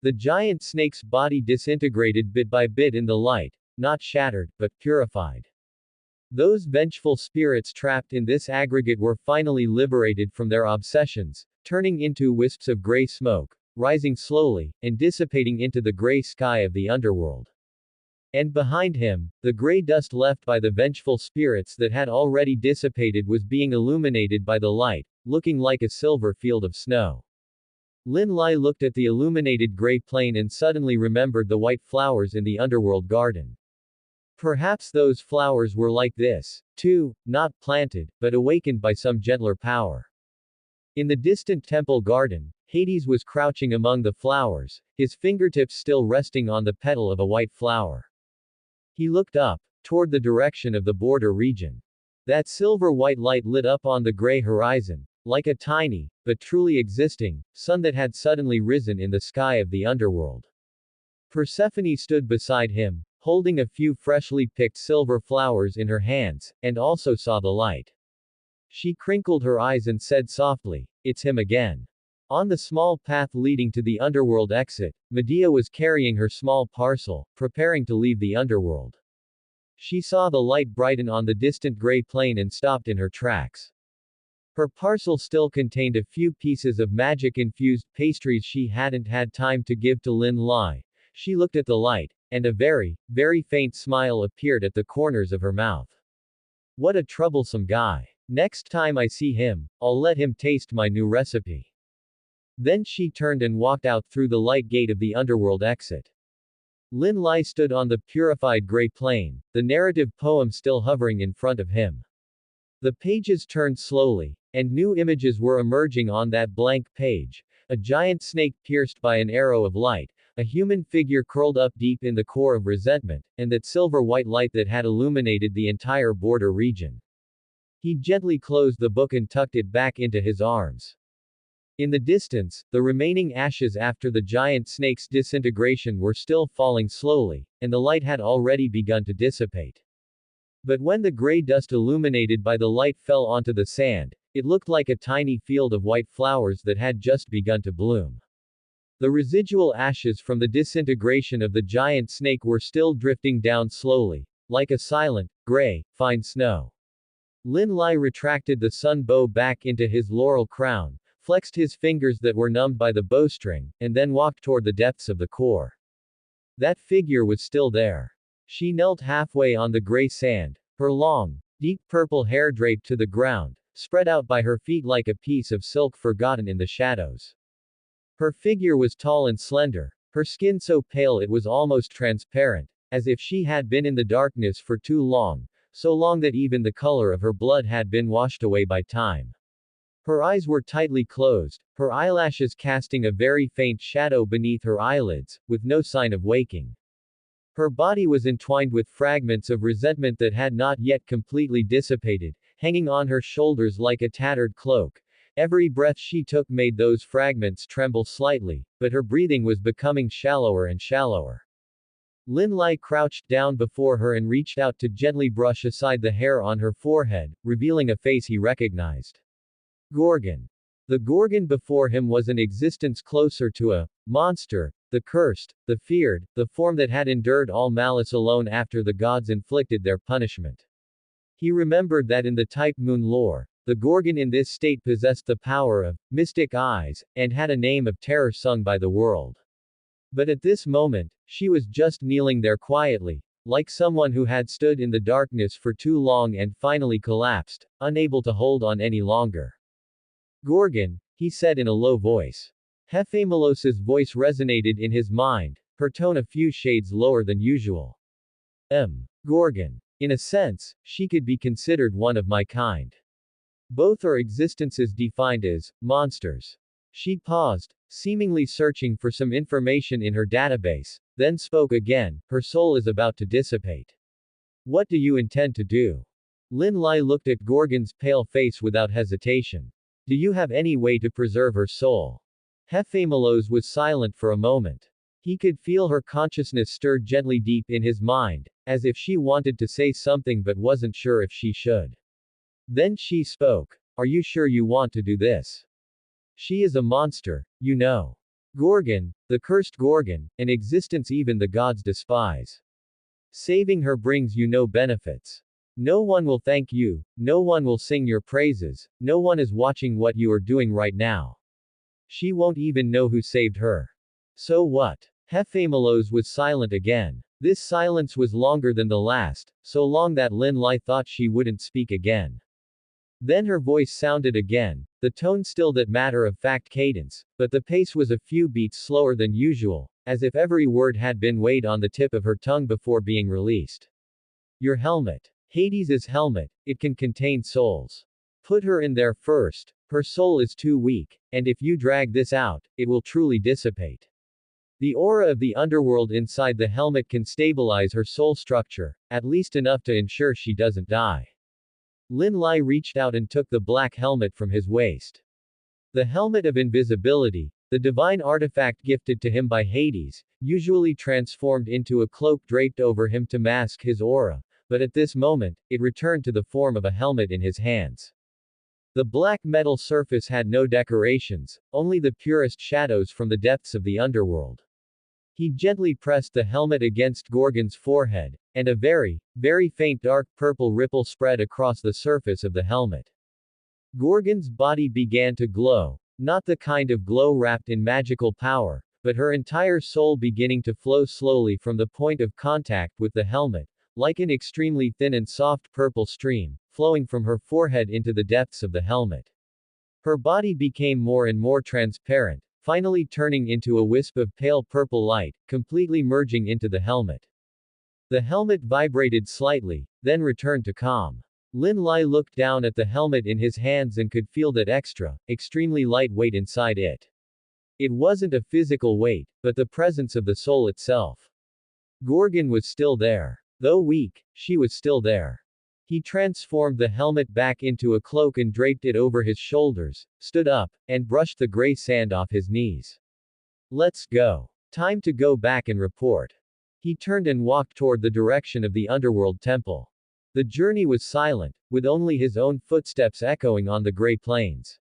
The giant snake's body disintegrated bit by bit in the light, not shattered, but purified. Those vengeful spirits trapped in this aggregate were finally liberated from their obsessions, turning into wisps of gray smoke, rising slowly, and dissipating into the gray sky of the underworld. And behind him, the gray dust left by the vengeful spirits that had already dissipated was being illuminated by the light, looking like a silver field of snow. Lin Lai looked at the illuminated gray plain and suddenly remembered the white flowers in the underworld garden. Perhaps those flowers were like this, too, not planted, but awakened by some gentler power. In the distant temple garden, Hades was crouching among the flowers, his fingertips still resting on the petal of a white flower. He looked up, toward the direction of the border region. That silver-white light lit up on the gray horizon, like a tiny, but truly existing, sun that had suddenly risen in the sky of the underworld. Persephone stood beside him, holding a few freshly picked silver flowers in her hands, and also saw the light. She crinkled her eyes and said softly, "It's him again." On the small path leading to the underworld exit, Medea was carrying her small parcel, preparing to leave the underworld. She saw the light brighten on the distant gray plain and stopped in her tracks. Her parcel still contained a few pieces of magic-infused pastries she hadn't had time to give to Lin Lai. She looked at the light, and a very, very faint smile appeared at the corners of her mouth. What a troublesome guy. Next time I see him, I'll let him taste my new recipe. Then she turned and walked out through the light gate of the underworld exit. Lin Lai stood on the purified gray plain, the narrative poem still hovering in front of him. The pages turned slowly, and new images were emerging on that blank page. A giant snake pierced by an arrow of light, a human figure curled up deep in the core of resentment, and that silver-white light that had illuminated the entire border region. He gently closed the book and tucked it back into his arms. In the distance, the remaining ashes after the giant snake's disintegration were still falling slowly, and the light had already begun to dissipate. But when the gray dust illuminated by the light fell onto the sand, it looked like a tiny field of white flowers that had just begun to bloom. The residual ashes from the disintegration of the giant snake were still drifting down slowly, like a silent, gray, fine snow. Lin Lai retracted the sun bow back into his laurel crown, flexed his fingers that were numbed by the bowstring, and then walked toward the depths of the core. That figure was still there. She knelt halfway on the gray sand, her long, deep purple hair draped to the ground, spread out by her feet like a piece of silk forgotten in the shadows. Her figure was tall and slender, her skin so pale it was almost transparent, as if she had been in the darkness for too long, so long that even the color of her blood had been washed away by time. Her eyes were tightly closed, her eyelashes casting a very faint shadow beneath her eyelids, with no sign of waking. Her body was entwined with fragments of resentment that had not yet completely dissipated, hanging on her shoulders like a tattered cloak. Every breath she took made those fragments tremble slightly, but her breathing was becoming shallower and shallower. Lin Lai crouched down before her and reached out to gently brush aside the hair on her forehead, revealing a face he recognized. Gorgon. The Gorgon before him was an existence closer to a monster, the cursed, the feared, the form that had endured all malice alone after the gods inflicted their punishment. He remembered that in the Type Moon lore, the Gorgon in this state possessed the power of mystic eyes, and had a name of terror sung by the world. But at this moment, she was just kneeling there quietly, like someone who had stood in the darkness for too long and finally collapsed, unable to hold on any longer. Gorgon, he said in a low voice. Hephamelos's voice resonated in his mind, her tone a few shades lower than usual. Gorgon. In a sense, she could be considered one of my kind. Both are existences defined as monsters. She paused, seemingly searching for some information in her database, then spoke again. Her soul is about to dissipate. What do you intend to do? Lin Lai looked at Gorgon's pale face without hesitation. Do you have any way to preserve her soul? Hephamelos was silent for a moment. He could feel her consciousness stir gently deep in his mind, as if she wanted to say something but wasn't sure if she should. Then she spoke. Are you sure you want to do this? She is a monster, you know. Gorgon, the cursed Gorgon, an existence even the gods despise. Saving her brings you no benefits. No one will thank you, no one will sing your praises, no one is watching what you are doing right now. She won't even know who saved her. So what? Hephamelos was silent again. This silence was longer than the last, so long that Lin Lai thought she wouldn't speak again. Then her voice sounded again, the tone still that matter-of-fact cadence, but the pace was a few beats slower than usual, as if every word had been weighed on the tip of her tongue before being released. Your helmet. Hades' helmet, it can contain souls. Put her in there first, her soul is too weak, and if you drag this out, it will truly dissipate. The aura of the underworld inside the helmet can stabilize her soul structure, at least enough to ensure she doesn't die. Lin Lai reached out and took the black helmet from his waist. The helmet of invisibility, the divine artifact gifted to him by Hades, usually transformed into a cloak draped over him to mask his aura, but at this moment, it returned to the form of a helmet in his hands. The black metal surface had no decorations, only the purest shadows from the depths of the underworld. He gently pressed the helmet against Gorgon's forehead, and a very, very faint dark purple ripple spread across the surface of the helmet. Gorgon's body began to glow, not the kind of glow wrapped in magical power, but her entire soul beginning to flow slowly from the point of contact with the helmet, like an extremely thin and soft purple stream, flowing from her forehead into the depths of the helmet. Her body became more and more transparent, finally turning into a wisp of pale purple light, completely merging into the helmet. The helmet vibrated slightly, then returned to calm. Lin Lai looked down at the helmet in his hands and could feel that extremely light weight inside it. It wasn't a physical weight, but the presence of the soul itself. Gorgon was still there. Though weak, she was still there. He transformed the helmet back into a cloak and draped it over his shoulders, stood up, and brushed the gray sand off his knees. Let's go. Time to go back and report. He turned and walked toward the direction of the underworld temple. The journey was silent, with only his own footsteps echoing on the gray plains.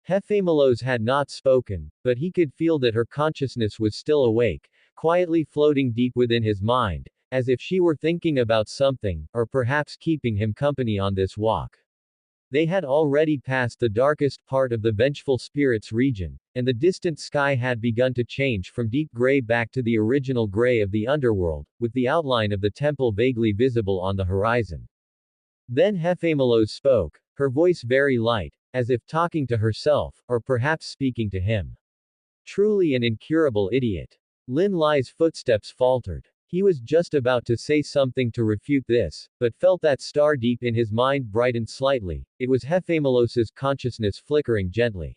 Hephamelos had not spoken, but he could feel that her consciousness was still awake, quietly floating deep within his mind, as if she were thinking about something, or perhaps keeping him company on this walk. They had already passed the darkest part of the Vengeful Spirits region, and the distant sky had begun to change from deep gray back to the original gray of the underworld, with the outline of the temple vaguely visible on the horizon. Then Hephamelos spoke, her voice very light, as if talking to herself, or perhaps speaking to him. Truly an incurable idiot. Lin Lai's footsteps faltered. He was just about to say something to refute this, but felt that star deep in his mind brighten slightly. It was Hephamelos's consciousness flickering gently.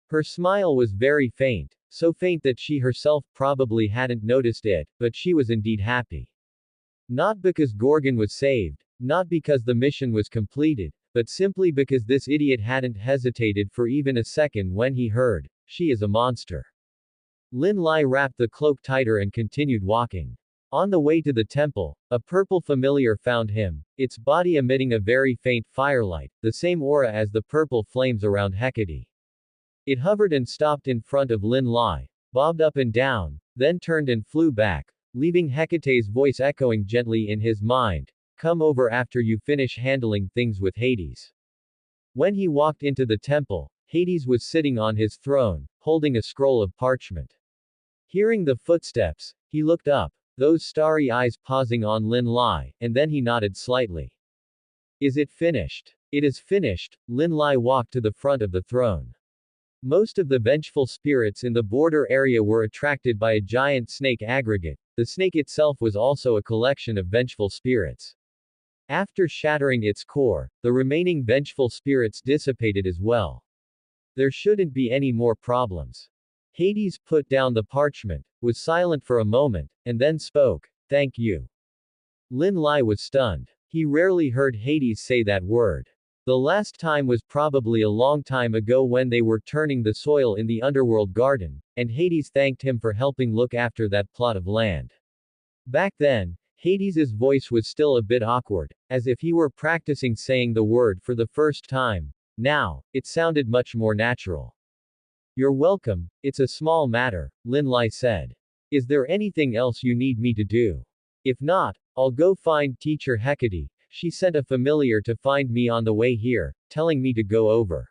Her smile was very faint, so faint that she herself probably hadn't noticed it, but she was indeed happy. Not because Gorgon was saved, not because the mission was completed, but simply because this idiot hadn't hesitated for even a second when he heard, "She is a monster." Lin Lai wrapped the cloak tighter and continued walking. On the way to the temple, a purple familiar found him, its body emitting a very faint firelight, the same aura as the purple flames around Hecate. It hovered and stopped in front of Lin Lai, bobbed up and down, then turned and flew back, leaving Hecate's voice echoing gently in his mind, "Come over after you finish handling things with Hades." When he walked into the temple, Hades was sitting on his throne, holding a scroll of parchment. Hearing the footsteps, he looked up, those starry eyes pausing on Lin Lai, and then he nodded slightly. Is it finished? It is finished. Lin Lai walked to the front of the throne. Most of the vengeful spirits in the border area were attracted by a giant snake aggregate. The snake itself was also a collection of vengeful spirits. After shattering its core, the remaining vengeful spirits dissipated as well. There shouldn't be any more problems. Hades put down the parchment, was silent for a moment, and then spoke, "Thank you." Lin Lai was stunned. He rarely heard Hades say that word. The last time was probably a long time ago when they were turning the soil in the underworld garden, and Hades thanked him for helping look after that plot of land. Back then, Hades's voice was still a bit awkward, as if he were practicing saying the word for the first time. Now, it sounded much more natural. You're welcome, it's a small matter, Lin Lai said. Is there anything else you need me to do? If not, I'll go find teacher Hecate. She sent a familiar to find me on the way here, telling me to go over.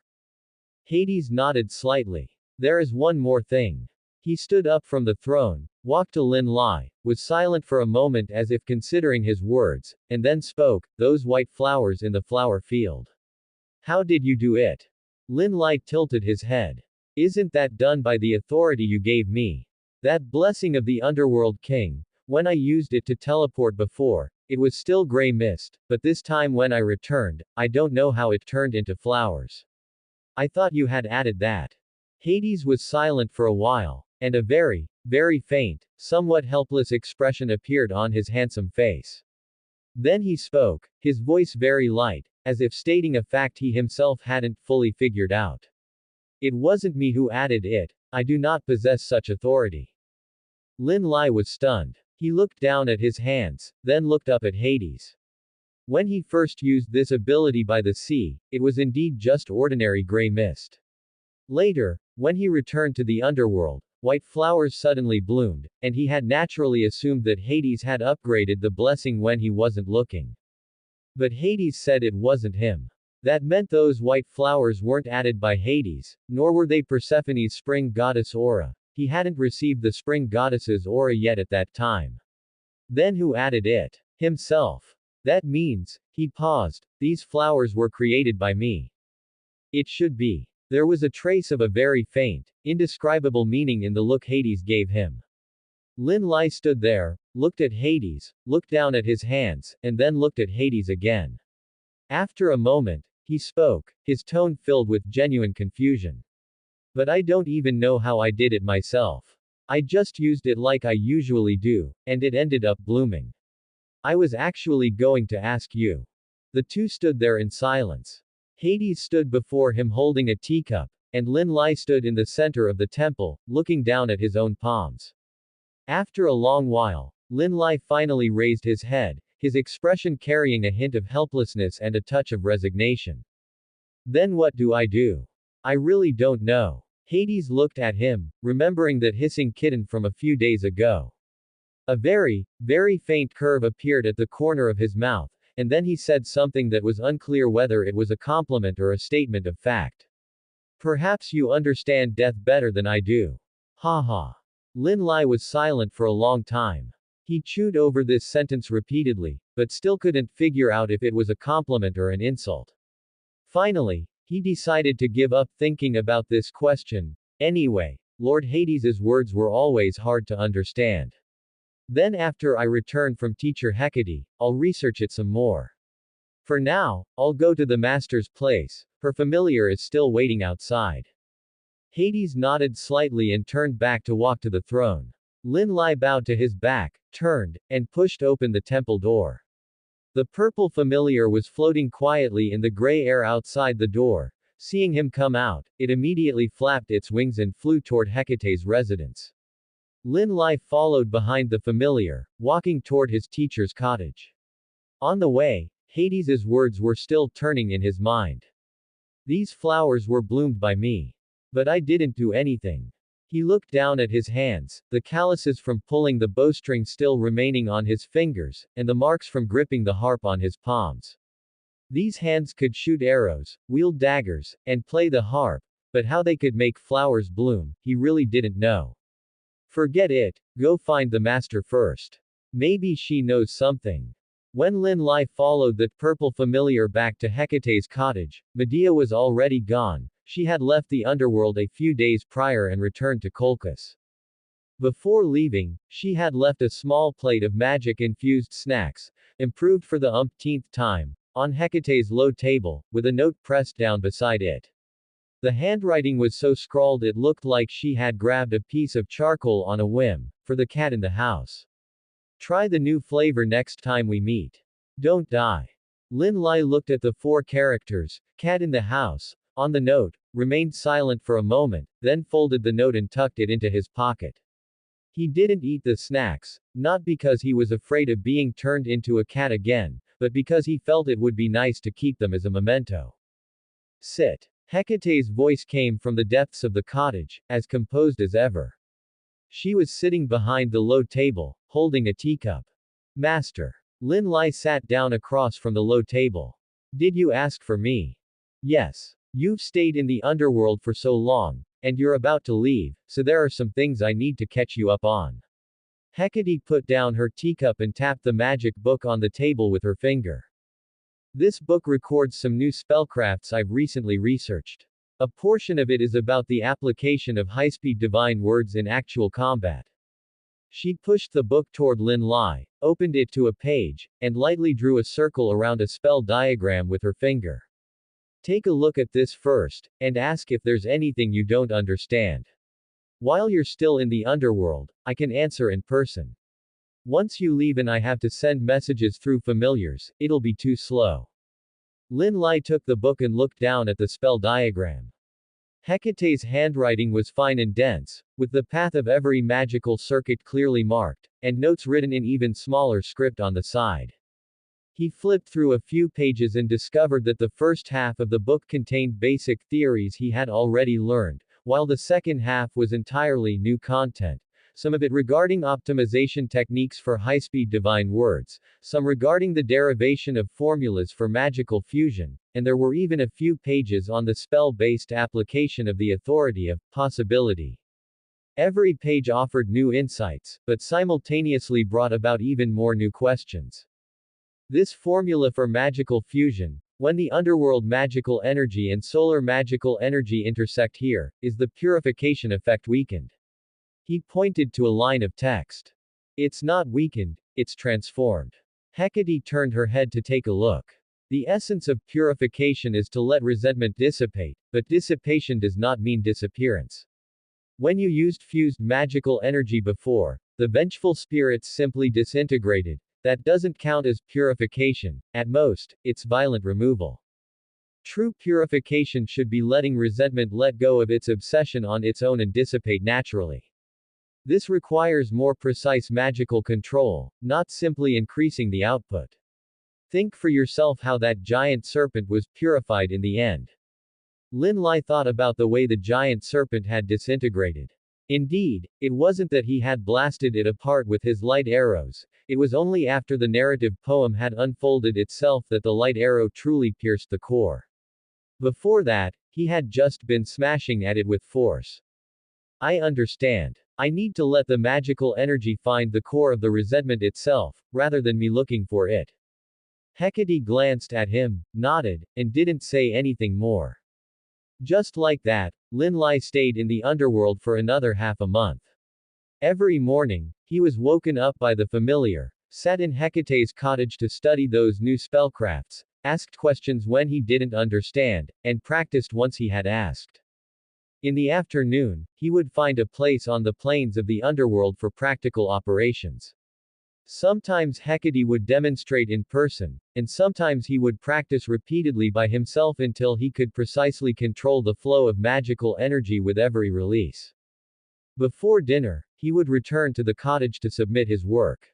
Hades nodded slightly. There is one more thing. He stood up from the throne, walked to Lin Lai, was silent for a moment as if considering his words, and then spoke, "Those white flowers in the flower field. How did you do it?" Lin Lai tilted his head. "Isn't that done by the authority you gave me? That blessing of the underworld king, when I used it to teleport before, it was still gray mist, but this time when I returned, I don't know how it turned into flowers. I thought you had added that." Hades was silent for a while, and a very faint, somewhat helpless expression appeared on his handsome face. Then he spoke, his voice very light, as if stating a fact he himself hadn't fully figured out. "It wasn't me who added it. I do not possess such authority." Lin Lai was stunned. He looked down at his hands, then looked up at Hades. When he first used this ability by the sea, it was indeed just ordinary gray mist. Later, when he returned to the underworld, white flowers suddenly bloomed, and he had naturally assumed that Hades had upgraded the blessing when he wasn't looking. But Hades said it wasn't him. That meant those white flowers weren't added by Hades, nor were they Persephone's spring goddess aura. He hadn't received the spring goddess's aura yet at that time. Then who added it? Himself. That means, he paused, these flowers were created by me. It should be. There was a trace of a very faint, indescribable meaning in the look Hades gave him. Lin Lai stood there, looked at Hades, looked down at his hands, and then looked at Hades again. After a moment, he spoke, his tone filled with genuine confusion. But I don't even know how I did it myself. I just used it like I usually do, and it ended up blooming. I was actually going to ask you. The two stood there in silence. Hades stood before him holding a teacup, and Lin Lai stood in the center of the temple, looking down at his own palms. After a long while, Lin Lai finally raised his head, his expression carrying a hint of helplessness and a touch of resignation. Then what do I do? I really don't know. Hades looked at him, remembering that hissing kitten from a few days ago. A very, very faint curve appeared at the corner of his mouth, and then he said something that was unclear whether it was a compliment or a statement of fact. Perhaps you understand death better than I do. Ha ha. Lin Lai was silent for a long time. He chewed over this sentence repeatedly, but still couldn't figure out if it was a compliment or an insult. Finally, he decided to give up thinking about this question. Anyway, Lord Hades's words were always hard to understand. Then after I return from Teacher Hecate, I'll research it some more. For now, I'll go to the master's place. Her familiar is still waiting outside. Hades nodded slightly and turned back to walk to the throne. Lin Lai bowed to his back, turned, and pushed open the temple door. The purple familiar was floating quietly in the gray air outside the door. Seeing him come out, it immediately flapped its wings and flew toward Hecate's residence. Lin Lai followed behind the familiar, walking toward his teacher's cottage. On the way, Hades's words were still turning in his mind. These flowers were bloomed by me. But I didn't do anything. He looked down at his hands, the calluses from pulling the bowstring still remaining on his fingers, and the marks from gripping the harp on his palms. These hands could shoot arrows, wield daggers, and play the harp, but how they could make flowers bloom, he really didn't know. Forget it, go find the master first. Maybe she knows something. When Lin Lai followed that purple familiar back to Hecate's cottage, Medea was already gone. She had left the underworld a few days prior and returned to Colchis. Before leaving, she had left a small plate of magic-infused snacks, improved for the umpteenth time, on Hecate's low table, with a note pressed down beside it. The handwriting was so scrawled it looked like she had grabbed a piece of charcoal on a whim, for the cat in the house. Try the new flavor next time we meet. Don't die. Lin Lai looked at the 4 characters, cat in the house, on the note, remained silent for a moment, then folded the note and tucked it into his pocket. He didn't eat the snacks, not because he was afraid of being turned into a cat again, but because he felt it would be nice to keep them as a memento. Sit. Hecate's voice came from the depths of the cottage, as composed as ever. She was sitting behind the low table, holding a teacup. Master. Lin Lai sat down across from the low table. Did you ask for me? Yes. You've stayed in the underworld for so long, and you're about to leave, so there are some things I need to catch you up on. Hecate put down her teacup and tapped the magic book on the table with her finger. This book records some new spellcrafts I've recently researched. A portion of it is about the application of high-speed divine words in actual combat. She pushed the book toward Lin Lai, opened it to a page, and lightly drew a circle around a spell diagram with her finger. Take a look at this first, and ask if there's anything you don't understand. While you're still in the underworld, I can answer in person. Once you leave and I have to send messages through familiars, it'll be too slow. Lin Lai took the book and looked down at the spell diagram. Hecate's handwriting was fine and dense, with the path of every magical circuit clearly marked, and notes written in even smaller script on the side. He flipped through a few pages and discovered that the first half of the book contained basic theories he had already learned, while the second half was entirely new content, some of it regarding optimization techniques for high-speed divine words, some regarding the derivation of formulas for magical fusion, and there were even a few pages on the spell-based application of the authority of possibility. Every page offered new insights, but simultaneously brought about even more new questions. This formula for magical fusion, when the underworld magical energy and solar magical energy intersect here, is the purification effect weakened. He pointed to a line of text. It's not weakened, it's transformed. Hecate turned her head to take a look. The essence of purification is to let resentment dissipate, but dissipation does not mean disappearance. When you used fused magical energy before, the vengeful spirits simply disintegrated. That doesn't count as purification, at most, it's violent removal. True purification should be letting resentment let go of its obsession on its own and dissipate naturally. This requires more precise magical control, not simply increasing the output. Think for yourself how that giant serpent was purified in the end. Lin Lai thought about the way the giant serpent had disintegrated. Indeed, it wasn't that he had blasted it apart with his light arrows, it was only after the narrative poem had unfolded itself that the light arrow truly pierced the core. Before that, he had just been smashing at it with force. I understand. I need to let the magical energy find the core of the resentment itself, rather than me looking for it. Hecate glanced at him, nodded, and didn't say anything more. Just like that, Lin Lai stayed in the underworld for another half a month. Every morning, he was woken up by the familiar, sat in Hecate's cottage to study those new spellcrafts, asked questions when he didn't understand, and practiced once he had asked. In the afternoon, he would find a place on the plains of the underworld for practical operations. Sometimes Hecate would demonstrate in person, and sometimes he would practice repeatedly by himself until he could precisely control the flow of magical energy with every release. Before dinner, he would return to the cottage to submit his work.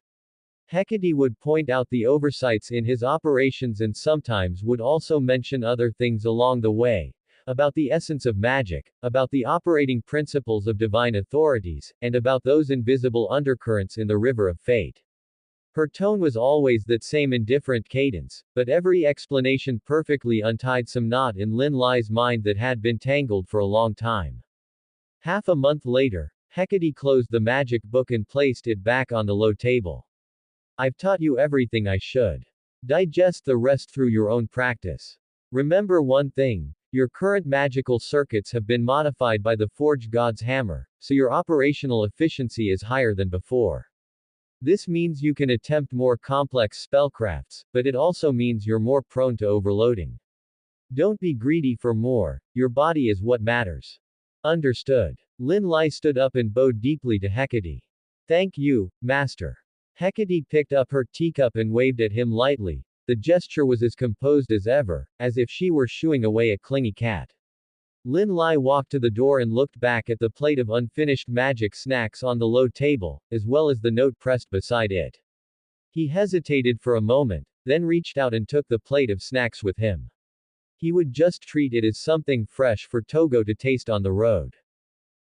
Hecate would point out the oversights in his operations and sometimes would also mention other things along the way, about the essence of magic, about the operating principles of divine authorities, and about those invisible undercurrents in the river of fate. Her tone was always that same indifferent cadence, but every explanation perfectly untied some knot in Lin Lai's mind that had been tangled for a long time. Half a month later, Hecate closed the magic book and placed it back on the low table. I've taught you everything I should. Digest the rest through your own practice. Remember one thing, your current magical circuits have been modified by the Forge God's hammer, so your operational efficiency is higher than before. This means you can attempt more complex spellcrafts, but it also means you're more prone to overloading. Don't be greedy for more, your body is what matters. Understood. Lin Lai stood up and bowed deeply to Hecate. Thank you, Master. Hecate picked up her teacup and waved at him lightly. The gesture was as composed as ever, as if she were shooing away a clingy cat. Lin Lai walked to the door and looked back at the plate of unfinished magic snacks on the low table, as well as the note pressed beside it. He hesitated for a moment, then reached out and took the plate of snacks with him. He would just treat it as something fresh for Togo to taste on the road.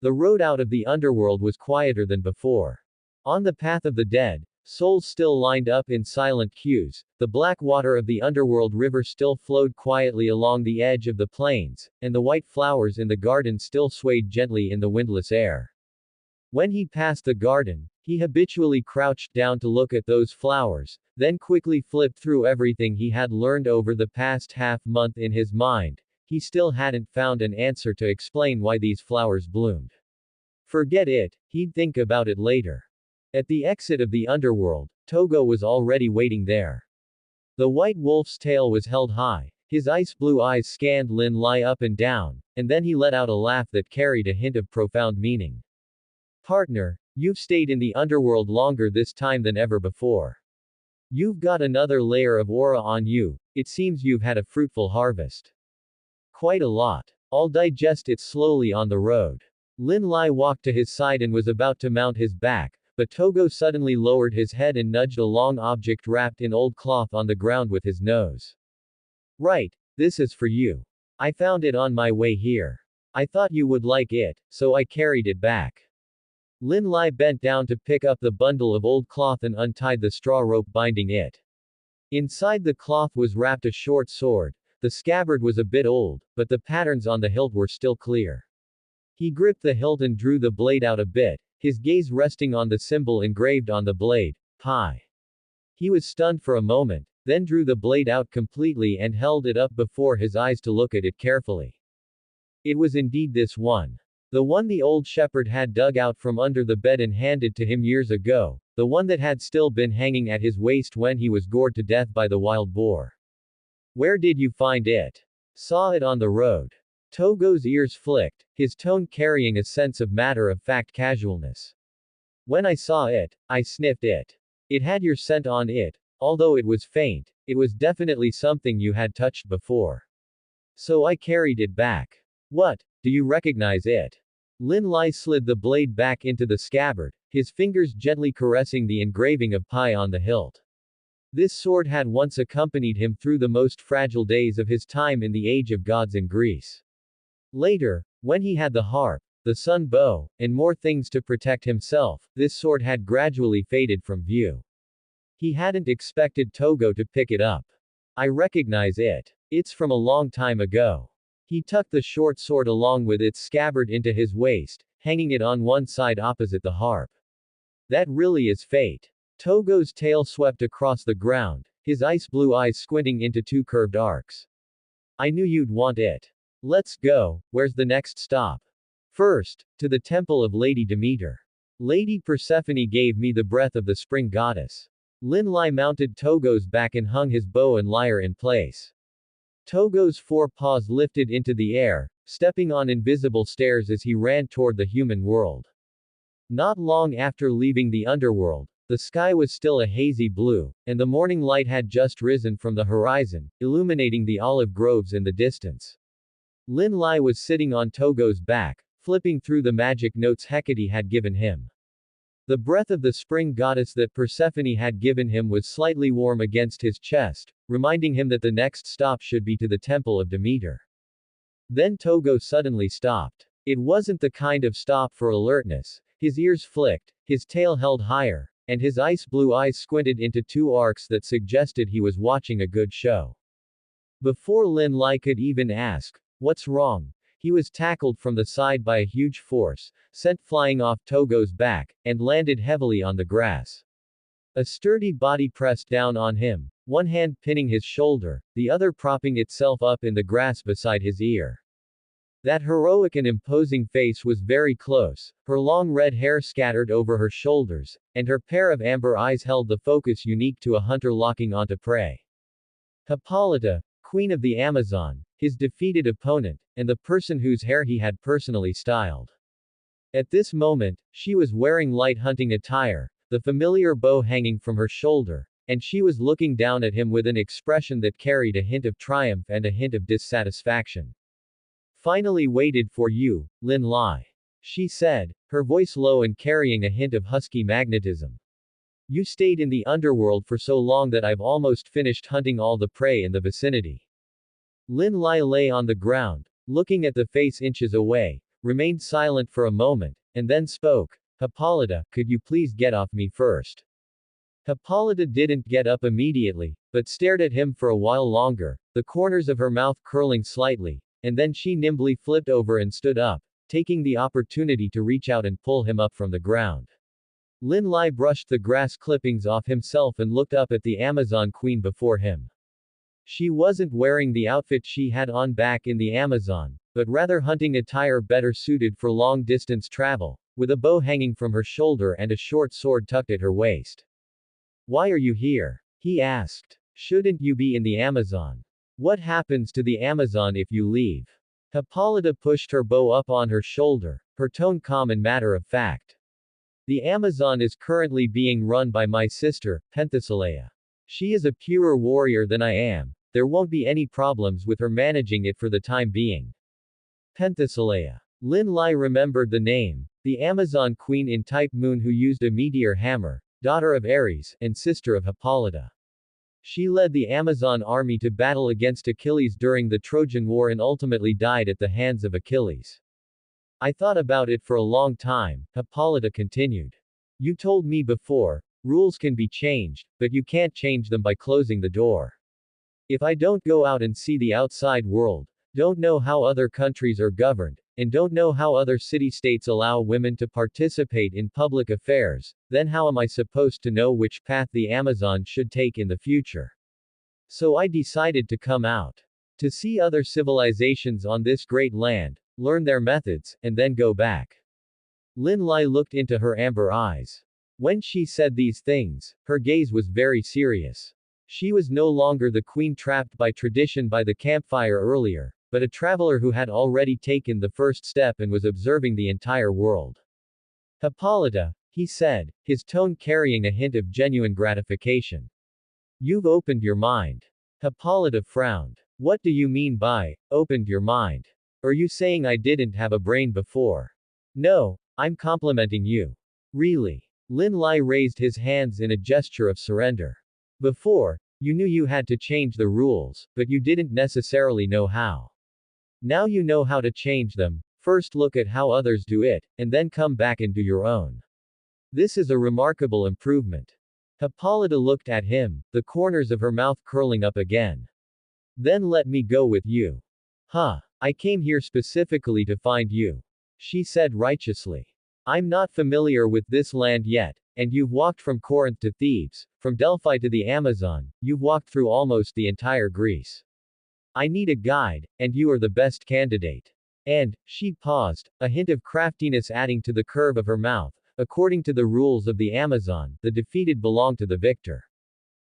The road out of the underworld was quieter than before. On the path of the dead, souls still lined up in silent queues, the black water of the underworld river still flowed quietly along the edge of the plains, and the white flowers in the garden still swayed gently in the windless air. When he passed the garden, he habitually crouched down to look at those flowers, then quickly flipped through everything he had learned over the past half-month in his mind. He still hadn't found an answer to explain why these flowers bloomed. Forget it, he'd think about it later. At the exit of the underworld, Togo was already waiting there. The white wolf's tail was held high, his ice-blue eyes scanned Lin Lai up and down, and then he let out a laugh that carried a hint of profound meaning. Partner, you've stayed in the underworld longer this time than ever before. You've got another layer of aura on you, it seems you've had a fruitful harvest. Quite a lot. I'll digest it slowly on the road. Lin Lai walked to his side and was about to mount his back, but Togo suddenly lowered his head and nudged a long object wrapped in old cloth on the ground with his nose. Right, this is for you. I found it on my way here. I thought you would like it, so I carried it back. Lin Lai bent down to pick up the bundle of old cloth and untied the straw rope binding it. Inside the cloth was wrapped a short sword, The scabbard was a bit old, but the patterns on the hilt were still clear. He gripped the hilt and drew the blade out a bit, his gaze resting on the symbol engraved on the blade, Pi. He was stunned for a moment, then drew the blade out completely and held it up before his eyes to look at it carefully. It was indeed this one. The one the old shepherd had dug out from under the bed and handed to him years ago, the one that had still been hanging at his waist when he was gored to death by the wild boar. Where did you find it? Saw it on the road. Togo's ears flicked, his tone carrying a sense of matter-of-fact casualness. When I saw it, I sniffed it. It had your scent on it, although it was faint, it was definitely something you had touched before. So I carried it back. What, do you recognize it? Lin Lai slid the blade back into the scabbard, his fingers gently caressing the engraving of Pi on the hilt. This sword had once accompanied him through the most fragile days of his time in the Age of Gods in Greece. Later, when he had the harp, the sun bow, and more things to protect himself, this sword had gradually faded from view. He hadn't expected Togo to pick it up. I recognize it. It's from a long time ago. He tucked the short sword along with its scabbard into his waist, hanging it on one side opposite the harp. That really is fate. Togo's tail swept across the ground, his ice blue eyes squinting into two curved arcs. I knew you'd want it. Let's go, where's the next stop? First, to the temple of Lady Demeter. Lady Persephone gave me the breath of the spring goddess. Lin Lai mounted Togo's back and hung his bow and lyre in place. Togo's four paws lifted into the air, stepping on invisible stairs as he ran toward the human world. Not long after leaving the underworld, the sky was still a hazy blue, and the morning light had just risen from the horizon, illuminating the olive groves in the distance. Lin Lai was sitting on Togo's back, flipping through the magic notes Hecate had given him. The breath of the spring goddess that Persephone had given him was slightly warm against his chest, reminding him that the next stop should be to the temple of Demeter. Then Togo suddenly stopped. It wasn't the kind of stop for alertness. His ears flicked, his tail held higher, and his ice blue eyes squinted into two arcs that suggested he was watching a good show. Before Lin Lai could even ask, "What's wrong?" he was tackled from the side by a huge force, sent flying off Togo's back, and landed heavily on the grass. A sturdy body pressed down on him, one hand pinning his shoulder, the other propping itself up in the grass beside his ear. That heroic and imposing face was very close, her long red hair scattered over her shoulders, and her pair of amber eyes held the focus unique to a hunter locking onto prey. Hippolyta, Queen of the Amazon, his defeated opponent, and the person whose hair he had personally styled. At this moment, she was wearing light hunting attire, the familiar bow hanging from her shoulder, and she was looking down at him with an expression that carried a hint of triumph and a hint of dissatisfaction. Finally waited for you, Lin Lai. She said, her voice low and carrying a hint of husky magnetism. You stayed in the underworld for so long that I've almost finished hunting all the prey in the vicinity. Lin Lai lay on the ground, looking at the face inches away, remained silent for a moment, and then spoke. Hippolyta, could you please get off me first? Hippolyta didn't get up immediately, but stared at him for a while longer, the corners of her mouth curling slightly, and then she nimbly flipped over and stood up, taking the opportunity to reach out and pull him up from the ground. Lin Lai brushed the grass clippings off himself and looked up at the Amazon queen before him. She wasn't wearing the outfit she had on back in the Amazon, but rather hunting attire better suited for long-distance travel, with a bow hanging from her shoulder and a short sword tucked at her waist. Why are you here? He asked. Shouldn't you be in the Amazon? What happens to the Amazon if you leave? Hippolyta pushed her bow up on her shoulder, her tone calm and matter-of-fact. The Amazon is currently being run by my sister, Penthesilea. She is a purer warrior than I am. There won't be any problems with her managing it for the time being. Penthesilea. Lin Lai remembered the name, the Amazon queen in Type Moon who used a meteor hammer, daughter of Ares, and sister of Hippolyta. She led the Amazon army to battle against Achilles during the Trojan War and ultimately died at the hands of Achilles. I thought about it for a long time, Hippolyta continued. You told me before, rules can be changed, but you can't change them by closing the door. If I don't go out and see the outside world, don't know how other countries are governed, and don't know how other city-states allow women to participate in public affairs, then how am I supposed to know which path the Amazon should take in the future? So I decided to come out. To see other civilizations on this great land, learn their methods, and then go back. Lin Lai looked into her amber eyes. When she said these things, her gaze was very serious. She was no longer the queen trapped by tradition by the campfire earlier, but a traveler who had already taken the first step and was observing the entire world. Hippolyta, he said, his tone carrying a hint of genuine gratification. You've opened your mind. Hippolyta frowned. What do you mean by, opened your mind? Are you saying I didn't have a brain before? No, I'm complimenting you. Really? Lin Lai raised his hands in a gesture of surrender. Before, you knew you had to change the rules, but you didn't necessarily know how. Now you know how to change them. First look at how others do it, and then come back and do your own. This is a remarkable improvement. Hippolyta looked at him, the corners of her mouth curling up again. Then let me go with you. Huh. I came here specifically to find you. She said righteously. I'm not familiar with this land yet, and you've walked from Corinth to Thebes, from Delphi to the Amazon, you've walked through almost the entire Greece. I need a guide, and you are the best candidate. And, she paused, a hint of craftiness adding to the curve of her mouth. According to the rules of the Amazon, the defeated belong to the victor.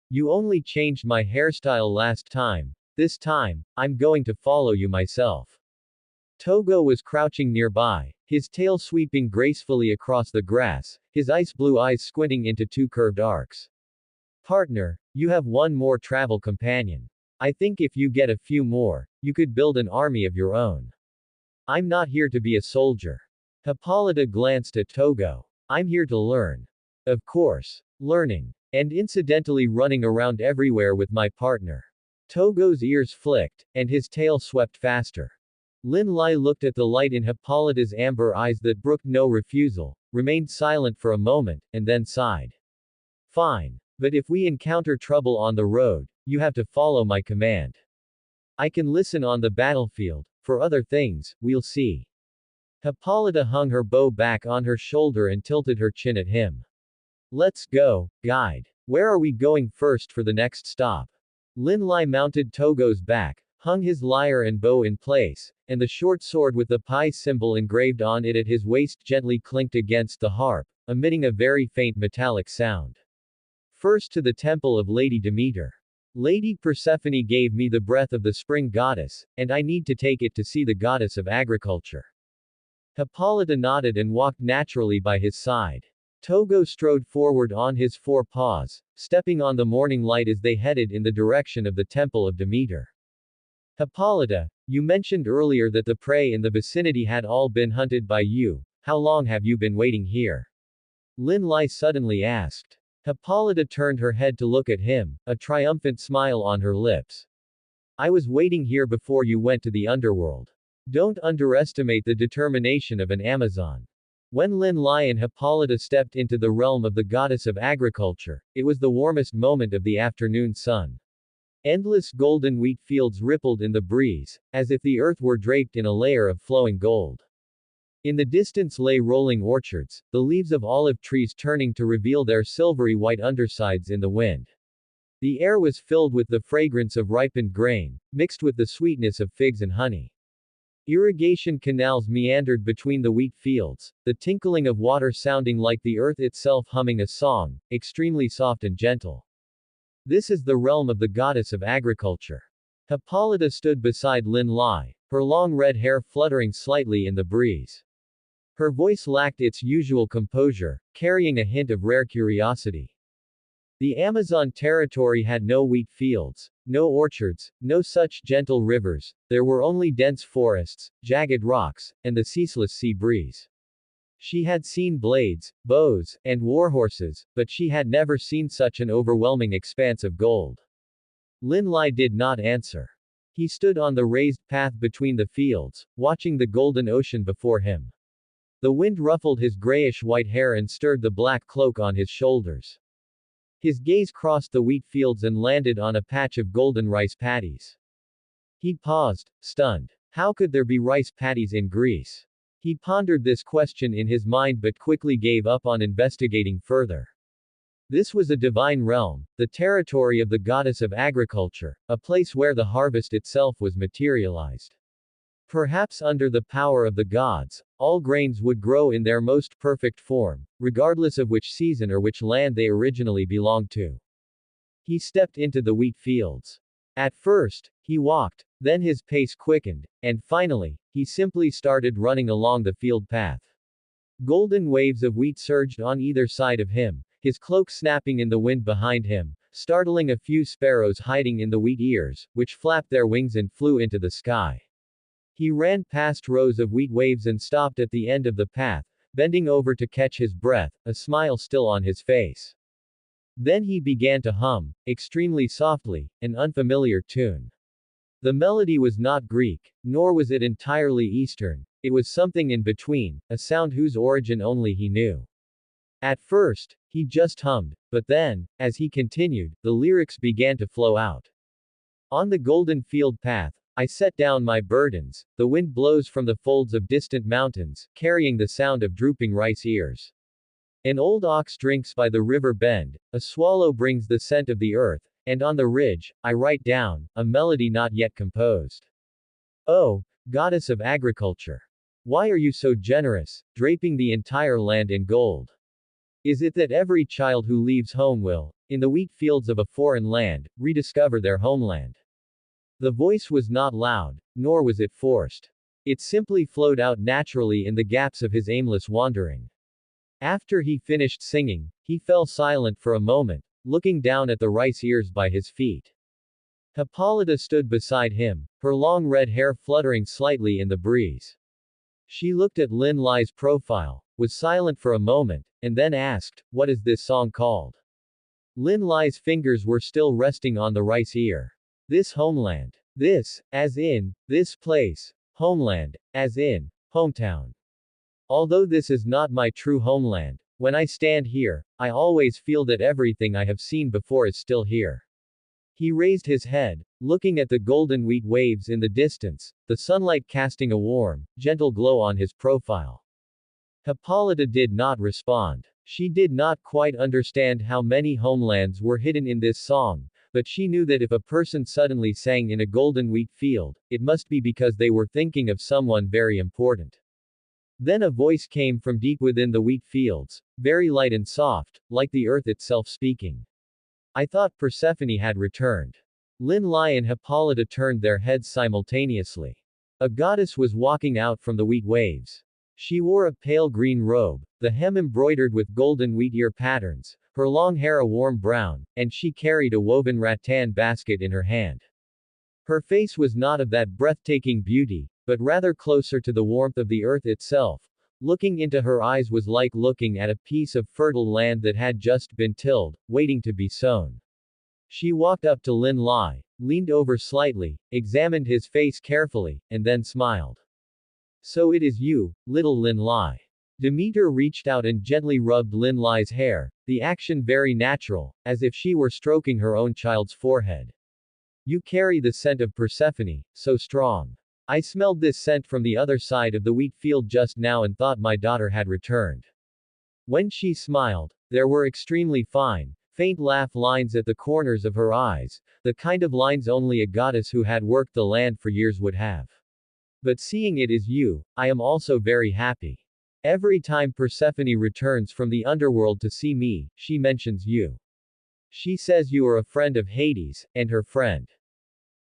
You only changed my hairstyle last time. This time, I'm going to follow you myself. Togo was crouching nearby, his tail sweeping gracefully across the grass, his ice blue eyes squinting into two curved arcs. Partner, you have one more travel companion. I think if you get a few more, you could build an army of your own. I'm not here to be a soldier. Hippolyta glanced at Togo. I'm here to learn. Of course. Learning. And incidentally running around everywhere with my partner. Togo's ears flicked, and his tail swept faster. Lin Lai looked at the light in Hippolyta's amber eyes that brooked no refusal, remained silent for a moment, and then sighed. Fine. But if we encounter trouble on the road, you have to follow my command. I can listen on the battlefield, for other things, we'll see. Hippolyta hung her bow back on her shoulder and tilted her chin at him. Let's go, guide. Where are we going first for the next stop? Lin Lai mounted Togo's back, hung his lyre and bow in place, and the short sword with the pi symbol engraved on it at his waist gently clinked against the harp, emitting a very faint metallic sound. First to the temple of Lady Demeter. Lady Persephone gave me the breath of the spring goddess, and I need to take it to see the goddess of agriculture. Hippolyta nodded and walked naturally by his side. Togo strode forward on his four paws, stepping on the morning light as they headed in the direction of the temple of Demeter. Hippolyta, you mentioned earlier that the prey in the vicinity had all been hunted by you. How long have you been waiting here? Lin Lai suddenly asked. Hippolyta turned her head to look at him, a triumphant smile on her lips. I was waiting here before you went to the underworld. Don't underestimate the determination of an Amazon. When Lin Lai and Hippolyta stepped into the realm of the goddess of agriculture, it was the warmest moment of the afternoon sun. Endless golden wheat fields rippled in the breeze, as if the earth were draped in a layer of flowing gold. In the distance lay rolling orchards, the leaves of olive trees turning to reveal their silvery white undersides in the wind. The air was filled with the fragrance of ripened grain, mixed with the sweetness of figs and honey. Irrigation canals meandered between the wheat fields, the tinkling of water sounding like the earth itself humming a song, extremely soft and gentle. This is the realm of the goddess of agriculture. Hippolyta stood beside Lin Lai, her long red hair fluttering slightly in the breeze. Her voice lacked its usual composure, carrying a hint of rare curiosity. The Amazon territory had no wheat fields, no orchards, no such gentle rivers, there were only dense forests, jagged rocks, and the ceaseless sea breeze. She had seen blades, bows, and warhorses, but she had never seen such an overwhelming expanse of gold. Lin Lai did not answer. He stood on the raised path between the fields, watching the golden ocean before him. The wind ruffled his grayish-white hair and stirred the black cloak on his shoulders. His gaze crossed the wheat fields and landed on a patch of golden rice paddies. He paused, stunned. How could there be rice paddies in Greece? He pondered this question in his mind but quickly gave up on investigating further. This was a divine realm, the territory of the goddess of agriculture, a place where the harvest itself was materialized. Perhaps under the power of the gods, all grains would grow in their most perfect form, regardless of which season or which land they originally belonged to. He stepped into the wheat fields. At first, he walked, then his pace quickened, and finally, he simply started running along the field path. Golden waves of wheat surged on either side of him, his cloak snapping in the wind behind him, startling a few sparrows hiding in the wheat ears, which flapped their wings and flew into the sky. He ran past rows of wheat waves and stopped at the end of the path, bending over to catch his breath, a smile still on his face. Then he began to hum, extremely softly, an unfamiliar tune. The melody was not Greek, nor was it entirely Eastern, it was something in between, a sound whose origin only he knew. At first, he just hummed, but then, as he continued, the lyrics began to flow out. On the golden field path, I set down my burdens, the wind blows from the folds of distant mountains, carrying the sound of drooping rice ears. An old ox drinks by the river bend, a swallow brings the scent of the earth, and on the ridge, I write down, a melody not yet composed. Oh, goddess of agriculture! Why are you so generous, draping the entire land in gold? Is it that every child who leaves home will, in the wheat fields of a foreign land, rediscover their homeland? The voice was not loud, nor was it forced. It simply flowed out naturally in the gaps of his aimless wandering. After he finished singing, he fell silent for a moment, looking down at the rice ears by his feet. Hippolyta stood beside him, her long red hair fluttering slightly in the breeze. She looked at Lin Lai's profile, was silent for a moment, and then asked, "What is this song called?" Lin Lai's fingers were still resting on the rice ear. This homeland. This, as in, this place. Homeland, as in, hometown. Although this is not my true homeland, when I stand here, I always feel that everything I have seen before is still here. He raised his head, looking at the golden wheat waves in the distance, the sunlight casting a warm, gentle glow on his profile. Hippolyta did not respond. She did not quite understand how many homelands were hidden in this song, but she knew that if a person suddenly sang in a golden wheat field, it must be because they were thinking of someone very important. Then a voice came from deep within the wheat fields, very light and soft, like the earth itself speaking. I thought Persephone had returned. Lin Lai and Hippolyta turned their heads simultaneously. A goddess was walking out from the wheat waves. She wore a pale green robe, the hem embroidered with golden wheat ear patterns, her long hair a warm brown, and she carried a woven rattan basket in her hand. Her face was not of that breathtaking beauty, but rather closer to the warmth of the earth itself. Looking into her eyes was like looking at a piece of fertile land that had just been tilled, waiting to be sown. She walked up to Lin Lai, leaned over slightly, examined his face carefully, and then smiled. So it is you, little Lin Lai. Demeter reached out and gently rubbed Lin Lai's hair, the action very natural, as if she were stroking her own child's forehead. You carry the scent of Persephone, so strong. I smelled this scent from the other side of the wheat field just now and thought my daughter had returned. When she smiled, there were extremely fine, faint laugh lines at the corners of her eyes, the kind of lines only a goddess who had worked the land for years would have. But seeing it is you, I am also very happy. Every time Persephone returns from the underworld to see me, she mentions you. She says you are a friend of Hades, and her friend.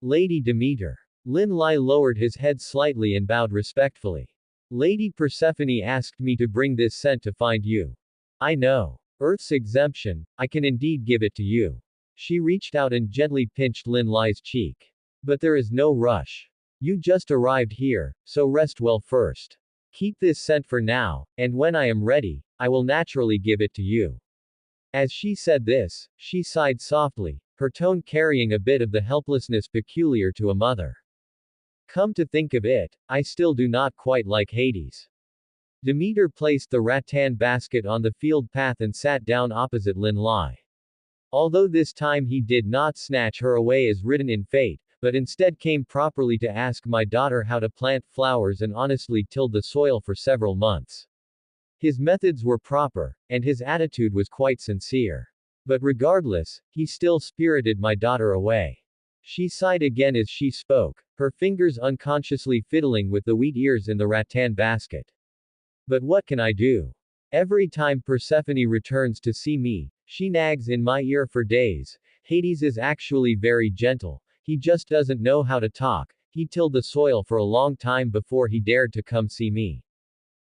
Lady Demeter. Lin Lai lowered his head slightly and bowed respectfully. Lady Persephone asked me to bring this scent to find you. I know. Earth's exemption, I can indeed give it to you. She reached out and gently pinched Lin Lai's cheek. But there is no rush. You just arrived here, so rest well first. Keep this scent for now, and when I am ready, I will naturally give it to you. As she said this, she sighed softly, her tone carrying a bit of the helplessness peculiar to a mother. Come to think of it, I still do not quite like Hades. Demeter placed the rattan basket on the field path and sat down opposite Lin Lai. Although this time he did not snatch her away as written in fate, but instead came properly to ask my daughter how to plant flowers and honestly tilled the soil for several months. His methods were proper, and his attitude was quite sincere. But regardless, he still spirited my daughter away. She sighed again as she spoke, her fingers unconsciously fiddling with the wheat ears in the rattan basket. But what can I do? Every time Persephone returns to see me, she nags in my ear for days. Hades is actually very gentle, he just doesn't know how to talk. He tilled the soil for a long time before he dared to come see me.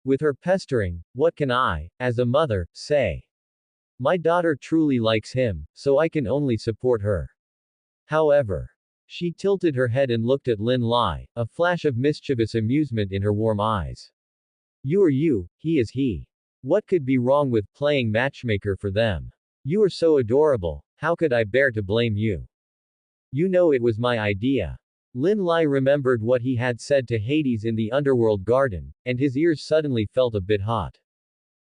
With her pestering, what can I, as a mother, say? My daughter truly likes him, so I can only support her. However, she tilted her head and looked at Lin Lai, a flash of mischievous amusement in her warm eyes. You are you, he is he. What could be wrong with playing matchmaker for them? You are so adorable, how could I bear to blame you? You know it was my idea. Lin Lai remembered what he had said to Hades in the underworld garden, and his ears suddenly felt a bit hot.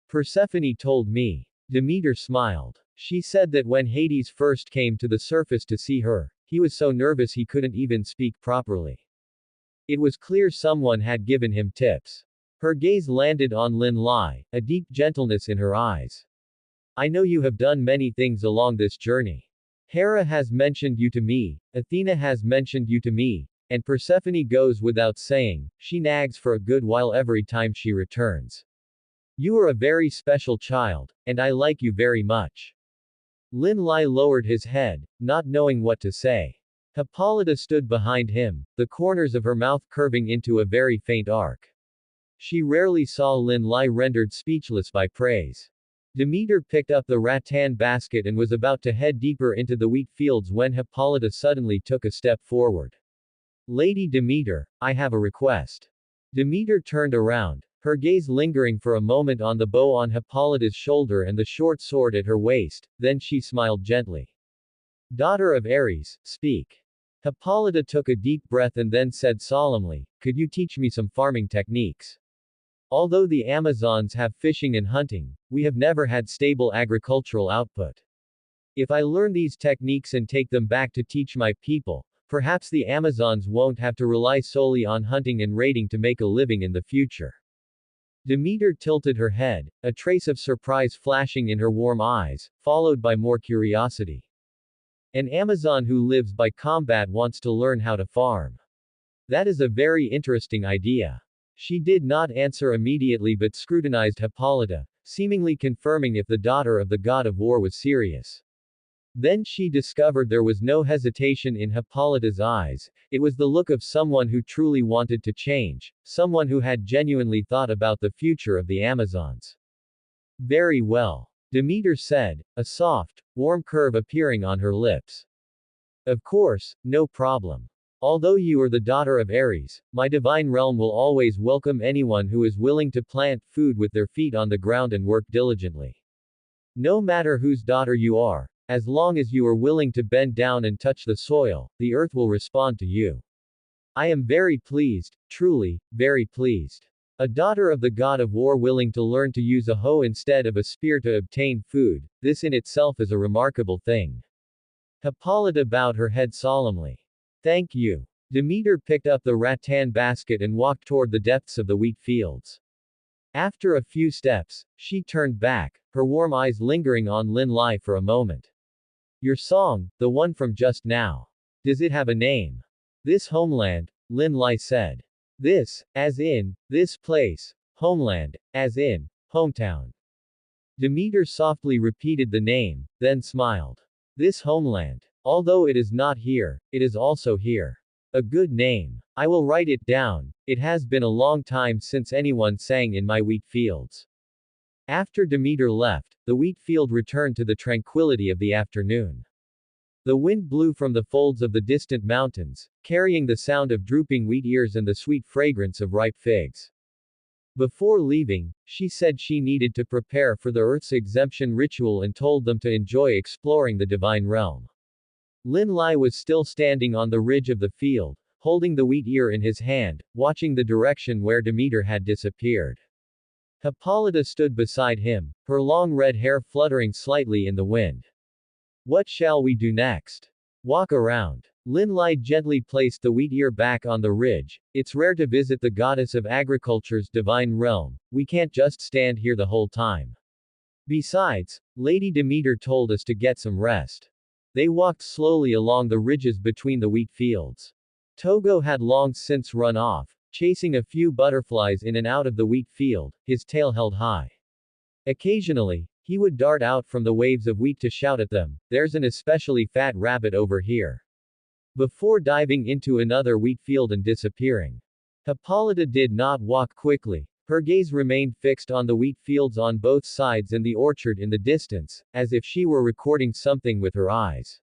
Persephone told me. Demeter smiled. She said that when Hades first came to the surface to see her, he was so nervous he couldn't even speak properly. It was clear someone had given him tips. Her gaze landed on Lin Lai, a deep gentleness in her eyes. I know you have done many things along this journey. Hera has mentioned you to me, Athena has mentioned you to me, and Persephone goes without saying, she nags for a good while every time she returns. You are a very special child, and I like you very much. Lin Lai lowered his head, not knowing what to say. Hippolyta stood behind him, the corners of her mouth curving into a very faint arc. She rarely saw Lin Lai rendered speechless by praise. Demeter picked up the rattan basket and was about to head deeper into the wheat fields when Hippolyta suddenly took a step forward. Lady Demeter, I have a request. Demeter turned around, her gaze lingering for a moment on the bow on Hippolyta's shoulder and the short sword at her waist, then she smiled gently. Daughter of Ares, speak. Hippolyta took a deep breath and then said solemnly, could you teach me some farming techniques? Although the Amazons have fishing and hunting, we have never had stable agricultural output. If I learn these techniques and take them back to teach my people, perhaps the Amazons won't have to rely solely on hunting and raiding to make a living in the future. Demeter tilted her head, a trace of surprise flashing in her warm eyes, followed by more curiosity. An Amazon who lives by combat wants to learn how to farm. That is a very interesting idea. She did not answer immediately but scrutinized Hippolyta, seemingly confirming if the daughter of the god of war was serious. Then she discovered there was no hesitation in Hippolyta's eyes, it was the look of someone who truly wanted to change, someone who had genuinely thought about the future of the Amazons. Very well. Demeter said, a soft, warm curve appearing on her lips. Of course, no problem. Although you are the daughter of Ares, my divine realm will always welcome anyone who is willing to plant food with their feet on the ground and work diligently. No matter whose daughter you are, as long as you are willing to bend down and touch the soil, the earth will respond to you. I am very pleased, truly, very pleased. A daughter of the god of war willing to learn to use a hoe instead of a spear to obtain food, this in itself is a remarkable thing. Hippolyta bowed her head solemnly. Thank you. Demeter picked up the rattan basket and walked toward the depths of the wheat fields. After a few steps, she turned back, her warm eyes lingering on Lin Lai for a moment. Your song, the one from just now. Does it have a name? This homeland, Lin Lai said. This, as in, this place, homeland, as in, hometown. Demeter softly repeated the name, then smiled. This homeland. Although it is not here, it is also here. A good name. I will write it down, it has been a long time since anyone sang in my wheat fields. After Demeter left, the wheat field returned to the tranquility of the afternoon. The wind blew from the folds of the distant mountains, carrying the sound of drooping wheat ears and the sweet fragrance of ripe figs. Before leaving, she said she needed to prepare for the Earth's exemption ritual and told them to enjoy exploring the divine realm. Lin Lai was still standing on the ridge of the field, holding the wheat ear in his hand, watching the direction where Demeter had disappeared. Hippolyta stood beside him, her long red hair fluttering slightly in the wind. What shall we do next? Walk around. Lin Lai gently placed the wheat ear back on the ridge. It's rare to visit the goddess of agriculture's divine realm. We can't just stand here the whole time. Besides, Lady Demeter told us to get some rest. They walked slowly along the ridges between the wheat fields. Togo had long since run off, chasing a few butterflies in and out of the wheat field, his tail held high. Occasionally, he would dart out from the waves of wheat to shout at them, "There's an especially fat rabbit over here," before diving into another wheat field and disappearing. Hippolyta did not walk quickly. Her gaze remained fixed on the wheat fields on both sides and the orchard in the distance, as if she were recording something with her eyes.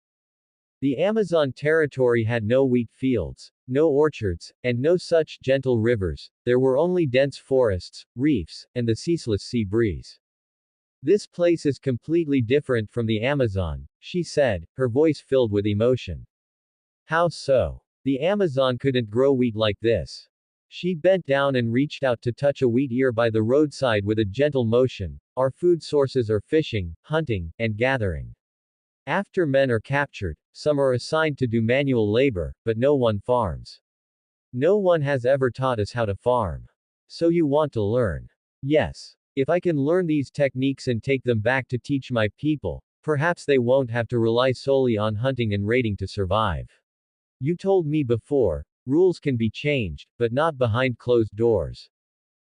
The Amazon territory had no wheat fields, no orchards, and no such gentle rivers. There were only dense forests, reefs, and the ceaseless sea breeze. "This place is completely different from the Amazon," she said, her voice filled with emotion. "How so? The Amazon couldn't grow wheat like this." She bent down and reached out to touch a wheat ear by the roadside with a gentle motion. "Our food sources are fishing, hunting, and gathering. After men are captured, some are assigned to do manual labor, but no one farms. No one has ever taught us how to farm. So you want to learn?" "Yes. If I can learn these techniques and take them back to teach my people, perhaps they won't have to rely solely on hunting and raiding to survive. You told me before, rules can be changed, but not behind closed doors.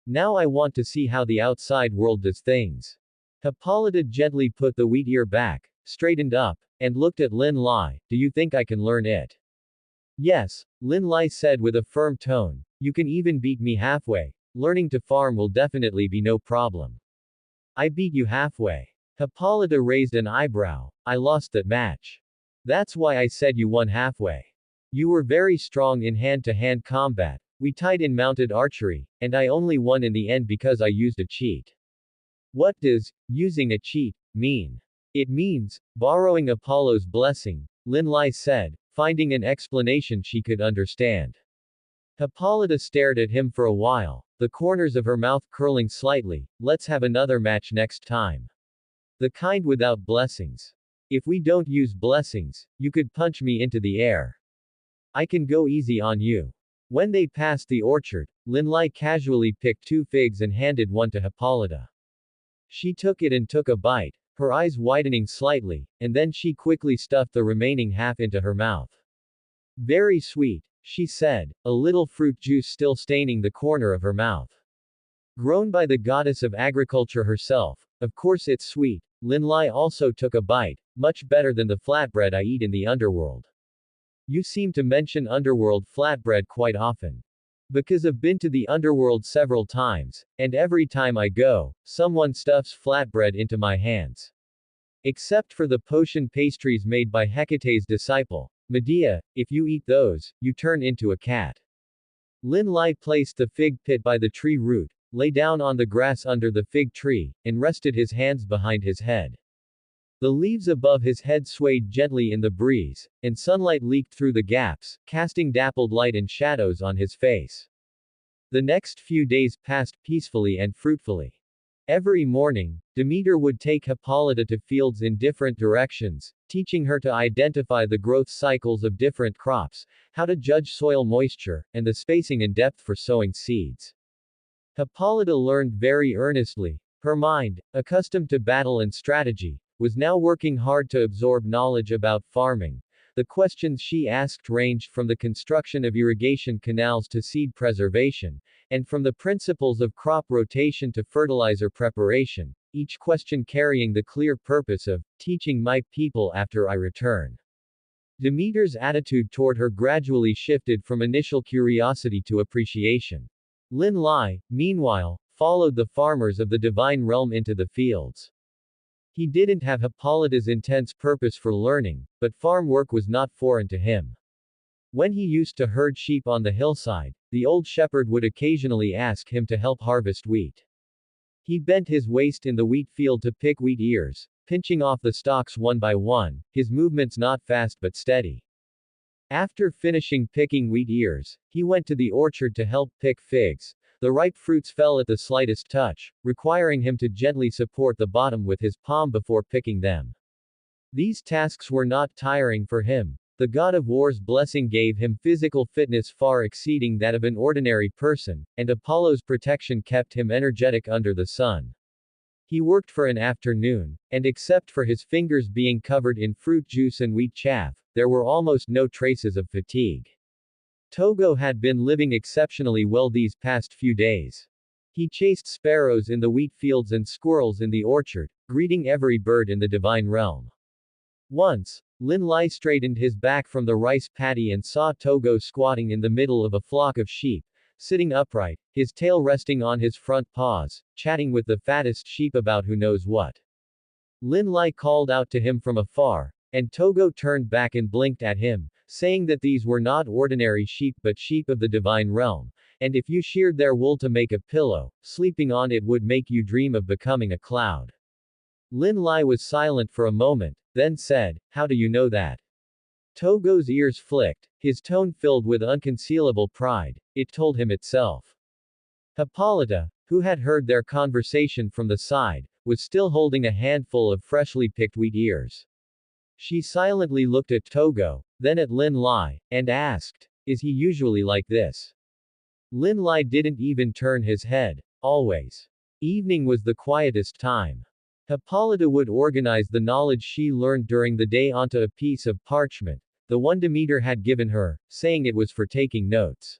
Now I want to see how the outside world does things." Hippolyta gently put the wheat ear back, straightened up, and looked at Lin Lai. "Do you think I can learn it?" "Yes," Lin Lai said with a firm tone. "You can even beat me halfway. Learning to farm will definitely be no problem." "I beat you halfway." Hippolyta raised an eyebrow. "I lost that match. That's why I said you won halfway. You were very strong in hand-to-hand combat. We tied in mounted archery, and I only won in the end because I used a cheat." "What does using a cheat mean?" "It means borrowing Apollo's blessing," Lin Lai said, finding an explanation she could understand. Hippolyta stared at him for a while, the corners of her mouth curling slightly. "Let's have another match next time. The kind without blessings. If we don't use blessings, you could punch me into the air. I can go easy on you." When they passed the orchard, Lin Lai casually picked 2 figs and handed one to Hippolyta. She took it and took a bite, her eyes widening slightly, and then she quickly stuffed the remaining half into her mouth. "Very sweet," she said, a little fruit juice still staining the corner of her mouth. "Grown by the goddess of agriculture herself, of course it's sweet." Lin Lai also took a bite. "Much better than the flatbread I eat in the underworld." "You seem to mention underworld flatbread quite often." "Because I've been to the underworld several times, and every time I go, someone stuffs flatbread into my hands. Except for the potion pastries made by Hecate's disciple, Medea. If you eat those, you turn into a cat." Lin Lai placed the fig pit by the tree root, lay down on the grass under the fig tree, and rested his hands behind his head. The leaves above his head swayed gently in the breeze, and sunlight leaked through the gaps, casting dappled light and shadows on his face. The next few days passed peacefully and fruitfully. Every morning, Demeter would take Hippolyta to fields in different directions, teaching her to identify the growth cycles of different crops, how to judge soil moisture, and the spacing and depth for sowing seeds. Hippolyta learned very earnestly. Her mind, accustomed to battle and strategy, was now working hard to absorb knowledge about farming. The questions she asked ranged from the construction of irrigation canals to seed preservation, and from the principles of crop rotation to fertilizer preparation, each question carrying the clear purpose of teaching my people after I return. Demeter's attitude toward her gradually shifted from initial curiosity to appreciation. Lin Lai, meanwhile, followed the farmers of the divine realm into the fields. He didn't have Hippolyta's intense purpose for learning, but farm work was not foreign to him. When he used to herd sheep on the hillside, the old shepherd would occasionally ask him to help harvest wheat. He bent his waist in the wheat field to pick wheat ears, pinching off the stalks one by one, his movements not fast but steady. After finishing picking wheat ears, he went to the orchard to help pick figs. The ripe fruits fell at the slightest touch, requiring him to gently support the bottom with his palm before picking them. These tasks were not tiring for him. The god of war's blessing gave him physical fitness far exceeding that of an ordinary person, and Apollo's protection kept him energetic under the sun. He worked for an afternoon, and except for his fingers being covered in fruit juice and wheat chaff, there were almost no traces of fatigue. Togo had been living exceptionally well these past few days. He chased sparrows in the wheat fields and squirrels in the orchard, greeting every bird in the divine realm. Once, Lin Lai straightened his back from the rice paddy and saw Togo squatting in the middle of a flock of sheep, sitting upright, his tail resting on his front paws, chatting with the fattest sheep about who knows what. Lin Lai called out to him from afar, and Togo turned back and blinked at him, saying that these were not ordinary sheep but sheep of the divine realm, and if you sheared their wool to make a pillow, sleeping on it would make you dream of becoming a cloud. Lin Lai was silent for a moment, then said, "How do you know that?" Togo's ears flicked, his tone filled with unconcealable pride. It told him itself. Hippolyta, who had heard their conversation from the side, was still holding a handful of freshly picked wheat ears. She silently looked at Togo, then at Lin Lai, and asked, "Is he usually like this?" Lin Lai didn't even turn his head. Always. Evening was the quietest time. Hippolyta would organize the knowledge she learned during the day onto a piece of parchment, the one Demeter had given her, saying it was for taking notes.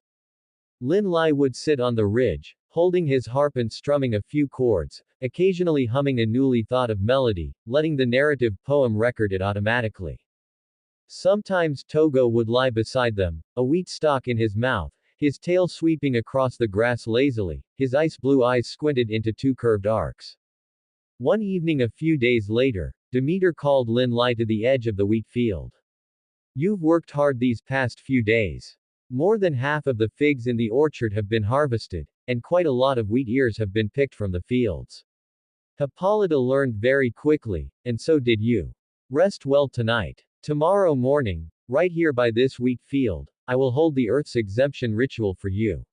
Lin Lai would sit on the ridge, holding his harp and strumming a few chords, occasionally humming a newly thought of melody, letting the narrative poem record it automatically. Sometimes Togo would lie beside them, a wheat stalk in his mouth, his tail sweeping across the grass lazily, his ice blue eyes squinted into two curved arcs. One evening a few days later, Demeter called Lin Lai to the edge of the wheat field. "You've worked hard these past few days. More than half of the figs in the orchard have been harvested, and quite a lot of wheat ears have been picked from the fields. Hippolyta learned very quickly, and so did you. Rest well tonight. Tomorrow morning, right here by this wheat field, I will hold the Earth's exemption ritual for you."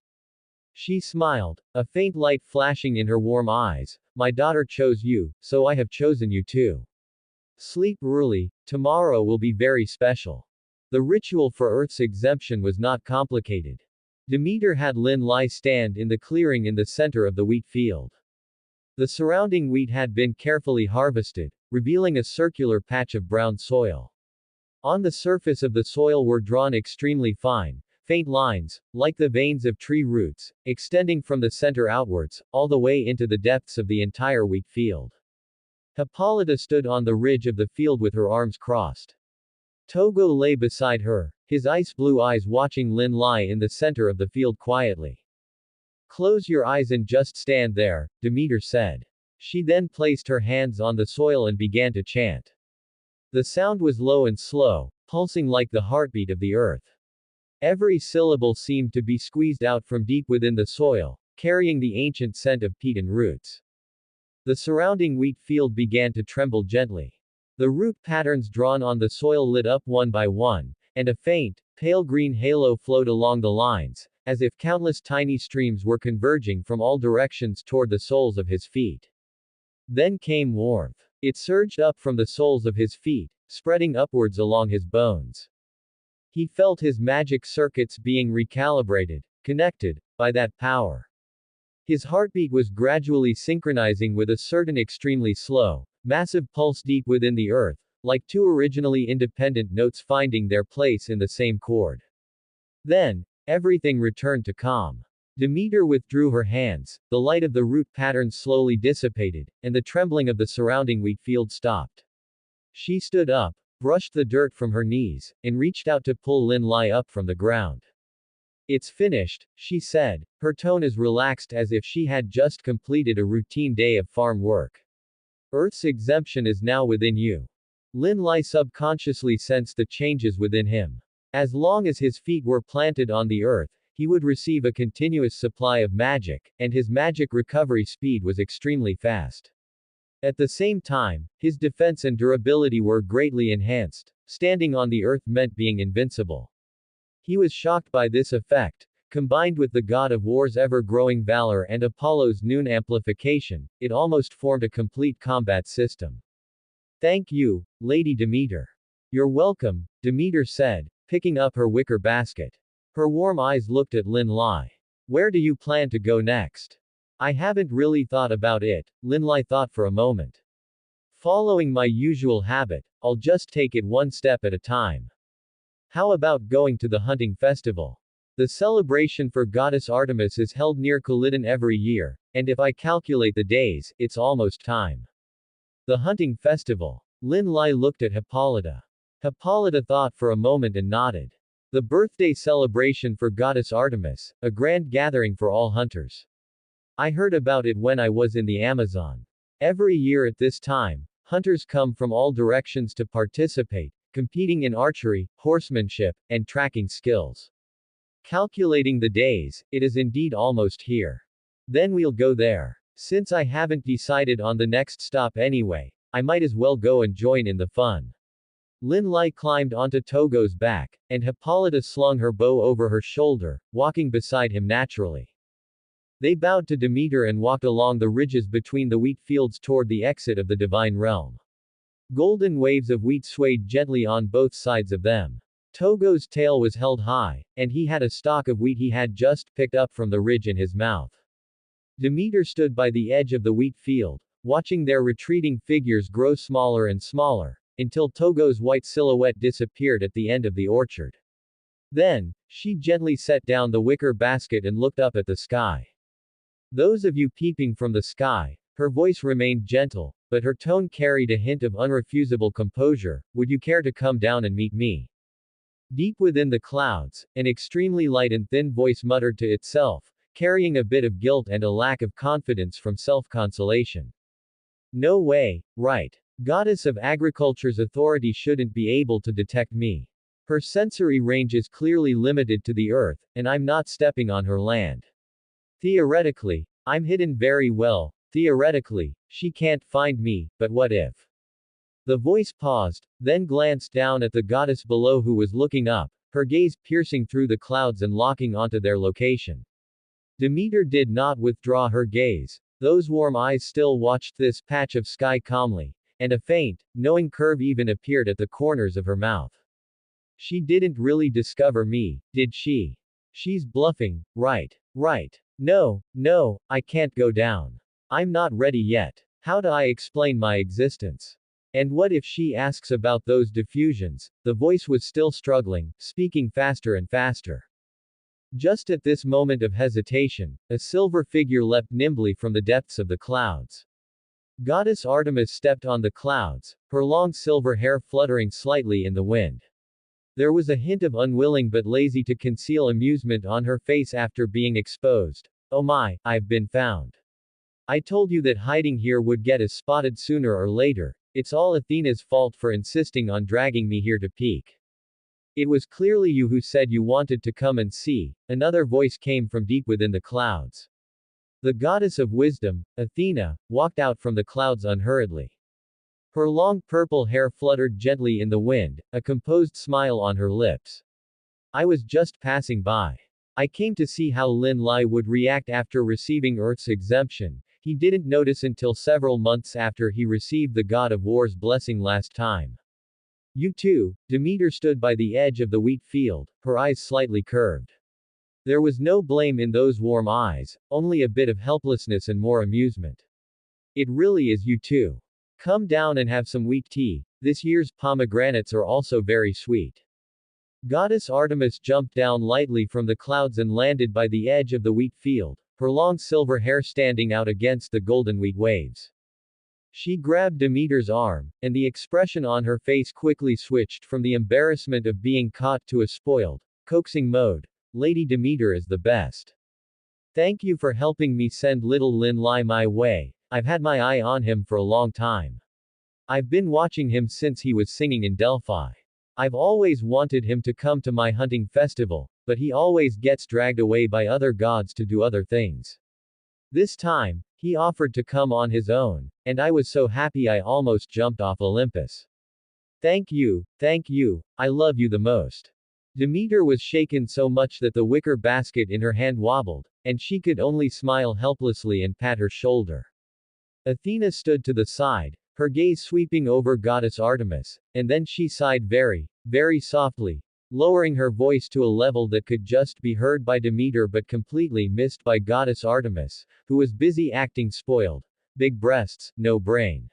She smiled, a faint light flashing in her warm eyes. "My daughter chose you, so I have chosen you too. Sleep early, tomorrow will be very special." The ritual for Earth's exemption was not complicated. Demeter had Lin Lai stand in the clearing in the center of the wheat field. The surrounding wheat had been carefully harvested, revealing a circular patch of brown soil. On the surface of the soil were drawn extremely fine, faint lines, like the veins of tree roots, extending from the center outwards, all the way into the depths of the entire wheat field. Hippolyta stood on the ridge of the field with her arms crossed. Togo lay beside her, his ice blue eyes watching Lin Lai in the center of the field quietly. "Close your eyes and just stand there," Demeter said. She then placed her hands on the soil and began to chant. The sound was low and slow, pulsing like the heartbeat of the earth. Every syllable seemed to be squeezed out from deep within the soil, carrying the ancient scent of peat and roots. The surrounding wheat field began to tremble gently. The root patterns drawn on the soil lit up one by one, and a faint, pale green halo flowed along the lines, as if countless tiny streams were converging from all directions toward the soles of his feet. Then came warmth. It surged up from the soles of his feet, spreading upwards along his bones. He felt his magic circuits being recalibrated, connected, by that power. His heartbeat was gradually synchronizing with a certain extremely slow, massive pulse deep within the earth, like two originally independent notes finding their place in the same chord. Then, everything returned to calm. Demeter withdrew her hands, the light of the root patterns slowly dissipated, and the trembling of the surrounding wheat field stopped. She stood up, brushed the dirt from her knees, and reached out to pull Lin Lai up from the ground. "It's finished," she said, her tone as relaxed as if she had just completed a routine day of farm work. "Earth's exemption is now within you." Lin Lai subconsciously sensed the changes within him. As long as his feet were planted on the earth, he would receive a continuous supply of magic, and his magic recovery speed was extremely fast. At the same time, his defense and durability were greatly enhanced. Standing on the earth meant being invincible. He was shocked by this effect. Combined with the god of war's ever-growing valor and Apollo's noon amplification, it almost formed a complete combat system. Thank you, Lady Demeter. You're welcome, Demeter said, picking up her wicker basket. Her warm eyes looked at Lin Lai. Where do you plan to go next? I haven't really thought about it, Lin Lai thought for a moment. Following my usual habit, I'll just take it one step at a time. How about going to the hunting festival? The celebration for goddess Artemis is held near Culloden every year, and if I calculate the days, it's almost time. The hunting festival. Lin Lai looked at Hippolyta. Hippolyta thought for a moment and nodded. The birthday celebration for goddess Artemis, a grand gathering for all hunters. I heard about it when I was in the Amazon. Every year at this time, hunters come from all directions to participate, competing in archery, horsemanship, and tracking skills. Calculating the days, it is indeed almost here. Then we'll go there. Since I haven't decided on the next stop anyway, I might as well go and join in the fun. Lin Lai climbed onto Togo's back, and Hippolyta slung her bow over her shoulder, walking beside him naturally. They bowed to Demeter and walked along the ridges between the wheat fields toward the exit of the divine realm. Golden waves of wheat swayed gently on both sides of them. Togo's tail was held high, and he had a stalk of wheat he had just picked up from the ridge in his mouth. Demeter stood by the edge of the wheat field, watching their retreating figures grow smaller and smaller, until Togo's white silhouette disappeared at the end of the orchard. Then, she gently set down the wicker basket and looked up at the sky. Those of you peeping from the sky, her voice remained gentle, but her tone carried a hint of unrefusable composure, would you care to come down and meet me? Deep within the clouds, an extremely light and thin voice muttered to itself, carrying a bit of guilt and a lack of confidence from self-consolation. No way, right. Goddess of Agriculture's authority shouldn't be able to detect me. Her sensory range is clearly limited to the earth, and I'm not stepping on her land. Theoretically, I'm hidden very well, theoretically, she can't find me, but what if? The voice paused, then glanced down at the goddess below who was looking up, her gaze piercing through the clouds and locking onto their location. Demeter did not withdraw her gaze. Those warm eyes still watched this patch of sky calmly, and a faint, knowing curve even appeared at the corners of her mouth. She didn't really discover me, did she? She's bluffing, right? Right. No, I can't go down. I'm not ready yet. How do I explain my existence? And what if she asks about those diffusions? The voice was still struggling, speaking faster and faster. Just at this moment of hesitation, a silver figure leapt nimbly from the depths of the clouds. Goddess Artemis stepped on the clouds, her long silver hair fluttering slightly in the wind. There was a hint of unwilling but lazy to conceal amusement on her face after being exposed. Oh my, I've been found. I told you that hiding here would get us spotted sooner or later. It's all Athena's fault for insisting on dragging me here to peek. It was clearly you who said you wanted to come and see. Another voice came from deep within the clouds. The goddess of wisdom, Athena, walked out from the clouds unhurriedly. Her long purple hair fluttered gently in the wind, a composed smile on her lips. I was just passing by. I came to see how Lin Lai would react after receiving Earth's exemption. He didn't notice until several months after he received the god of war's blessing last time. You too, Demeter stood by the edge of the wheat field, her eyes slightly curved. There was no blame in those warm eyes, only a bit of helplessness and more amusement. It really is you too. Come down and have some wheat tea, this year's pomegranates are also very sweet. Goddess Artemis jumped down lightly from the clouds and landed by the edge of the wheat field, her long silver hair standing out against the golden wheat waves. She grabbed Demeter's arm, and the expression on her face quickly switched from the embarrassment of being caught to a spoiled, coaxing mode. Lady Demeter is the best. Thank you for helping me send little Lin Lai my way. I've had my eye on him for a long time. I've been watching him since he was singing in Delphi. I've always wanted him to come to my hunting festival, but he always gets dragged away by other gods to do other things. This time, he offered to come on his own, and I was so happy I almost jumped off Olympus. Thank you, I love you the most. Demeter was shaken so much that the wicker basket in her hand wobbled, and she could only smile helplessly and pat her shoulder. Athena stood to the side, her gaze sweeping over Goddess Artemis, and then she sighed very, very softly, lowering her voice to a level that could just be heard by Demeter but completely missed by Goddess Artemis, who was busy acting spoiled. Big breasts, no brain.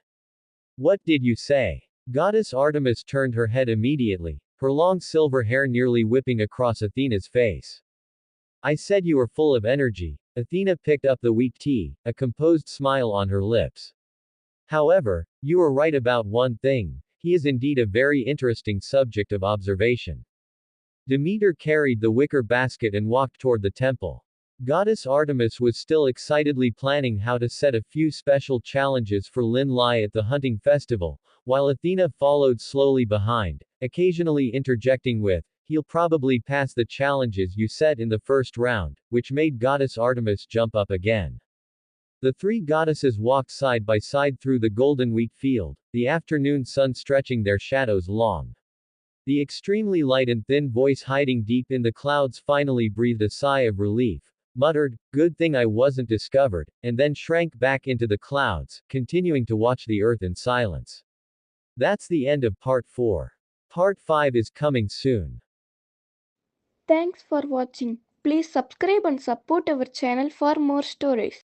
What did you say? Goddess Artemis turned her head immediately, her long silver hair nearly whipping across Athena's face. I said you were full of energy. Athena picked up the weak tea, a composed smile on her lips. However, you are right about one thing, he is indeed a very interesting subject of observation. Demeter carried the wicker basket and walked toward the temple. Goddess Artemis was still excitedly planning how to set a few special challenges for Lin Lai at the hunting festival, while Athena followed slowly behind, occasionally interjecting with, he'll probably pass the challenges you set in the first round, which made Goddess Artemis jump up again. The three goddesses walked side by side through the golden wheat field, the afternoon sun stretching their shadows long. The extremely light and thin voice hiding deep in the clouds finally breathed a sigh of relief, muttered, good thing I wasn't discovered, and then shrank back into the clouds, continuing to watch the earth in silence. That's the end of part 4. Part 5 is coming soon. Thanks for watching. Please subscribe and support our channel for more stories.